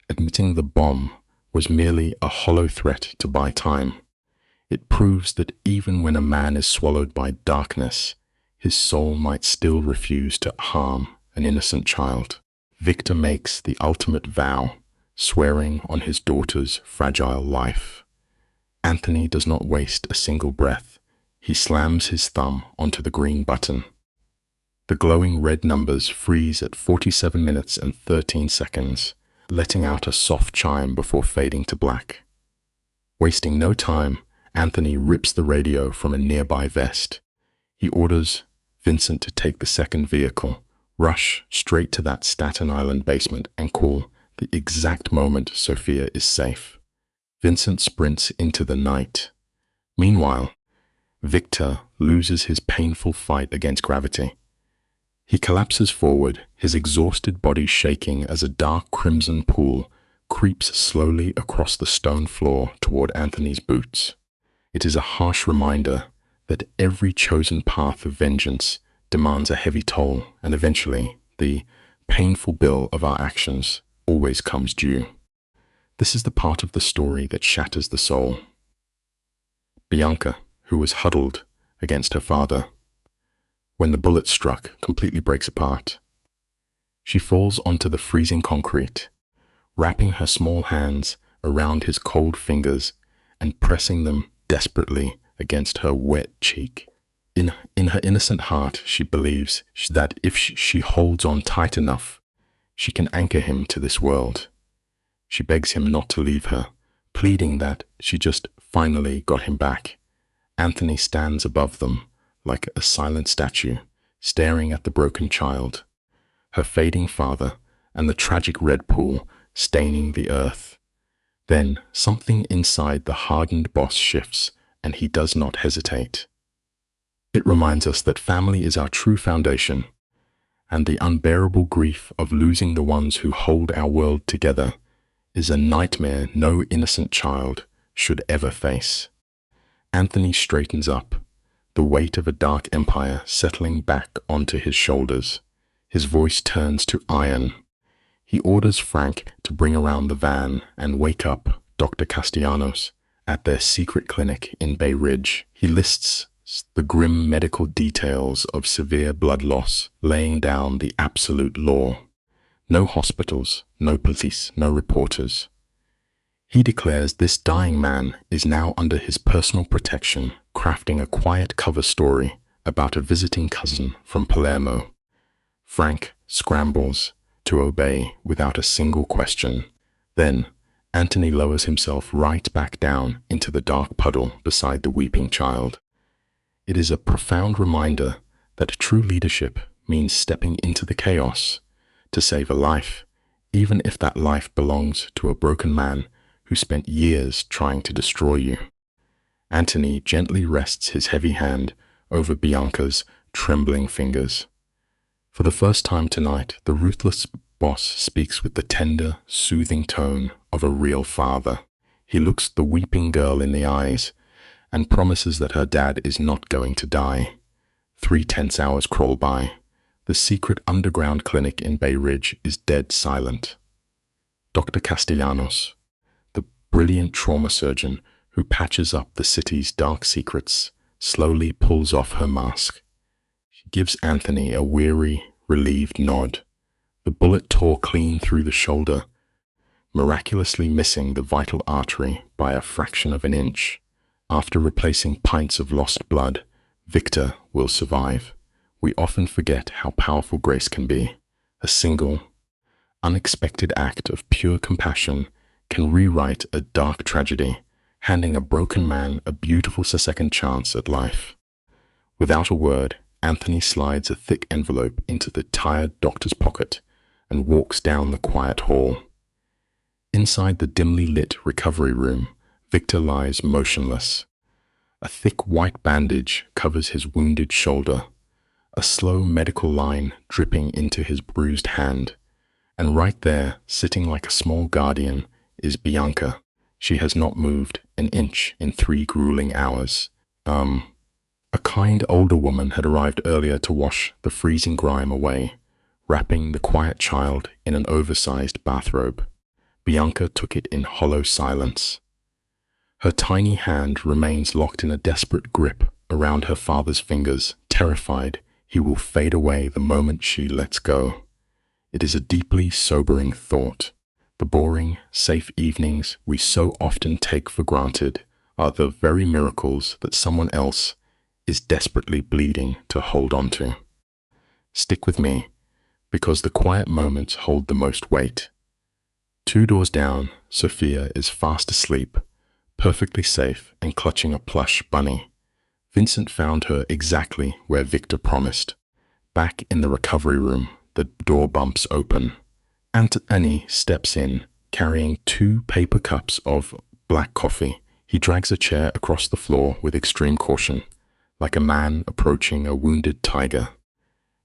admitting the bomb was merely a hollow threat to buy time. It proves that even when a man is swallowed by darkness, his soul might still refuse to harm an innocent child. Victor makes the ultimate vow, swearing on his daughter's fragile life. Anthony does not waste a single breath. He slams his thumb onto the green button. The glowing red numbers freeze at 47 minutes and 13 seconds, letting out a soft chime before fading to black. Wasting no time, Anthony rips the radio from a nearby vest. He orders Vincent to take the second vehicle, rush straight to that Staten Island basement, and call the exact moment Sophia is safe. Vincent sprints into the night. Meanwhile, Victor loses his painful fight against gravity. He collapses forward, his exhausted body shaking as a dark crimson pool creeps slowly across the stone floor toward Anthony's boots. It is a harsh reminder that every chosen path of vengeance demands a heavy toll, and eventually the painful bill of our actions always comes due. This is the part of the story that shatters the soul. Bianca, who was huddled against her father when the bullet struck, completely breaks apart. She falls onto the freezing concrete, wrapping her small hands around his cold fingers and pressing them desperately against her wet cheek. In her innocent heart, she believes that if she holds on tight enough, she can anchor him to this world. She begs him not to leave her, pleading that she just finally got him back. Anthony stands above them like a silent statue, staring at the broken child, her fading father, and the tragic red pool staining the earth. Then something inside the hardened boss shifts, and he does not hesitate. It reminds us that family is our true foundation, and the unbearable grief of losing the ones who hold our world together is a nightmare no innocent child should ever face. Anthony straightens up, the weight of a dark empire settling back onto his shoulders. His voice turns to iron. He orders Frank to bring around the van and wake up Dr. Castellanos at their secret clinic in Bay Ridge. He lists the grim medical details of severe blood loss, laying down the absolute law. No hospitals, no police, no reporters. He declares this dying man is now under his personal protection, crafting a quiet cover story about a visiting cousin from Palermo. Frank scrambles to obey without a single question. Then, Anthony lowers himself right back down into the dark puddle beside the weeping child. It is a profound reminder that true leadership means stepping into the chaos to save a life, even if that life belongs to a broken man who spent years trying to destroy you. Anthony gently rests his heavy hand over Bianca's trembling fingers. For the first time tonight, the ruthless boss speaks with the tender, soothing tone of a real father. He looks the weeping girl in the eyes and promises that her dad is not going to die. 3 tense hours crawl by. The secret underground clinic in Bay Ridge is dead silent. Dr. Castellanos, the brilliant trauma surgeon who patches up the city's dark secrets, slowly pulls off her mask. She gives Anthony a weary, relieved nod. The bullet tore clean through the shoulder, miraculously missing the vital artery by a fraction of an inch. After replacing pints of lost blood, Victor will survive. We often forget how powerful grace can be. A single, unexpected act of pure compassion can rewrite a dark tragedy, handing a broken man a beautiful second chance at life. Without a word, Anthony slides a thick envelope into the tired doctor's pocket and walks down the quiet hall. Inside the dimly lit recovery room, Victor lies motionless. A thick white bandage covers his wounded shoulder, a slow medical line dripping into his bruised hand. And right there, sitting like a small guardian, is Bianca. She has not moved an inch in 3 grueling hours. A kind older woman had arrived earlier to wash the freezing grime away, wrapping the quiet child in an oversized bathrobe. Bianca took it in hollow silence. Her tiny hand remains locked in a desperate grip around her father's fingers, terrified he will fade away the moment she lets go. It is a deeply sobering thought. The boring, safe evenings we so often take for granted are the very miracles that someone else is desperately bleeding to hold on to. Stick with me, because the quiet moments hold the most weight. 2 doors down, Sophia is fast asleep, perfectly safe and clutching a plush bunny. Vincent found her exactly where Victor promised. Back in the recovery room, the door bumps open. Anthony steps in, carrying 2 paper cups of black coffee. He drags a chair across the floor with extreme caution, like a man approaching a wounded tiger.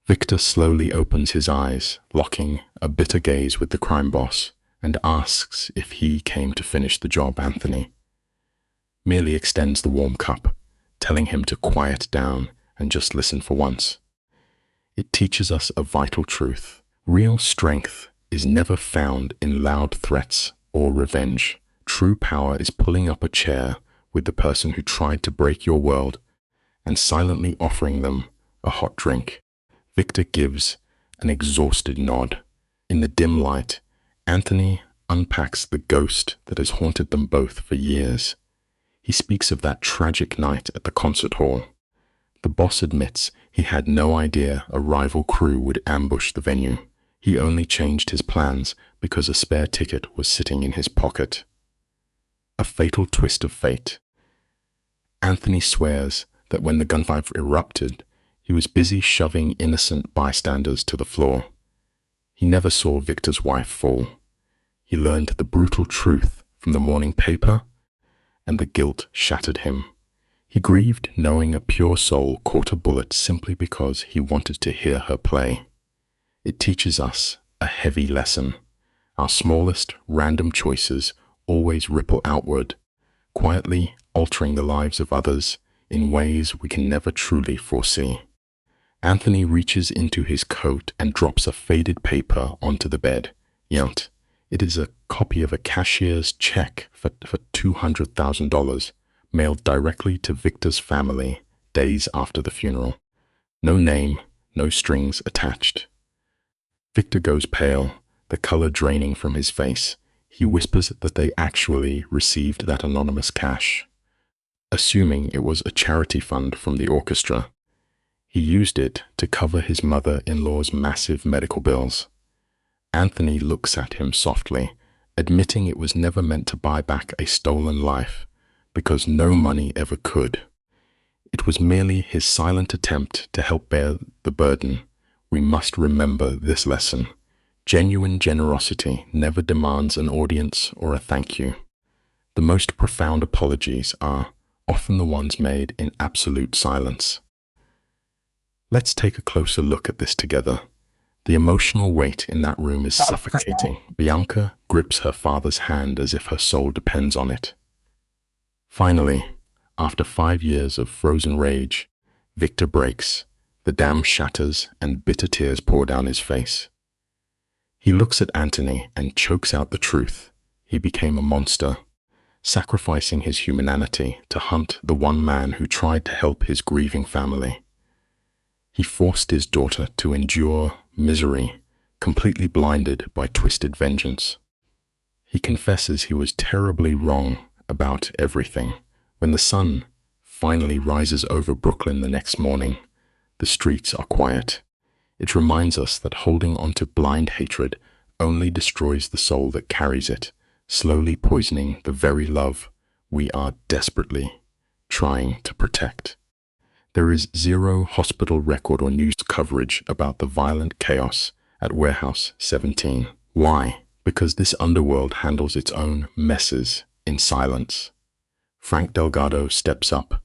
Victor slowly opens his eyes, locking a bitter gaze with the crime boss, and asks if he came to finish the job. Anthony merely extends the warm cup, telling him to quiet down and just listen for once. It teaches us a vital truth. Real strength is never found in loud threats or revenge. True power is pulling up a chair with the person who tried to break your world and silently offering them a hot drink. Victor gives an exhausted nod. In the dim light, Anthony unpacks the ghost that has haunted them both for years. He speaks of that tragic night at the concert hall. The boss admits he had no idea a rival crew would ambush the venue. He only changed his plans because a spare ticket was sitting in his pocket. A fatal twist of fate. Anthony swears that when the gunfire erupted, he was busy shoving innocent bystanders to the floor. He never saw Victor's wife fall. He learned the brutal truth from the morning paper, and the guilt shattered him. He grieved knowing a pure soul caught a bullet simply because he wanted to hear her play. It teaches us a heavy lesson. Our smallest, random choices always ripple outward, quietly altering the lives of others in ways we can never truly foresee. Anthony reaches into his coat and drops a faded paper onto the bed. Yet, it is a copy of a cashier's check for $200,000 mailed directly to Victor's family days after the funeral. No name, no strings attached. Victor goes pale, the color draining from his face. He whispers that they actually received that anonymous cash, assuming it was a charity fund from the orchestra. He used it to cover his mother-in-law's massive medical bills. Anthony looks at him softly, admitting it was never meant to buy back a stolen life, because no money ever could. It was merely his silent attempt to help bear the burden. We must remember this lesson. Genuine generosity never demands an audience or a thank you. The most profound apologies are often the ones made in absolute silence. Let's take a closer look at this together. The emotional weight in that room is suffocating. Bianca grips her father's hand as if her soul depends on it. Finally, after 5 years of frozen rage, Victor breaks. The dam shatters and bitter tears pour down his face. He looks at Anthony and chokes out the truth. He became a monster, sacrificing his humanity to hunt the one man who tried to help his grieving family. He forced his daughter to endure misery, completely blinded by twisted vengeance. He confesses he was terribly wrong about everything. When the sun finally rises over Brooklyn the next morning, the streets are quiet. It reminds us that holding on to blind hatred only destroys the soul that carries it, slowly poisoning the very love we are desperately trying to protect. There is zero hospital record or news coverage about the violent chaos at Warehouse 17. Why? Because this underworld handles its own messes in silence. Frank Delgado steps up,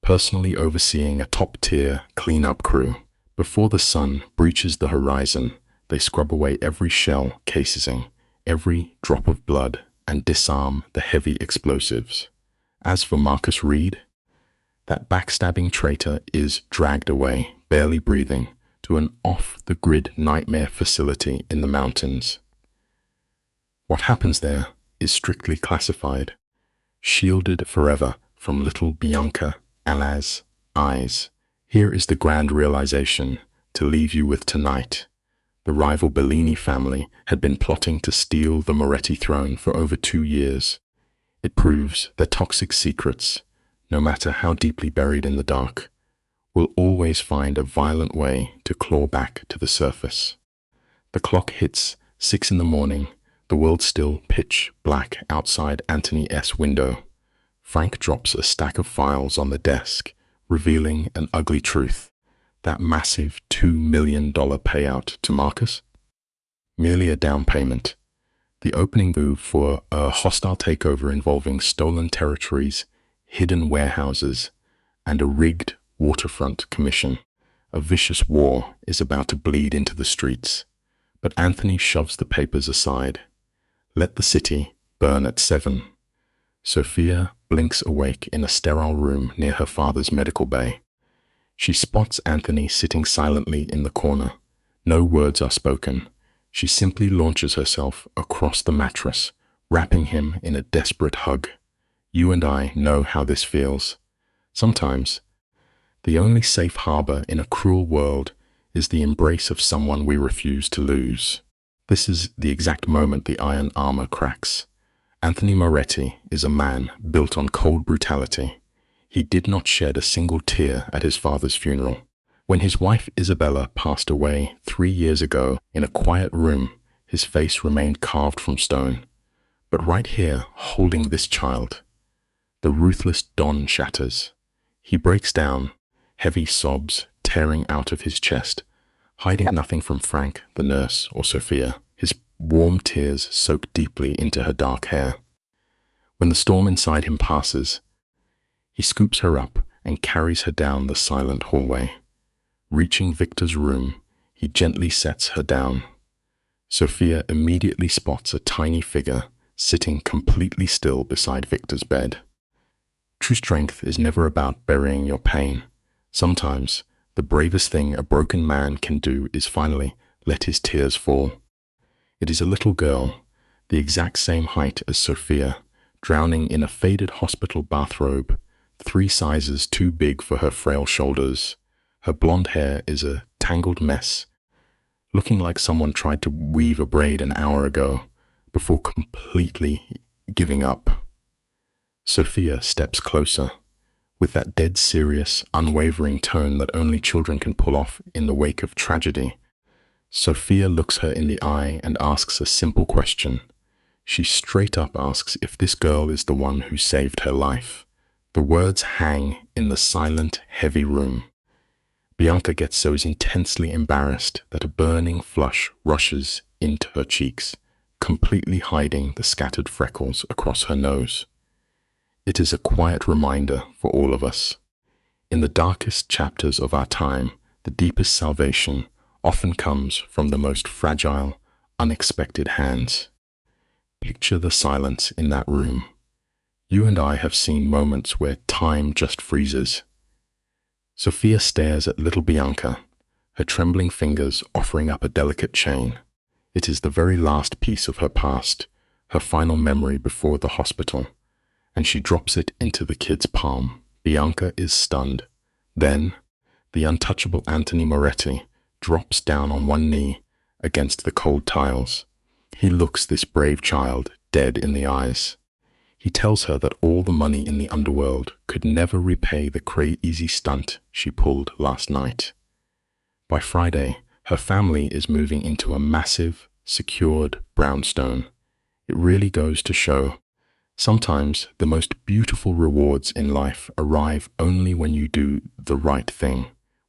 personally overseeing a top-tier cleanup crew. Before the sun breaches the horizon, they scrub away every shell casing, every drop of blood, and disarm the heavy explosives. As for Marcus Reed, that backstabbing traitor is dragged away, barely breathing, to an off-the-grid nightmare facility in the mountains. What happens there is strictly classified, shielded forever from little Bianca Ala's eyes. Here is the grand realization to leave you with tonight. The rival Bellini family had been plotting to steal the Moretti throne for over 2 years. It proves their toxic secrets, no matter how deeply buried in the dark, will always find a violent way to claw back to the surface. The clock hits 6 in the morning, the world still pitch black outside Anthony S. window. Frank drops a stack of files on the desk, revealing an ugly truth. That massive $2 million payout to Marcus? Merely a down payment. The opening move for a hostile takeover involving stolen territories, hidden warehouses, and a rigged waterfront commission. A vicious war is about to bleed into the streets, but Anthony shoves the papers aside. Let the city burn at 7. Sophia blinks awake in a sterile room near her father's medical bay. She spots Anthony sitting silently in the corner. No words are spoken. She simply launches herself across the mattress, wrapping him in a desperate hug. You and I know how this feels. Sometimes, the only safe harbor in a cruel world is the embrace of someone we refuse to lose. This is the exact moment the iron armor cracks. Anthony Moretti is a man built on cold brutality. He did not shed a single tear at his father's funeral. When his wife Isabella passed away 3 years ago in a quiet room, his face remained carved from stone. But right here, holding this child, the ruthless Don shatters. He breaks down, heavy sobs tearing out of his chest, hiding nothing from Frank, the nurse, or Sophia. His warm tears soak deeply into her dark hair. When the storm inside him passes, he scoops her up and carries her down the silent hallway. Reaching Victor's room, he gently sets her down. Sophia immediately spots a tiny figure sitting completely still beside Victor's bed. True strength is never about burying your pain. Sometimes, the bravest thing a broken man can do is finally let his tears fall. It is a little girl, the exact same height as Sophia, drowning in a faded hospital bathrobe, 3 sizes too big for her frail shoulders. Her blonde hair is a tangled mess, looking like someone tried to weave a braid an hour ago before completely giving up. Sophia steps closer, with that dead serious, unwavering tone that only children can pull off in the wake of tragedy. Sophia looks her in the eye and asks a simple question. She straight up asks if this girl is the one who saved her life. The words hang in the silent, heavy room. Bianca gets so intensely embarrassed that a burning flush rushes into her cheeks, completely hiding the scattered freckles across her nose. It is a quiet reminder for all of us. In the darkest chapters of our time, the deepest salvation often comes from the most fragile, unexpected hands. Picture the silence in that room. You and I have seen moments where time just freezes. Sophia stares at little Bianca, her trembling fingers offering up a delicate chain. It is the very last piece of her past, her final memory before the hospital, and she drops it into the kid's palm. Bianca is stunned. Then, the untouchable Anthony Moretti drops down on one knee against the cold tiles. He looks this brave child dead in the eyes. He tells her that all the money in the underworld could never repay the crazy stunt she pulled last night. By Friday, her family is moving into a massive, secured brownstone. It really goes to show, sometimes the most beautiful rewards in life arrive only when you do the right thing,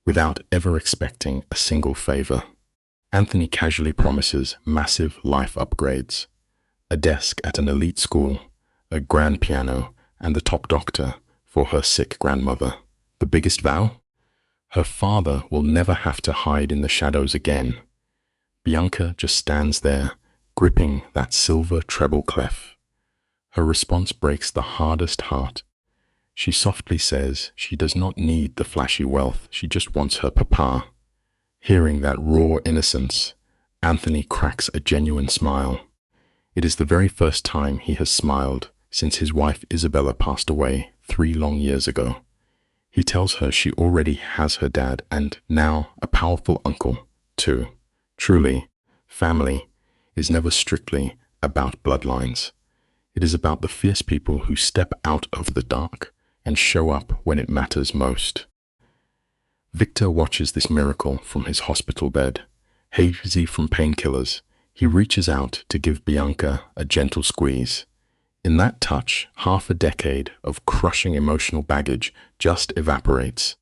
without ever expecting a single favor. Anthony casually promises massive life upgrades, a desk at an elite school, a grand piano, and the top doctor for her sick grandmother. The biggest vow? Her father will never have to hide in the shadows again. Bianca just stands there, gripping that silver treble clef. Her response breaks the hardest heart. She softly says she does not need the flashy wealth, she just wants her papa. Hearing that raw innocence, Anthony cracks a genuine smile. It is the very first time he has smiled since his wife Isabella passed away 3 long years ago. He tells her she already has her dad and now a powerful uncle, too. Truly, family is never strictly about bloodlines. It is about the fierce people who step out of the dark and show up when it matters most. Victor watches this miracle from his hospital bed. Hazy from painkillers, he reaches out to give Bianca a gentle squeeze. In that touch, half a decade of crushing emotional baggage just evaporates.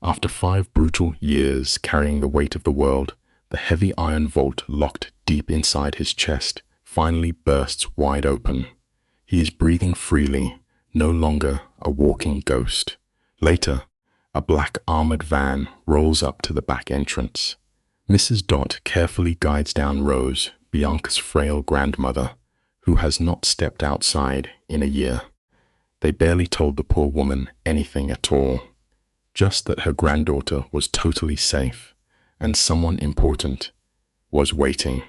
After 5 brutal years carrying the weight of the world, the heavy iron vault locked deep inside his chest finally bursts wide open. He is breathing freely, no longer a walking ghost. Later, a black armored van rolls up to the back entrance. Mrs. Dot carefully guides down Rose, Bianca's frail grandmother, who has not stepped outside in a year. They barely told the poor woman anything at all, just that her granddaughter was totally safe and someone important was waiting.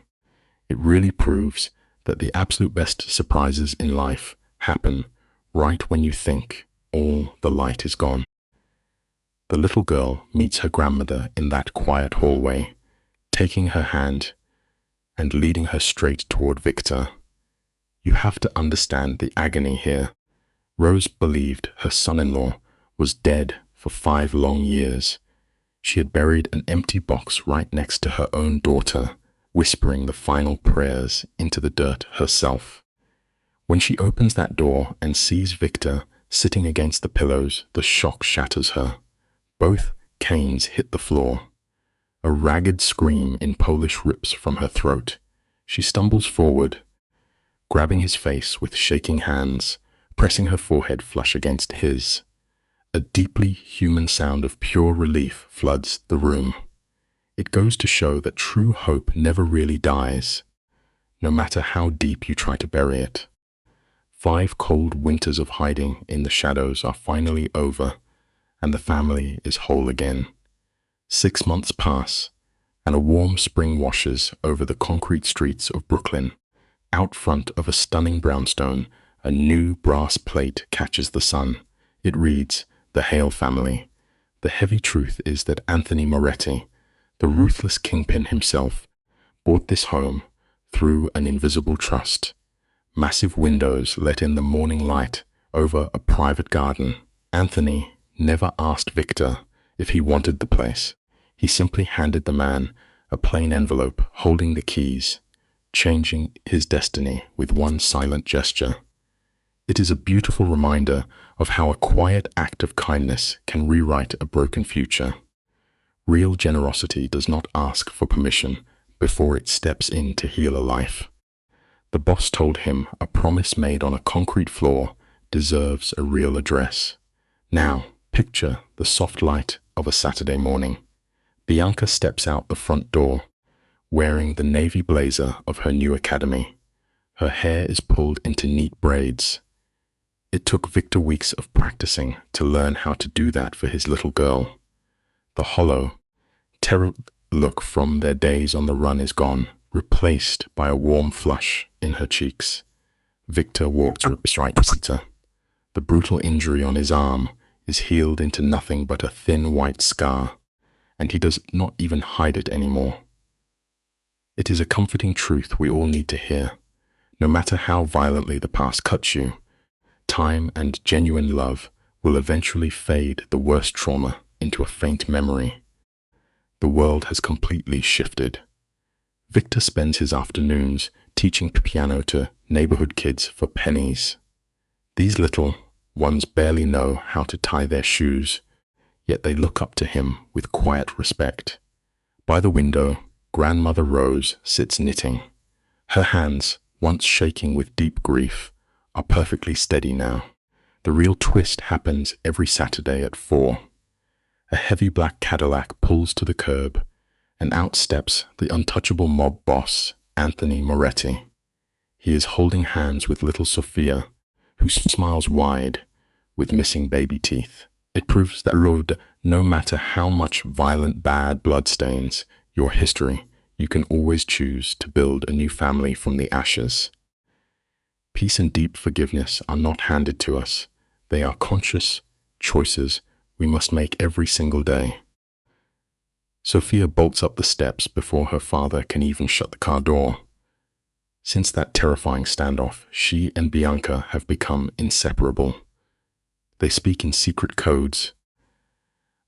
It really proves that the absolute best surprises in life happen right when you think all the light is gone. The little girl meets her grandmother in that quiet hallway, taking her hand and leading her straight toward Victor. You have to understand the agony here. Rose believed her son-in-law was dead for 5 long years. She had buried an empty box right next to her own daughter, whispering the final prayers into the dirt herself. When she opens that door and sees Victor sitting against the pillows, the shock shatters her. Both canes hit the floor. A ragged scream in Polish rips from her throat. She stumbles forward, grabbing his face with shaking hands, pressing her forehead flush against his. A deeply human sound of pure relief floods the room. It goes to show that true hope never really dies, no matter how deep you try to bury it. 5 cold winters of hiding in the shadows are finally over, and the family is whole again. 6 months pass, and a warm spring washes over the concrete streets of Brooklyn. Out front of a stunning brownstone, a new brass plate catches the sun. It reads, "The Hale Family." The heavy truth is that Anthony Moretti, the ruthless kingpin himself, bought this home through an invisible trust. Massive windows let in the morning light over a private garden. Anthony never asked Victor if he wanted the place. He simply handed the man a plain envelope holding the keys, changing his destiny with one silent gesture. It is a beautiful reminder of how a quiet act of kindness can rewrite a broken future. Real generosity does not ask for permission before it steps in to heal a life. The boss told him a promise made on a concrete floor deserves a real address. Now, picture the soft light of a Saturday morning. Bianca steps out the front door, wearing the navy blazer of her new academy. Her hair is pulled into neat braids. It took Victor weeks of practicing to learn how to do that for his little girl. The hollow, terror look from their days on the run is gone, replaced by a warm flush in her cheeks. Victor walks right past her. The brutal injury on his arm is healed into nothing but a thin white scar, and he does not even hide it anymore. It is a comforting truth we all need to hear. No matter how violently the past cuts you, time and genuine love will eventually fade the worst trauma into a faint memory. The world has completely shifted. Victor spends his afternoons teaching piano to neighborhood kids for pennies. These little ones barely know how to tie their shoes, yet they look up to him with quiet respect. By the window, Grandmother Rose sits knitting. Her hands, once shaking with deep grief, are perfectly steady now. The real twist happens every Saturday at 4. A heavy black Cadillac pulls to the curb, and out steps the untouchable mob boss, Anthony Moretti. He is holding hands with little Sophia, who smiles wide with missing baby teeth. It proves that road, no matter how much violent bad blood stains your history, you can always choose to build a new family from the ashes. Peace and deep forgiveness are not handed to us. They are conscious choices we must make every single day. Sophia bolts up the steps before her father can even shut the car door. Since that terrifying standoff, she and Bianca have become inseparable. They speak in secret codes,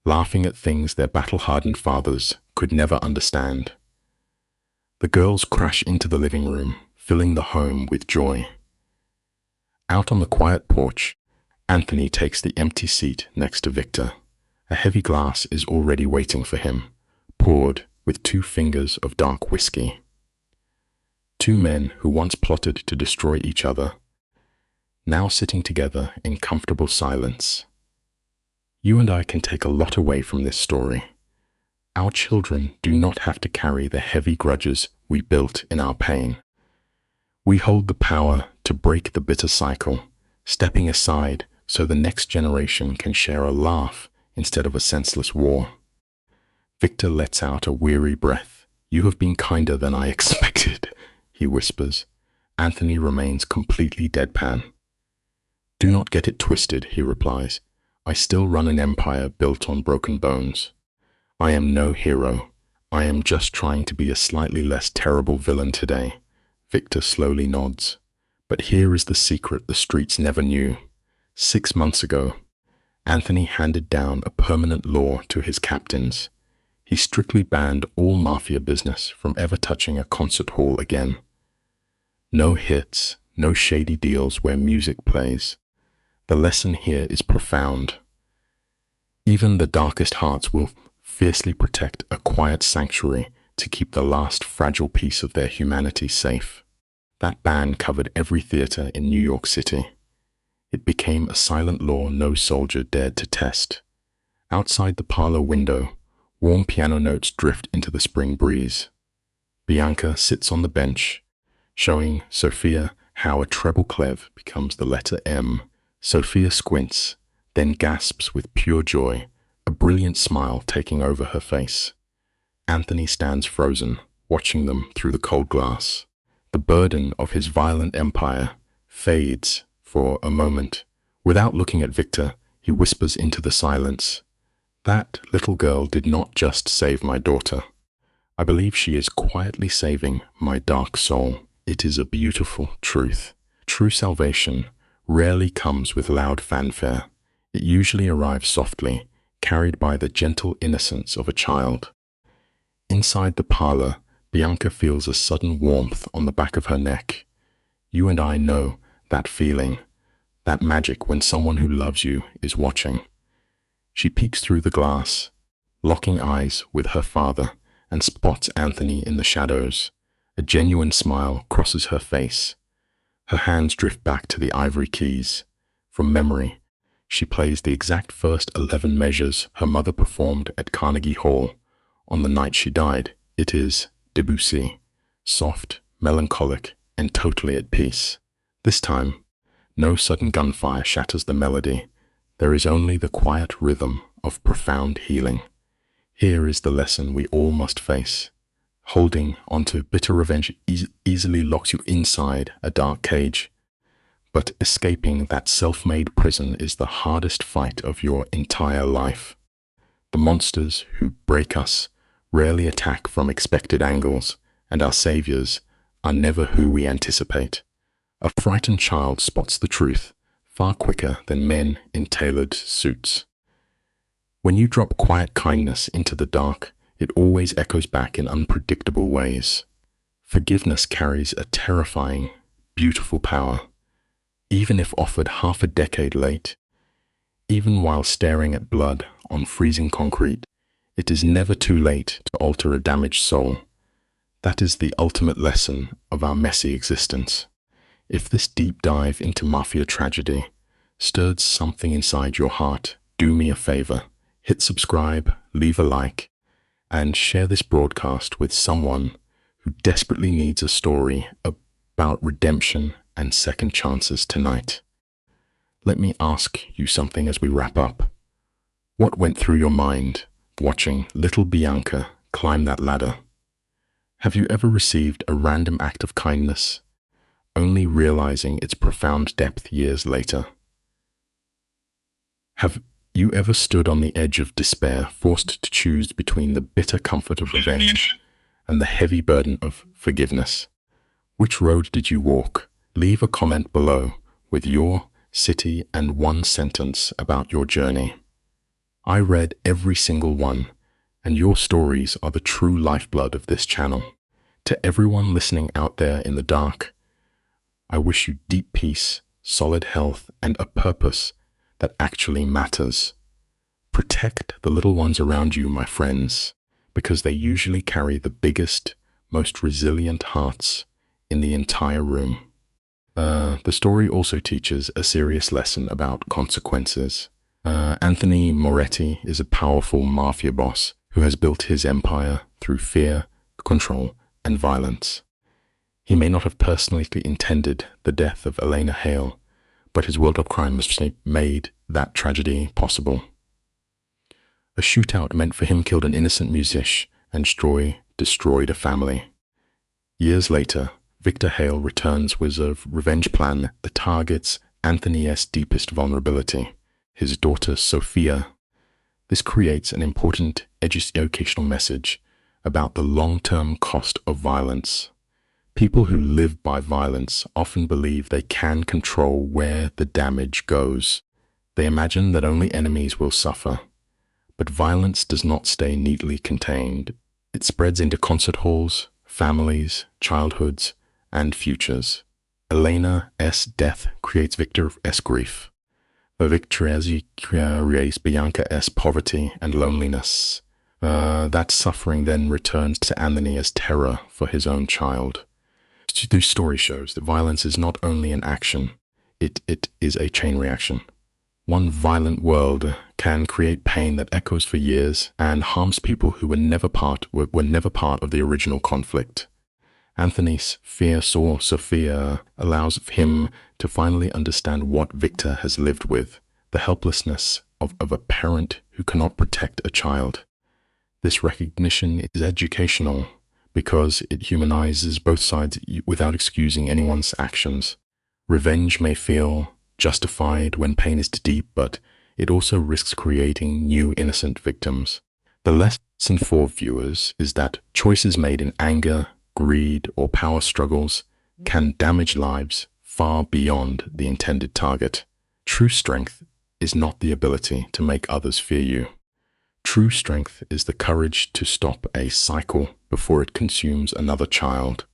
laughing at things their battle-hardened fathers could never understand. The girls crash into the living room, filling the home with joy. Out on the quiet porch, Anthony takes the empty seat next to Victor. A heavy glass is already waiting for him, poured with 2 fingers of dark whiskey. 2 men who once plotted to destroy each other, now sitting together in comfortable silence. You and I can take a lot away from this story. Our children do not have to carry the heavy grudges we built in our pain. We hold the power to break the bitter cycle, stepping aside so the next generation can share a laugh instead of a senseless war. Victor lets out a weary breath. You have been kinder than I expected, he whispers. Anthony remains completely deadpan. Do not get it twisted, he replies. I still run an empire built on broken bones. I am no hero. I am just trying to be a slightly less terrible villain today. Victor slowly nods. But here is the secret the streets never knew. 6 months ago, Anthony handed down a permanent law to his captains. He strictly banned all Mafia business from ever touching a concert hall again. No hits, no shady deals where music plays. The lesson here is profound. Even the darkest hearts will fiercely protect a quiet sanctuary to keep the last fragile piece of their humanity safe. That ban covered every theater in New York City. It became a silent law no soldier dared to test. Outside the parlor window, warm piano notes drift into the spring breeze. Bianca sits on the bench, showing Sophia how a treble clef becomes the letter M. Sophia squints, then gasps with pure joy, a brilliant smile taking over her face. Anthony stands frozen, watching them through the cold glass. The burden of his violent empire fades for a moment. Without looking at Victor, he whispers into the silence. That little girl did not just save my daughter. I believe she is quietly saving my dark soul. It is a beautiful truth. True salvation rarely comes with loud fanfare. It usually arrives softly, carried by the gentle innocence of a child. Inside the parlor, Bianca feels a sudden warmth on the back of her neck. You and I know that feeling, that magic when someone who loves you is watching. She peeks through the glass, locking eyes with her father, and spots Anthony in the shadows. A genuine smile crosses her face. Her hands drift back to the ivory keys. From memory, she plays the exact first 11 measures her mother performed at Carnegie Hall on the night she died. It is Debussy, soft, melancholic, and totally at peace. This time, no sudden gunfire shatters the melody. There is only the quiet rhythm of profound healing. Here is the lesson we all must face. Holding onto bitter revenge easily locks you inside a dark cage. But escaping that self-made prison is the hardest fight of your entire life. The monsters who break us rarely attack from expected angles, and our saviors are never who we anticipate. A frightened child spots the truth far quicker than men in tailored suits. When you drop quiet kindness into the dark, it always echoes back in unpredictable ways. Forgiveness carries a terrifying, beautiful power. Even if offered half a decade late, even while staring at blood on freezing concrete, it is never too late to alter a damaged soul. That is the ultimate lesson of our messy existence. If this deep dive into Mafia tragedy stirred something inside your heart, do me a favor. Hit subscribe, leave a like, and share this broadcast with someone who desperately needs a story about redemption and second chances tonight. Let me ask you something as we wrap up. What went through your mind watching little Bianca climb that ladder? Have you ever received a random act of kindness, only realizing its profound depth years later? Have you ever stood on the edge of despair, forced to choose between the bitter comfort of revenge and the heavy burden of forgiveness? Which road did you walk? Leave a comment below with your city and one sentence about your journey. I read every single one, and your stories are the true lifeblood of this channel. To everyone listening out there in the dark, I wish you deep peace, solid health, and a purpose that actually matters. Protect the little ones around you, my friends, because they usually carry the biggest, most resilient hearts in the entire room. The story also teaches a serious lesson about consequences. Anthony Moretti is a powerful mafia boss who has built his empire through fear, control, and violence. He may not have personally intended the death of Elena Hale, but his world of crime made that tragedy possible. A shootout meant for him killed an innocent musician and destroyed a family. Years later, Victor Hale returns with a revenge plan that targets Anthony's deepest vulnerability, his daughter Sophia. This creates an important educational message about the long-term cost of violence. People who live by violence often believe they can control where the damage goes. They imagine that only enemies will suffer. But violence does not stay neatly contained. It spreads into concert halls, families, childhoods, and futures. Elena's death creates Victor's grief. Victor's creates Bianca's poverty and loneliness. That suffering then returns to Anthony as terror for his own child. This story shows that violence is not only an action, it is a chain reaction. One violent world can create pain that echoes for years and harms people who were never part of the original conflict. Anthony's fear saw Sophia allows him to finally understand what Victor has lived with, the helplessness of a parent who cannot protect a child. This recognition is educational because it humanizes both sides without excusing anyone's actions. Revenge may feel justified when pain is too deep, but it also risks creating new innocent victims. The lesson for viewers is that choices made in anger, greed, or power struggles can damage lives far beyond the intended target. True strength is not the ability to make others fear you. True strength is the courage to stop a cycle before it consumes another child.